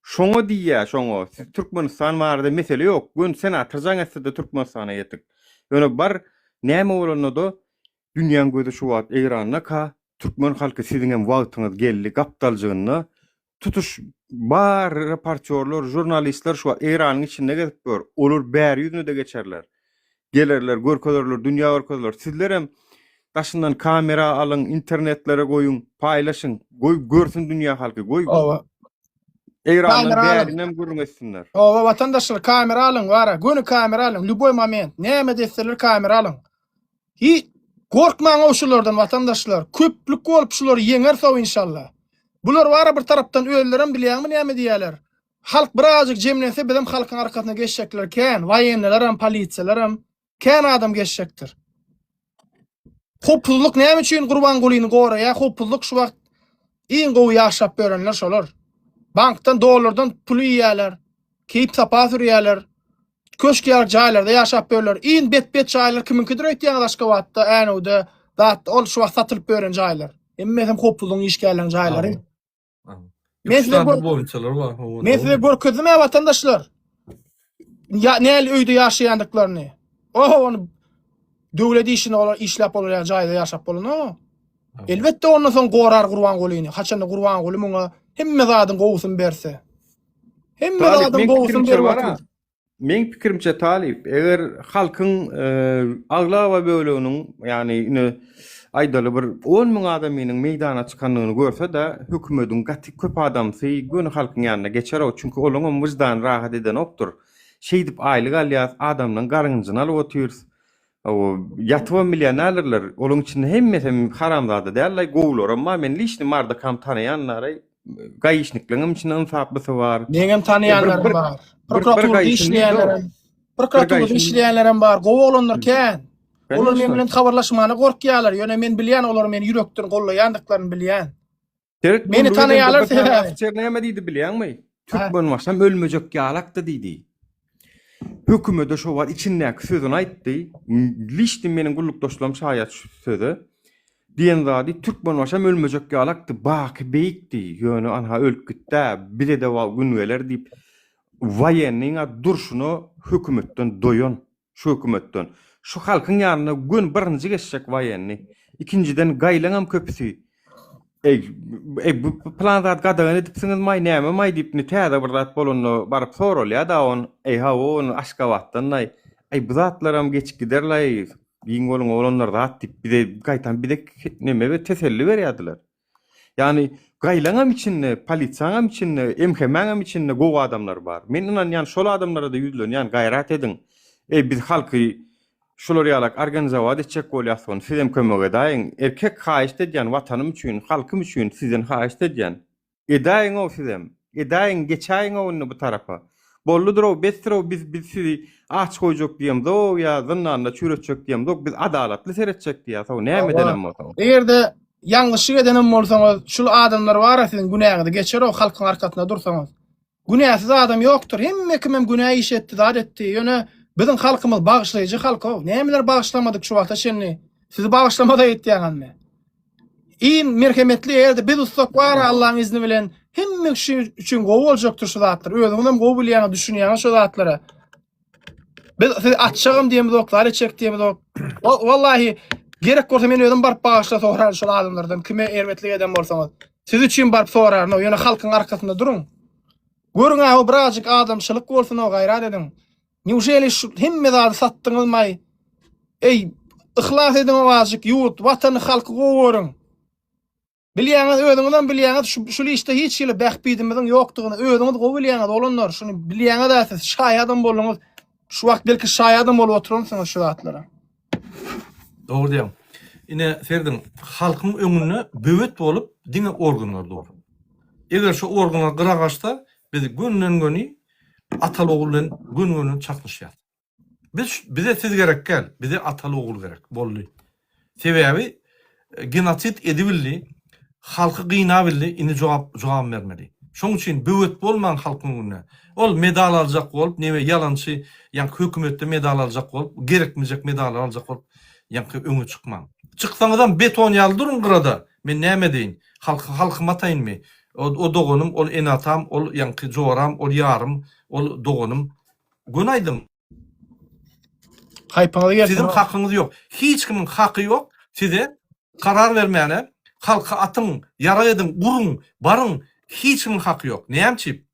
Şoňa diýär, şoňa siz Türkmenistan barada mesele ýok. Gün senator jaňasy da Türkmenistana ýetik. Ýöne bar näme bolanyda dünýäň gözi şu wagt Iranyna ka Türkmen halky siziň hem wagtyňyz geldi gapdaljygyny tutuş bar reportörler, jurnalistler şu Iranyň içinde gezip bör. Olar bäri ýüzüne de geçerler. Gelerler, görkezlerler, dünýä görkezler. Sizler hem taşyndan kamera alın, internetlere goýun, paýlaşyň, görsün dünýä halky, Iranyň bärinem görmesinler. Owa vatandaşlar kamera alın, wara, günü kamera alın, lüboy moment, näme desseler kamera alın. Hi korkmaň oşulardan vatandaşlar, köplük bolup şular ýeňer sow inşallah. Bular wara bir tarapdan öldüren bilýärmi näme diýerler. Halk birazjyk jemlense bizim halkyň arkasyna geçecekler kän, waýenler hem polisiýalar hem kän adam geçecekdir. Hopuzluk näme üçin Gurban Gulyny goraýa? Hopuzluk şu wagt iň gowy ýaşap berenler şolar. Bankdan dollardan pul ýýärler, keyip sapa sürýärler. Köşkýar jaýlarda ýaşap berler. Iň bet jaýlar kiminkidir öýtýän Aşgabatda, Änuda, dat ol şu wagt satylyp beren jaýlar. Emme hem hopuzlugyň işgärlen jaýlary. Men size görkezme vatandaşlar. Ya näl öýde ýaşaýandyklaryny. Onu döwlet işine olar işläp bolan jaýda ýaşap bolan. Elbetde ondan soň gorar Gurban Gulyny. Haçanda Gurban Guly muňa hemme zadyň gowusyny berse. Hemme zadyň gowusyny berýär. Men pikirimçe Talip, eger halkyň aglawa böleginiň, ýani ine aýdaly bir 10.000 adamynyň meýdana çykanlygyny görse de hökümetiň gaty köp adamsy gün halkyň ýanyna geçer o, çünki olaň wyjdan rahat eden okdur. Şeýdip aýlyk alýas adamdan garynjyny alyp otyr. O ýatwa millionerler olaň içinde hemme haramzada däl, gowlar, amma men liçni marda kam tanaýanlary gaýyşnikligiň içinde insaplysy bar. Meňem tanaýanlarym bar. Prokuratura işleýänlerim bar. Gowy olanlar kän. Olar men bilen habarlaşmany gorkýarlar. Ýöne men bilýän olar meni ýürekden gollaýandyklaryny bilýän. Meni tanaýarlar. Näme diýdi bilýänmi? Türkmen başam ölmejek ýalakdy diýdi. Hökümete şo wagt içindäki sözüni aýtdy. Liçdi meniň gullukdaşlarym şaýat sözü. Diýen zady Türkmen başam ölmejek ýalakdy, baky beýikdi. Ýöne anha ölüp gitdi. Bire de günweler diýip waýenniň durşuny hökümetden doýan, şu hökümetden. Şu halkyň ýanyna gün birinji geçecek waýenni. Ikinciden gaýlaňam köpüsi. Bu plandat gadagan edipsiňiz maý näme maý diýip täze bir zat bolany baryp soralýar da on on Aşgabatdan bu zatlaram geçip giderler. Ýeň bolan olanlar zat diýip bir de gaýtan bir de näme teselli berýärdiler. Yani gaýlaňam içinde, polisiýaňam içinde, emhemäňam içinde gowy adamlar bar. Men inan yani şol adamlara da ýüzlen, yani gaýrat edin. Biz halky şolary ýalak organizawa etjek bolýarsyň, sizem kömek edaýyn. Erkek haýyş edýän watanym üçin, halkym üçin sizden haýyş edýän. Edaýyn o sizem. Edaýyn geçäýin onu bu tarafa. Bolludur o, bestir o, biz sizi aç koyacak diýem do, ya zınnanda çüretjek diýem do, biz adalatly seretjek diýär. So näme denem o? Egerde ýangyşlyk edenem bolsaňyz, şul adamlar bar sizin günäňizi geçer o halkyň arkasyna dursaňyz. Günäsiz adam ýokdur. Hemme kim hem günä iş etdi, zat etdi. Ýöne bizim halkymyz bagyşlaýjy halk o. Nämeler bagyşlamadyk şu wagta şenni? Sizi bagyşlamada etdiňizmi? İn merhemetli ýerde biz ustak bar Allahyň izni bilen hemme üçin gowy boljakdyr şu zatlar. Özüňem gowy bilýän düşünýän şu zatlara. Biz atşagym diýemiz oklar çek diýemiz ok. Wallahi gerek bolsa men özüm barıp bagyşla sorar şu adamlardan kime ermetlik eden bolsaňyz. Siz üçin barıp sorar, no ýöne halkyň arkasynda durun. Görüň o birazjyk adamçylyk bolsun o gaýrat edin. Niwjeli şu hemme zat satdyňyzmy? Ey, ihlas edin o azjyk ýurt, watany halky gowy. Bilýäňiz özüňizden bilýäňiz şu işte hiç ýyly bähbidimiň ýokdugyny özüňiz gowy bilýäňiz olanlar şunu bilýäňiz da siz şaýadym bolýaňyz şu wagt belki şaýadym bolup oturursyňyz şu zatlara. Doğru diýem. Ine Ferdin halkyň öňüne böwet bolup diňe organlar dur. Eger şu organlar gyragaçda biz günden güni ataly oğul bilen gün çaklaşýar. Bize siz gerek gel, bize ataly oğul gerek boldy. Sebebi genosit edibildi, halky gıynabildi, ini jogap bermeli. Şoň üçin böwet bolman halkyň öňüne. Ol medal aljak bolup, neme ýalançy, ýa hökümetde medal aljak bolup, gerekmejek medal aljak bolup, ýa öňe çykman. Çyksaňyzam beton ýaldyryn gyrada. Men näme deýin? Halkyma taýynmy? O dogonum, ol enatam, ol ýa joram, ol ýarym, ol dogonum. Günaýdym. Haýpaňyza gelsin. Sizin hakyňyz ýok. Hiç kimin haky ýok. Size karar vermäne, halka atyň, ýara edin, urun, barın, hiç kimin haky ýok. Näçip?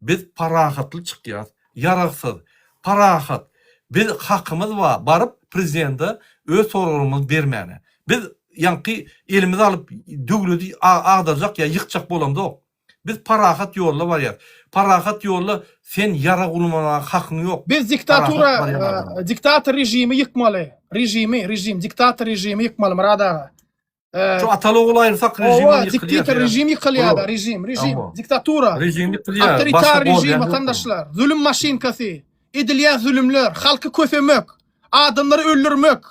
Biz parahatly çykýar, ýaragsyz, parahat. Biz hakymyz var, barıp prezidente öz soraglarymyzy bermäne. Biz ýanky elimizi alyp döwleti agdarjak ýa ýykjak bolamdy. Biz parahat ýolla barýar. Parahat ýolla sen ýara gulmana hakyň ýok. Biz diktator rejimi ýykmaly. Rejim, diktator rejimi ýykmaly Muradaga. Şu ataly oğul aýyrsak rejim ýykylýar. Diktator rejim ýykylýar, rejim, diktatura. Rejim ýykylýar. Autoritar rejim vatandaşlar, zulüm maşinkasy, edilýän zulümler, halky köpemek, adamları öldürmek,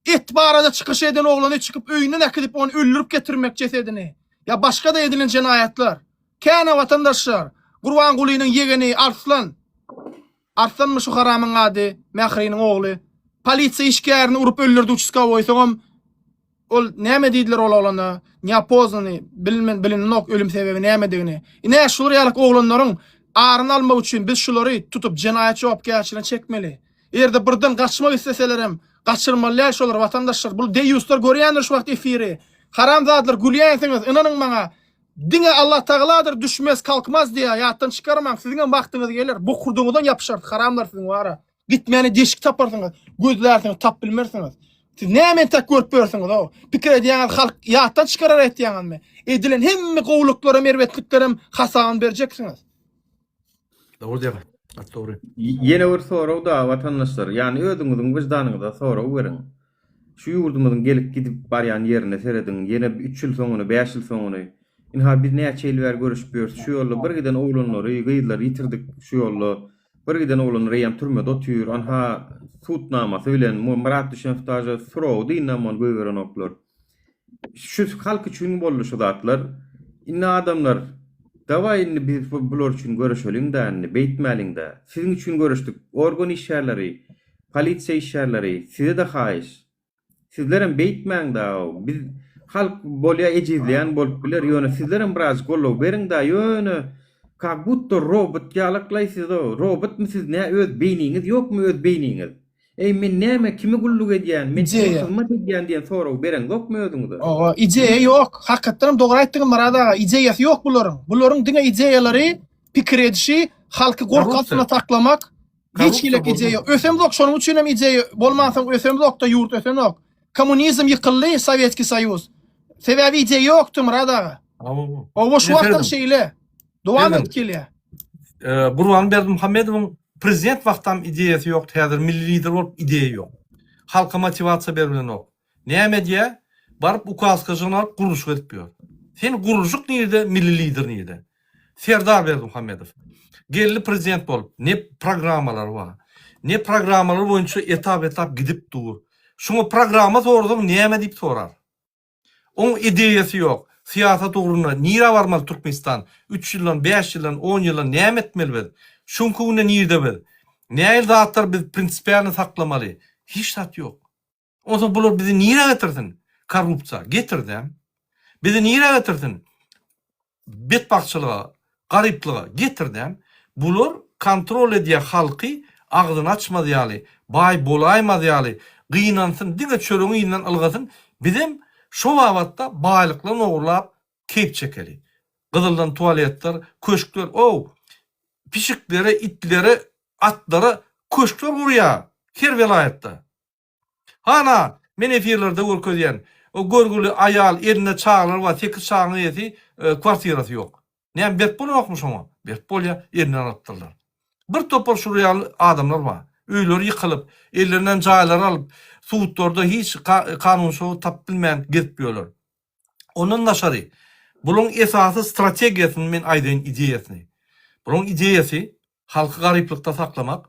et barada çykyş eden oglany çykyp öýüne näkidip onu öldürüp getirmek cesedini. Ya başka da edilen cinayetler. Käne vatandaşlar, Gurban Gulynyň yegeni Arslan. Arslanmy şu haramyň ady, Mähriňiň ogly. Polisiýa işgärini urup öldürdi uçska boýsaňam ol näme diýdiler ol olana? Niapozny bilinok ölüm sebebi näme digini. Ine şular ýalyk oglanlaryň aryn almak üçin biz şulary tutup jinayet jogapkärçiligine çekmeli. Erde birden gaçmak isteselerim, gaçyrmalyar şolar vatandaşlar. Bu deýuslar görýändir şu wagt efiri. Haramzadlar gülýänsiňiz, inanyň maňa. Diňe Allah Tagaladyr, düşmez, kalkmaz diye ýatdan çykarmaň. Siziň wagtyňyz gelir. Bu kurduňyzdan ýapyşar, haramlar siziň wara. Gitmeni deşik taparsyňyz, gözlärsiňiz tap bilmersiňiz. Siz näme tek görüp bersiňiz o? Pikir edýän halk ýatdan çykarar etýänmi? Edilen hemme gowluklara, merwetliklerim hasagan berjeksiňiz. Doğru diýem. Doğru. Yine bir soraw da vatandaşlar, yani özüňiziň wyjdanyňyza soraw berin. Şu ýurdumyzyň gelip gidip barýan ýerine seredin, yine 3 ýyl soňuny, 5 ýyl soňuny. Inha biz näçe ýyl görüşüp şu ýolda bir giden oglanlary, gyýdylar, ýitirdik şu ýolda. Bir giden oglanlary ýam türmede otyr, anha tutnamasy bilen Murat Düşenftaja soraw diýnamon göýgören oklar. Şu halk üçin boldy şu zatlar. Inna adamlar dawayny biz bular üçin görüşelim däni, beýtmäliňde. Siziň üçin görüşdik. Organ işgärleri, polisiýa işgärleri, size de haýyş. Sizlerem beýtmäň da, biz halk bolýa ejizleýän bolup biler, ýöne sizlerem biraz gollaw beriň da, ýöne kabutto robot ýalaklaýsyz o. Robot mu siz nä öz beýniňiz ýokmu öz beýniňiz? Ey men näme kimi gulluk edýän, men hizmet edýän diýen soraw beriň ýokmu özüňizde? O ideýa ýok. Hakykatdan dogry aýtdyň Muradaga, ideýasy ýok bularyň. Bularyň diňe ideýalary pikir edişi, halky gorkatyna taklamak hiç hilek ideýa. Ösemdok şonuň üçin hem ideýa bolmasaň ösemdokda ýurt ösemdok. Kommunizm ýykyldy, Sowetski Soýuz. Sebebi ideýa ýokdy Muradaga. O şu wagtdan Efendim, şeýle. Dowam Efendim. etkelýär. Gurban Berdimuhammedowyň prezident wagtdan ideýasy ýok, häzir milli lider bolup ideýa ýok. Halka motivasiýa berbilenok. Näme diýe? Baryp ukaska jonalyp guruluş edip ýör. Sen guruluşuk nirde, milli lider nirde? Serdar Berdimuhammedow. Geldi prezident bolup, ne programmalar var. Ne programmalar boýunça etap gidip dur. Şoňa programma sordyň, näme diýip sorar. Oň ideýasy ýok. Siyasat uğruna nira varmalı Türkmenistan? 3 yıldan, 5 yıldan, 10 yıldan näme etmeli biz? Şunkuna nirde biz? Näil zatlar biz prinsipialny saklamaly? Hiç zat ýok. Oňa bular bizi nira getirsin? Korrupsiýa getirdim. Bizi nira getirsin? Betbakçylyga, garyplyga getirdim. Bular kontrol edýär halky, agzyny açmadyýaly, bay bolaýmadyýaly, gynansyn, diňe çöreňi ýylan algasyn. Bizim şu wagtda baýlyklarny oglap kep çekeli. Gyzyldan tualetler, köşkler, pişiklere, itlere, atlara köşkler urýar. Her welaýatda. Hana men efirlerde görkezýän o görgüli ayal erine çağlar wa 8 çağını ýeti kwartirasy ýok. Näme bet bolmakmy şoňa? Bet bolýar, erine atdylar. Bir topar şurýaly adamlar bar. Öýleri ýykylyp, ellerinden jaýlar alyp, suwutlarda hiç kanunçylyk tap bilmän gidip ýörler. Onun naşary. Bulyň esasy strategiýasyny men aýdyn ideýasyny. Bulyň ideýasy halky garyplykda saklamak,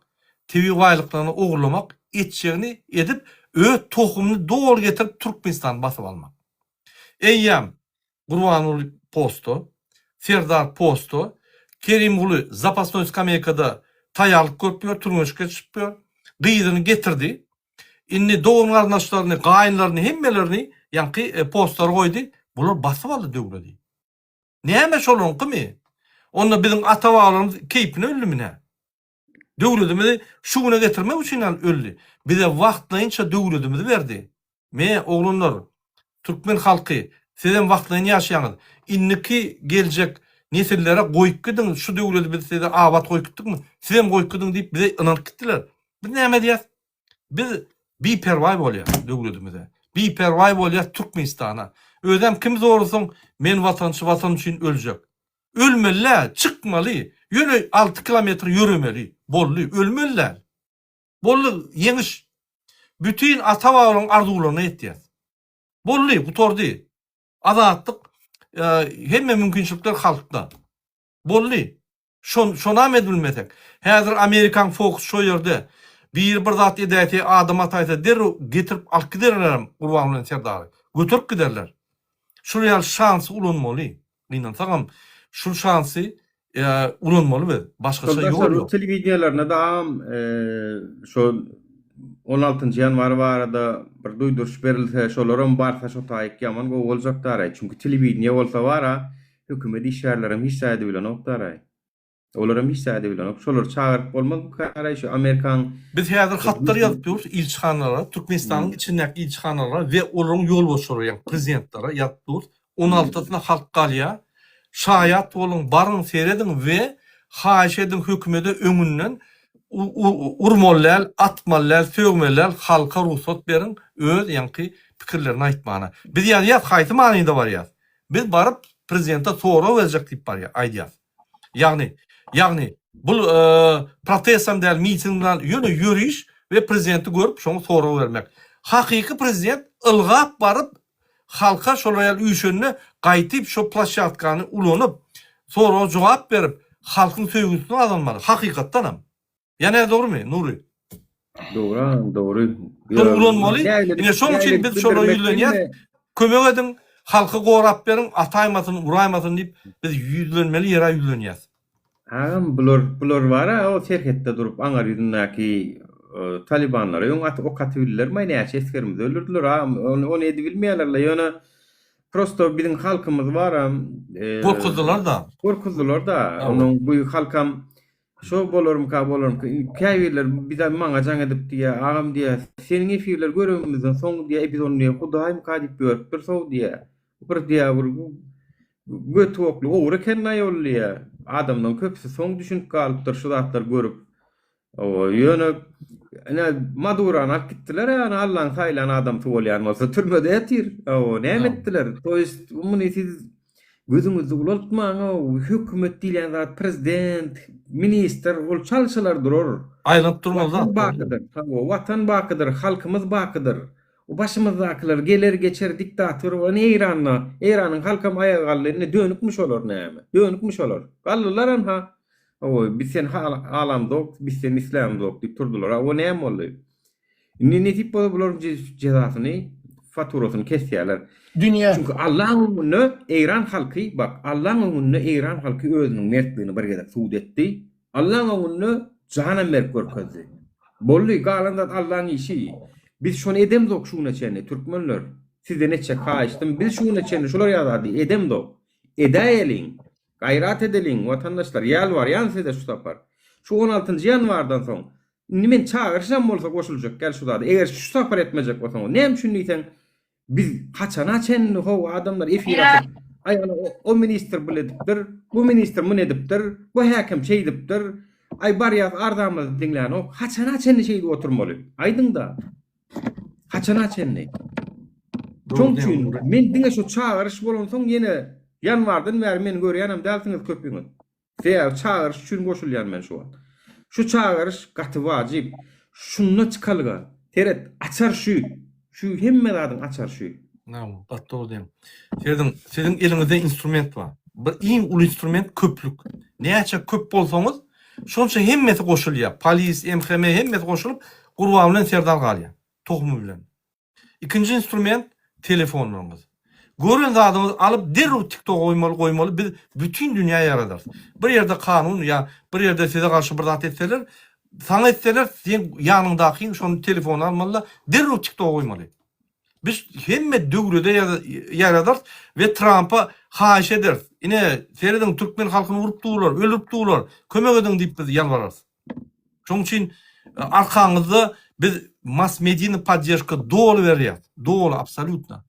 tebi baýlyklaryny ogurlamak, etçegini edip öz tohumny dol getirip Türkmenistan basyp almak. Eýýam Gurbanuly posto, Serdar posto, Kerimguly zapasnoy skameyakada taýarlyk görüp turmuşga çykyp gyýdyny getirdi. Inni doğum garnaşlaryny, gaýynlaryny, hemmelerini ýanky postlar goýdy. Bular basyp aldy döwleti. Näme şolunkymy? Onda biziň ata-babalarymyz keýpini öldümine. Döwletimizi şuguna getirmek üçin öldü. Bize wagtlaýynça döwletimizi berdi. Me oglanlar, türkmen halky, sizem wagtlaýyn ýaşaýaňyz. Inniki geljek nesillere goýup gidin, şu döwleti biz size abat goýup gitdikmi? Sizem goýup gidin diýip bize inanyp gitdiler. Biz näme diýäs? Biz biperway bolýar döwletimize. Biperway bolýar Türkmenistana. Özem kim zorlusun men watan üçin öljek. Ölmeli, çıkmaly. Ýöne 6 kilometr ýürümeli. Bolly, ölmeliler. Bolly ýeňiş. Bütün ata-babalyň arzularyny etdiýär. Bolly, gutordy. Azatlyk hemme mümkinçilikler halkda. Bolly. Şonam edilmesek. Häzir Amerikan fokus şo ýerde bir zat edäti adam ataýsa derrew getirip alyp giderler Gurbanuly Serdary. Götürüp giderler. Şuraya şans ulanmaly. Diňden sagam şu şansy ulanmaly biz. Başgaça ýol ýok. Televiziýalaryna da şo 16 ýanwar barada bir duýduruş berilse, şolaram barsa şo taýyk ýaman go boljak. Çünki televiziýa bolsa bara hökümet işgärlerim hiç säde bilen oktaray. Olaram hiç säde bilen ok. Şolar çağırıp bolmaz bu şu Amerikan. Biz häzir hatlar ýazyp ýurus ilçihanlara, Türkmenistanyň içindäki ilçihanlara we olaryň ýolbaşçylary ýa prezidentlere ýatdyr. 16-syna halk galýa. Şaýat bolun barın seredin we haýyş edin hökümete öňünden urmalar, atmalar, sögmeler halka ruhsat berin öz ýanky pikirlerini aýtmana. Biz ýa haýsy manynda barýar. Biz baryp prezidente soraw berjek diýip barýar, aýdýar. Ýagny bu protestam däl mitingler ýöne ýürüş we prezidenti görüp şoňa soraw bermek. Hakyky prezident ılgap baryp halka şolaýal üýşünni gaýtyp şo plaşatkany ulanyp soraw jogap berip halkyň söýgüsini almaly. Hakykatdanam. Ýa-ni dogrymy, Nuri? Doğru. Ulanmaly. Ine şoň üçin biz şoňa ýüzlenýär. Kömek edin, halky gorap berin, ataýmasyn, uraýmasyn diýip biz ýüzlenmeli ýere ýüzlenýär. Bular bara o serhetde durup aňar ýüzündäki Talibanlar, o katywiller maýnaýa eskerimiz öldürdiler. Onu edi bilmeýärler. Ýöne prosto biziň halkymyz bara Gorkuzdylar da. Onuň bu halkam şo bolarum käýürler bize maňa jaň edip diýär, agam diýär, seniň efirler görümizden soň diýär epizodny Hudaýym kadip ýörüp bir sow diýär. Bir diýär götoklu owra kenna ýollyýar. Adamdan köpsi soň düşünip galypdyr şu zatlar görüp. Ýöne Madura'na alıp gittiler yani Allah'ın sayılan adam tuvalyan olsa türmede yatir. Näme etdiler? Toýst bunu siz gözüňizi ulaltmaň o hökümet diýen zat prezident, minister ol çalşalar durur. Aýlanıp durmaz Vatan zat. bakıdır. O vatan bakıdır, halkımız bakıdır. O başımızdakiler gelir geçer diktatör o İran'ın halkam ayağa gallerine dönükmüş olur näme? Dönükmüş olur. Gallılar ha. O biz sen alam dok, biz sen İslam dok diýip turdular. O näme boldy? Ne tip bular cezasyny, faturasyny kesýärler. Dünya. Çünkü Allah'ın önüne İran halkı bak Allah'ın önüne İran halkı özünün mertliğini bir gede suud etti. Allah'ın önüne canan merk görkezdi. Bolly galandat Allah'ın işi. Biz şonu edem dok şuna çenne Türkmenler. Sizde neçe kaçtım biz şuna çenne şular ýazady edem dok. Edaýelin, gayrat edelin vatandaşlar ýalvar ýan size şu tapar. Şu 16-njy ýanwardan soň nimen çağırşam bolsa goşuljak gel şurada. Eger şu tapar etmejek bolsa näme üçin diýsen biz kaçana çen ho adamlar efira ay o minister biledipdir bu minister mun edipdir bu hakim şey edipdir ay bar ýaz ardamyz diňlän o kaçana çen şeyde oturmaly aýdyň da kaçana çenni çoňçun men diňe şu çağırış bolan soň ýene ýanwardan bäri men görýänem dälsiňiz köpüňiz se çağırış üçin goşulýan men şu an şu çağırış gaty wajyp şunna çykalga teret açar şu hemme zadyň açar şu. Näme? Batda diýem. Sizin eliňizde instrument bar. Bir iň ul instrument köplük. Näçe köp bolsaňyz, şonça hemmesi goşulýar. Polis, MHM hemmesi goşulyp, gurban bilen serdar galýar. Tohum bilen. İkinji instrument telefonlaryňyz. Gören zadyňyzy alyp derru TikTok goýmaly, biz bütün dünýä ýaradar. Bir ýerde kanun ýa bir ýerde size garşy bir zat etseler, sana etseler sen ýanyndaky şonu telefon almaly, derru TikTok goýmaly. Biz hemme döwrede ýaradar we Trump'a haýyş ederiz. Ine sereden Türkmen halkyny urup durlar, öldürüp durlar. Kömek edin diýip biz ýalvararys. Şoň üçin arkaňyzda biz mass mediýany podдержка dolu berýär. Dolu absolutna.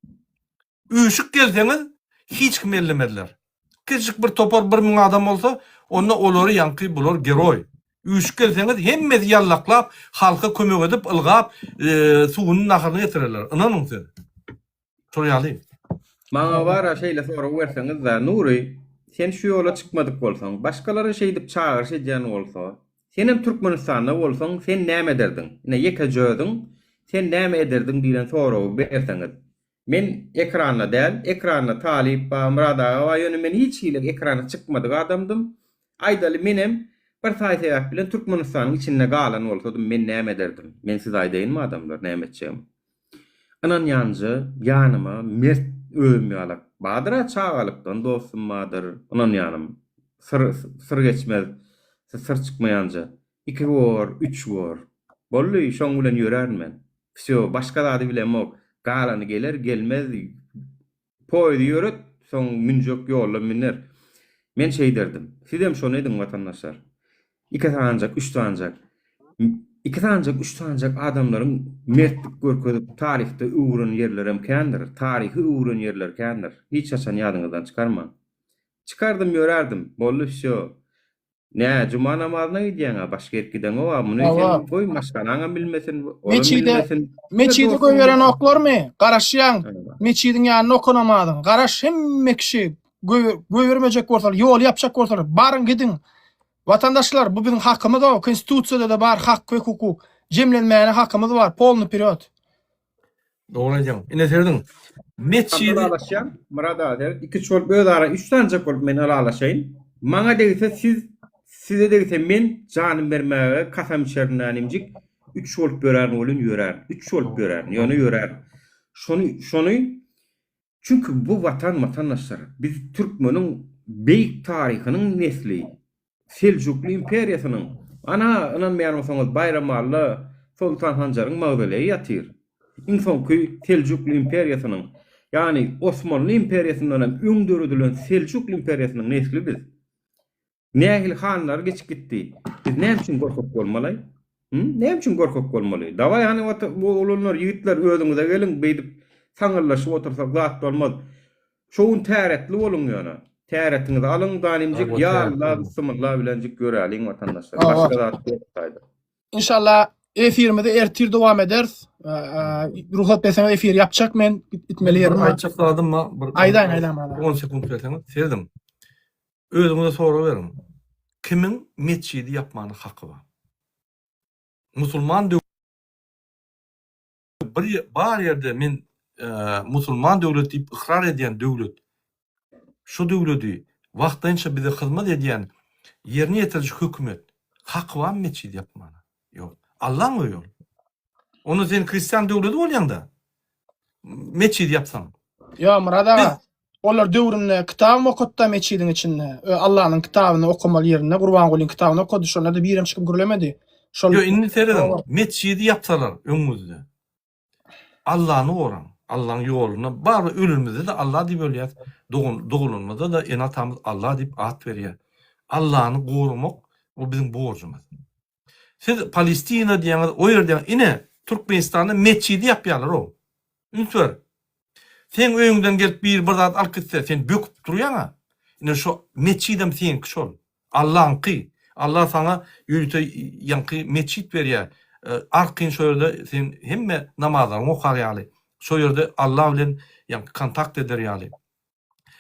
Üýşük gelseňiz hiç kim ellemediler. Küçük bir topar 1000 adam olsa onda olary ýanky bular geroy. Üýşük gelseňiz hemmesi ýallaklap halka kömek edip ılgap suwuny nahyryna getirirler. Inanyň siz. Şoýaly. Maňa bara şeýle sonra berseňiz da Nuri sen şu ýola çykmadyk bolsaň, başgalary şey dip çağırş edýän bolsa, sen hem Türkmenistanda bolsaň sen näme ederdiň? Ine ýeke jödüň, sen näme ederdiň diýen soraw berseňiz. Men ekranda däl, ekranda Talip, Murada we ýöne men hiç hiýle ekrana çykmadyk adamdym. Aýdaly menem bir taýsy bilen Türkmenistanyň içinde galan bolsam men näme ederdim? Men siz aýdaýynmy adamlar näme etjem? Anan ýanjy ýanyma mert öýmýalak. Badyra çağalypdan dostum madyr. Anan ýanym sır geçmez. Sır çykmaýanja 2 gor, 3 gor. Bolly şoň bilen ýörärmen. Всё, başga zady bilemok. Galany geler gelmez. Poýdy ýöret, soň münjek ýolla miner. Men şey derdim. Sizem şonu edin vatandaşlar. 2 tancak, 3 tancak. 2 tancak, 3 tancak adamlaryň mertlik görkezip tarihte uğrun yerler kendir. Tarihi uğrun yerler kendir. Hiç açan ýadyňyzdan çykarma. Çykardım ýörärdim. Bolly şo. Ne cuma namazyna gidýäň başga erkiden o muny sen goý maşganaňa bilmesin. Meçide goýýaran oklarmy? Garaşýan. Meçidiň ýanyna okunamadyň. Garaş hemme kişi goýbermejek bolsalar, ýol ýapjak bolsalar, barın gidin. Vatandaşlar, bu bizim hakkımız o. Konstitutsiyada da bar hak ve hukuk. Cemlenmeyene hakkımız var. Polny period. Doğru diýem. Ine serdin. Meçide alaşýan, Murada der, 2 çol özara 3 tancak bolup men alaşaýyn. Maňa degse size degse men janym bermäge kasam içernänimjik 3 çol berän bolun ýörer. 3 çol berän, ýöne ýörer. Şonu çünkü bu vatandaşlar biz Türkmeniň beýik taryhynyň nesli. Selçuklu imperiýasynyň anan meýarmasaňyz Bayramally Sultan Hanjaryň magdalegy ýatyr. Insoňky Selçuklu imperiýasynyň ýani Osmanly imperiýasynyň öňdürüdilen Selçuklu imperiýasynyň nesli biz. Nähil hanlar geçip gitdi. Biz näme üçin gorkak bolmaly? Näme üçin gorkak bolmaly? Dawa ýani bu olanlar ýigitler özüňize gelin beýdip saňyrlaşyp otursak zat bolmaz. Şoň täretli bolun ýana. Täretinizi alın danimjik ya Allah bismillah bilenjik göräliň vatandaşlar. Başga zat ýokdaýdy. İnşallah Efirimizi ertir dowam ederiz. Ruhat besen efir yapacak men gitmeli yerim. Açıkladım mı? Aydan. 10 sekund verseniz. Serdim. Özüňize soru berin. Kimin meçidi yapmany hakkı var? Musulman bar yerde men musulman döwlet diýip ikrar edýän döwlet. Şu döwleti wagtynça bize hyzmat edýän ýerine ýetirjik hökümet hakkı var meçidi yapmany? Ýok. Allah mı ýol? Onu sen Hristiýan döwleti bolýanda meçidi yapsaň. Ya Murad ağa, olar döwründe kitab okutda meçidin içinde. Allah'ın kitabını okumaly ýerine, Gurban Gulyň kitabını okudy, şonda da birem çykyp görlemedi. Yo inni seredim. Meçidi yapsalar öňümizde. Allah'ını oran, Allah'ın ýoluna bar ölümizde de Allah diýip ölýär. Doğulunmada da en atamız Allah diýip at berýär. Allah'ını gorumak bu bizim borcumuz. Siz Palestina diýäňiz o ýerde ine Türkmenistanda meçidi yapýarlar o. Ünsür. Sen öňünden gelip bir zat alyp gitse sen böküp durýaňa. Ine şu meçidem sen kişol. Allah'ın kı. Allah sana ýürüte ýanky meçit berýär. Arkyn şo ýerde sen hemme namazaň okar ýaly. Şo ýerde Allah bilen ýanky kontakt eder ýaly.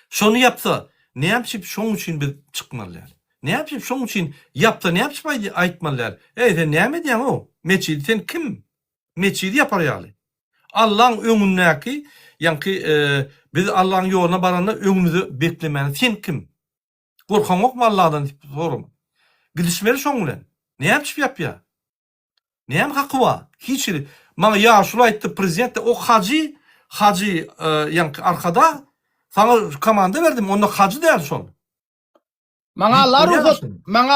Şonu yapsa, ne yapıp şoň üçin biz çykmalylar. Ne yapıp şoň üçin yapsa ne yapıp aýtmalylar. Sen näme diýäň o? Meçidi sen kim? Meçidi yapar ýaly. Allah'ın öňündäki ýanky biz Allah'ın ýoluna baranda öňümüzi beklemeli. Sen kim? Gorkanok mu Allah'dan diýip sorum. Gidişmeli şoň bilen. Ne yapıp yapýar? Näme hakkı var? Hiç. Maňa ýa şula aýtdy prezident o hacı ýanky arkada sana komanda verdim. Onda hacı däl şol. Maňa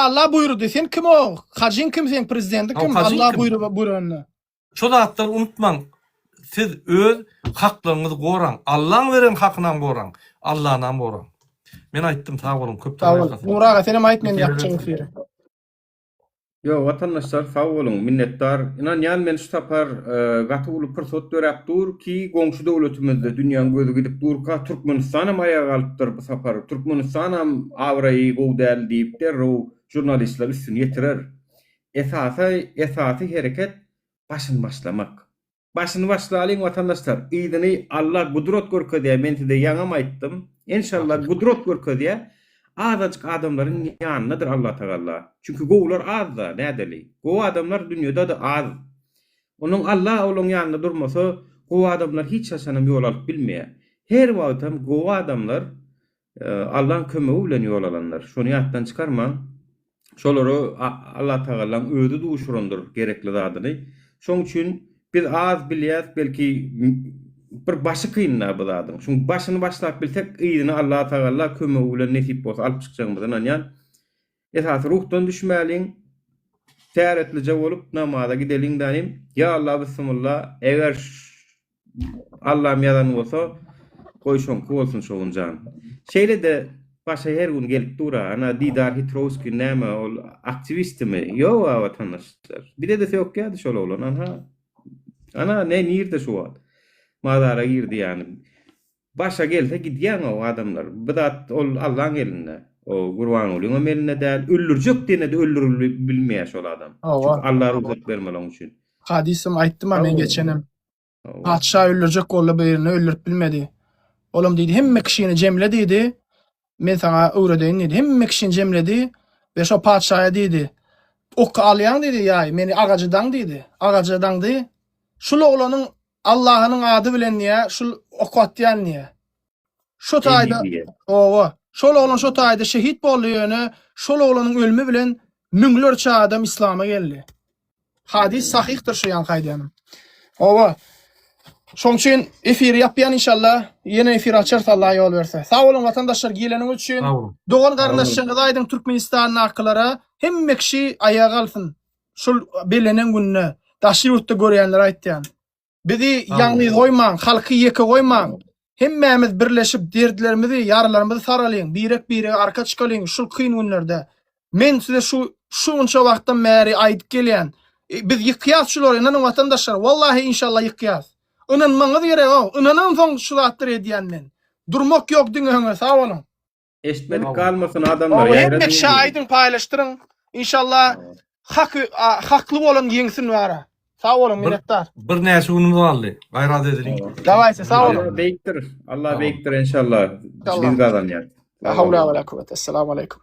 Allah buýrdy. Sen kim o? Hacyn kim sen prezidenti kim? Allah buýruny. Şo zatlar unutmaň. Siz öz haklaryňyzy goran, Allah'ın veren hakyna goran, Allah'na goran. Men aýtdym sag bolun köp taýýarsyn. Muraga senem aýtmen ýapjagyň firi. Yo vatandaşlar sağ olun, minnettar. İnan yan men şu tapar gatyly pyrsat dörep dur ki goňşy döwletimizde dünýäň gözü gidip durka Türkmenistan ayağa galypdyr bu sapar. Türkmenistan hem awraýy gowdal diýip derro jurnalistler üstüne ýetirer. Esasy hereket başyn başlamak. Başyny başlaýan vatandaşlar, ýygyny Allah gudrat görkezýär. Men size ýaňam aýtdym. İnşallah gudrat görkezýär. Azajyk adamlaryň ýanynadyr Allah Taala. Çünkü gowlar azda, nädeli? Gow adamlar dünýede de az. Onuň Allah olaň ýanynda durmasa, gow adamlar hiç haçanam ýol alyp bilmeýär. Her wagt hem gow adamlar Allah'ın kömegi bilen ýol alanlar. Şonu ýatdan çykarma. Şolary Allah Taalaň özi duşurundur gerekli zadyny. Şoň üçin biz az bilýär, belki bir başı kıyınlar bu zadyň. Şoň başyny başlap bilsek, ýygyny Allah Taala kömegi bilen nesip bolsa alyp çykjagymyzdan ýan esasy ruhdan düşmäliň, täretlice bolup namaza gideliň danim. Ya Allah bismillah, eger Allah'ım ýadan bolsa, goýşoň bolsun şoňjan. Şeýle de başa her gün gelip dura, ana Didar Hitrowski näme ol aktivistimi? Yo vatandaşlar. Bir de ýok ýa şol bolan. Ana ne nirde şu an? Madara girdi yani. Başa gelse gidýän o adamlar. Bidat ol Allah'ın elinde. O Gurban Gulyň eline däl, öldürjek diýene de öldürilmeýär şol adam. Çünki Allah ruhsat bermeli onuň üçin. Hadisim aýtdym men geçenem. Padşah öldürjek golla birini öldürüp bilmedi. Olam diýdi, hemme kişini jemle diýdi. Men sana öwredeýin diýdi. Hemme kişini jemledi we şo padşaha diýdi. Ok alýan diýdi, ýa meni agajydan diýdi. Agajydan diýdi. Şul oglanyň Allah'ın adı bilen niye, şul okutyan niye. Şu taýda, şol oglan şu taýda şehit bolýany, şol oglanyň ölümi bilen müňlerçe adam İslam'a geldi. Hadis sahihdir şu ýan gaýdanyň. Şoň üçin efir ýapýan inşallah, ýene efir açar Allah ýol berse. Sag bolun vatandaşlar, geleniň üçin. Dogan garnaşyňyz aýdyň Türkmenistanyň aklara hemme kişi ayağa galsyn. Şol belenen günne daşyrykda görýänler aýtdyň. Bizi ýalňyz goýmaň, halky ýeke goýmaň. Hemmemiz birleşip derdilerimizi, ýaralarymyzy saralyň, birek arka çykalyň şol kyn günlerde. Men size şunça wagtdan bäri aýdyp gelýän. Biz ýykýas şolary, inen vatandaşlar, wallahi inşallah ýykýas. Inanmaňyz gerek o. Inanan soň şu zatlar edýän men. Durmak ýok diňe, sag bolun. Eşitmelik kalmasın adamlar. Hemme şahidyň paýlaşdyryň. İnşallah hakly bolan ýeňsin wara. Sağ olun minnettar. Bir näçe günümüz aldy. Gaýrat ediling. Davaysa sağ olun. Allah beýikdir. Allah beýikdir inşallah. İnşallah. Biz gazanýar. La havla ve la kuvvete. Esselamu aleyküm.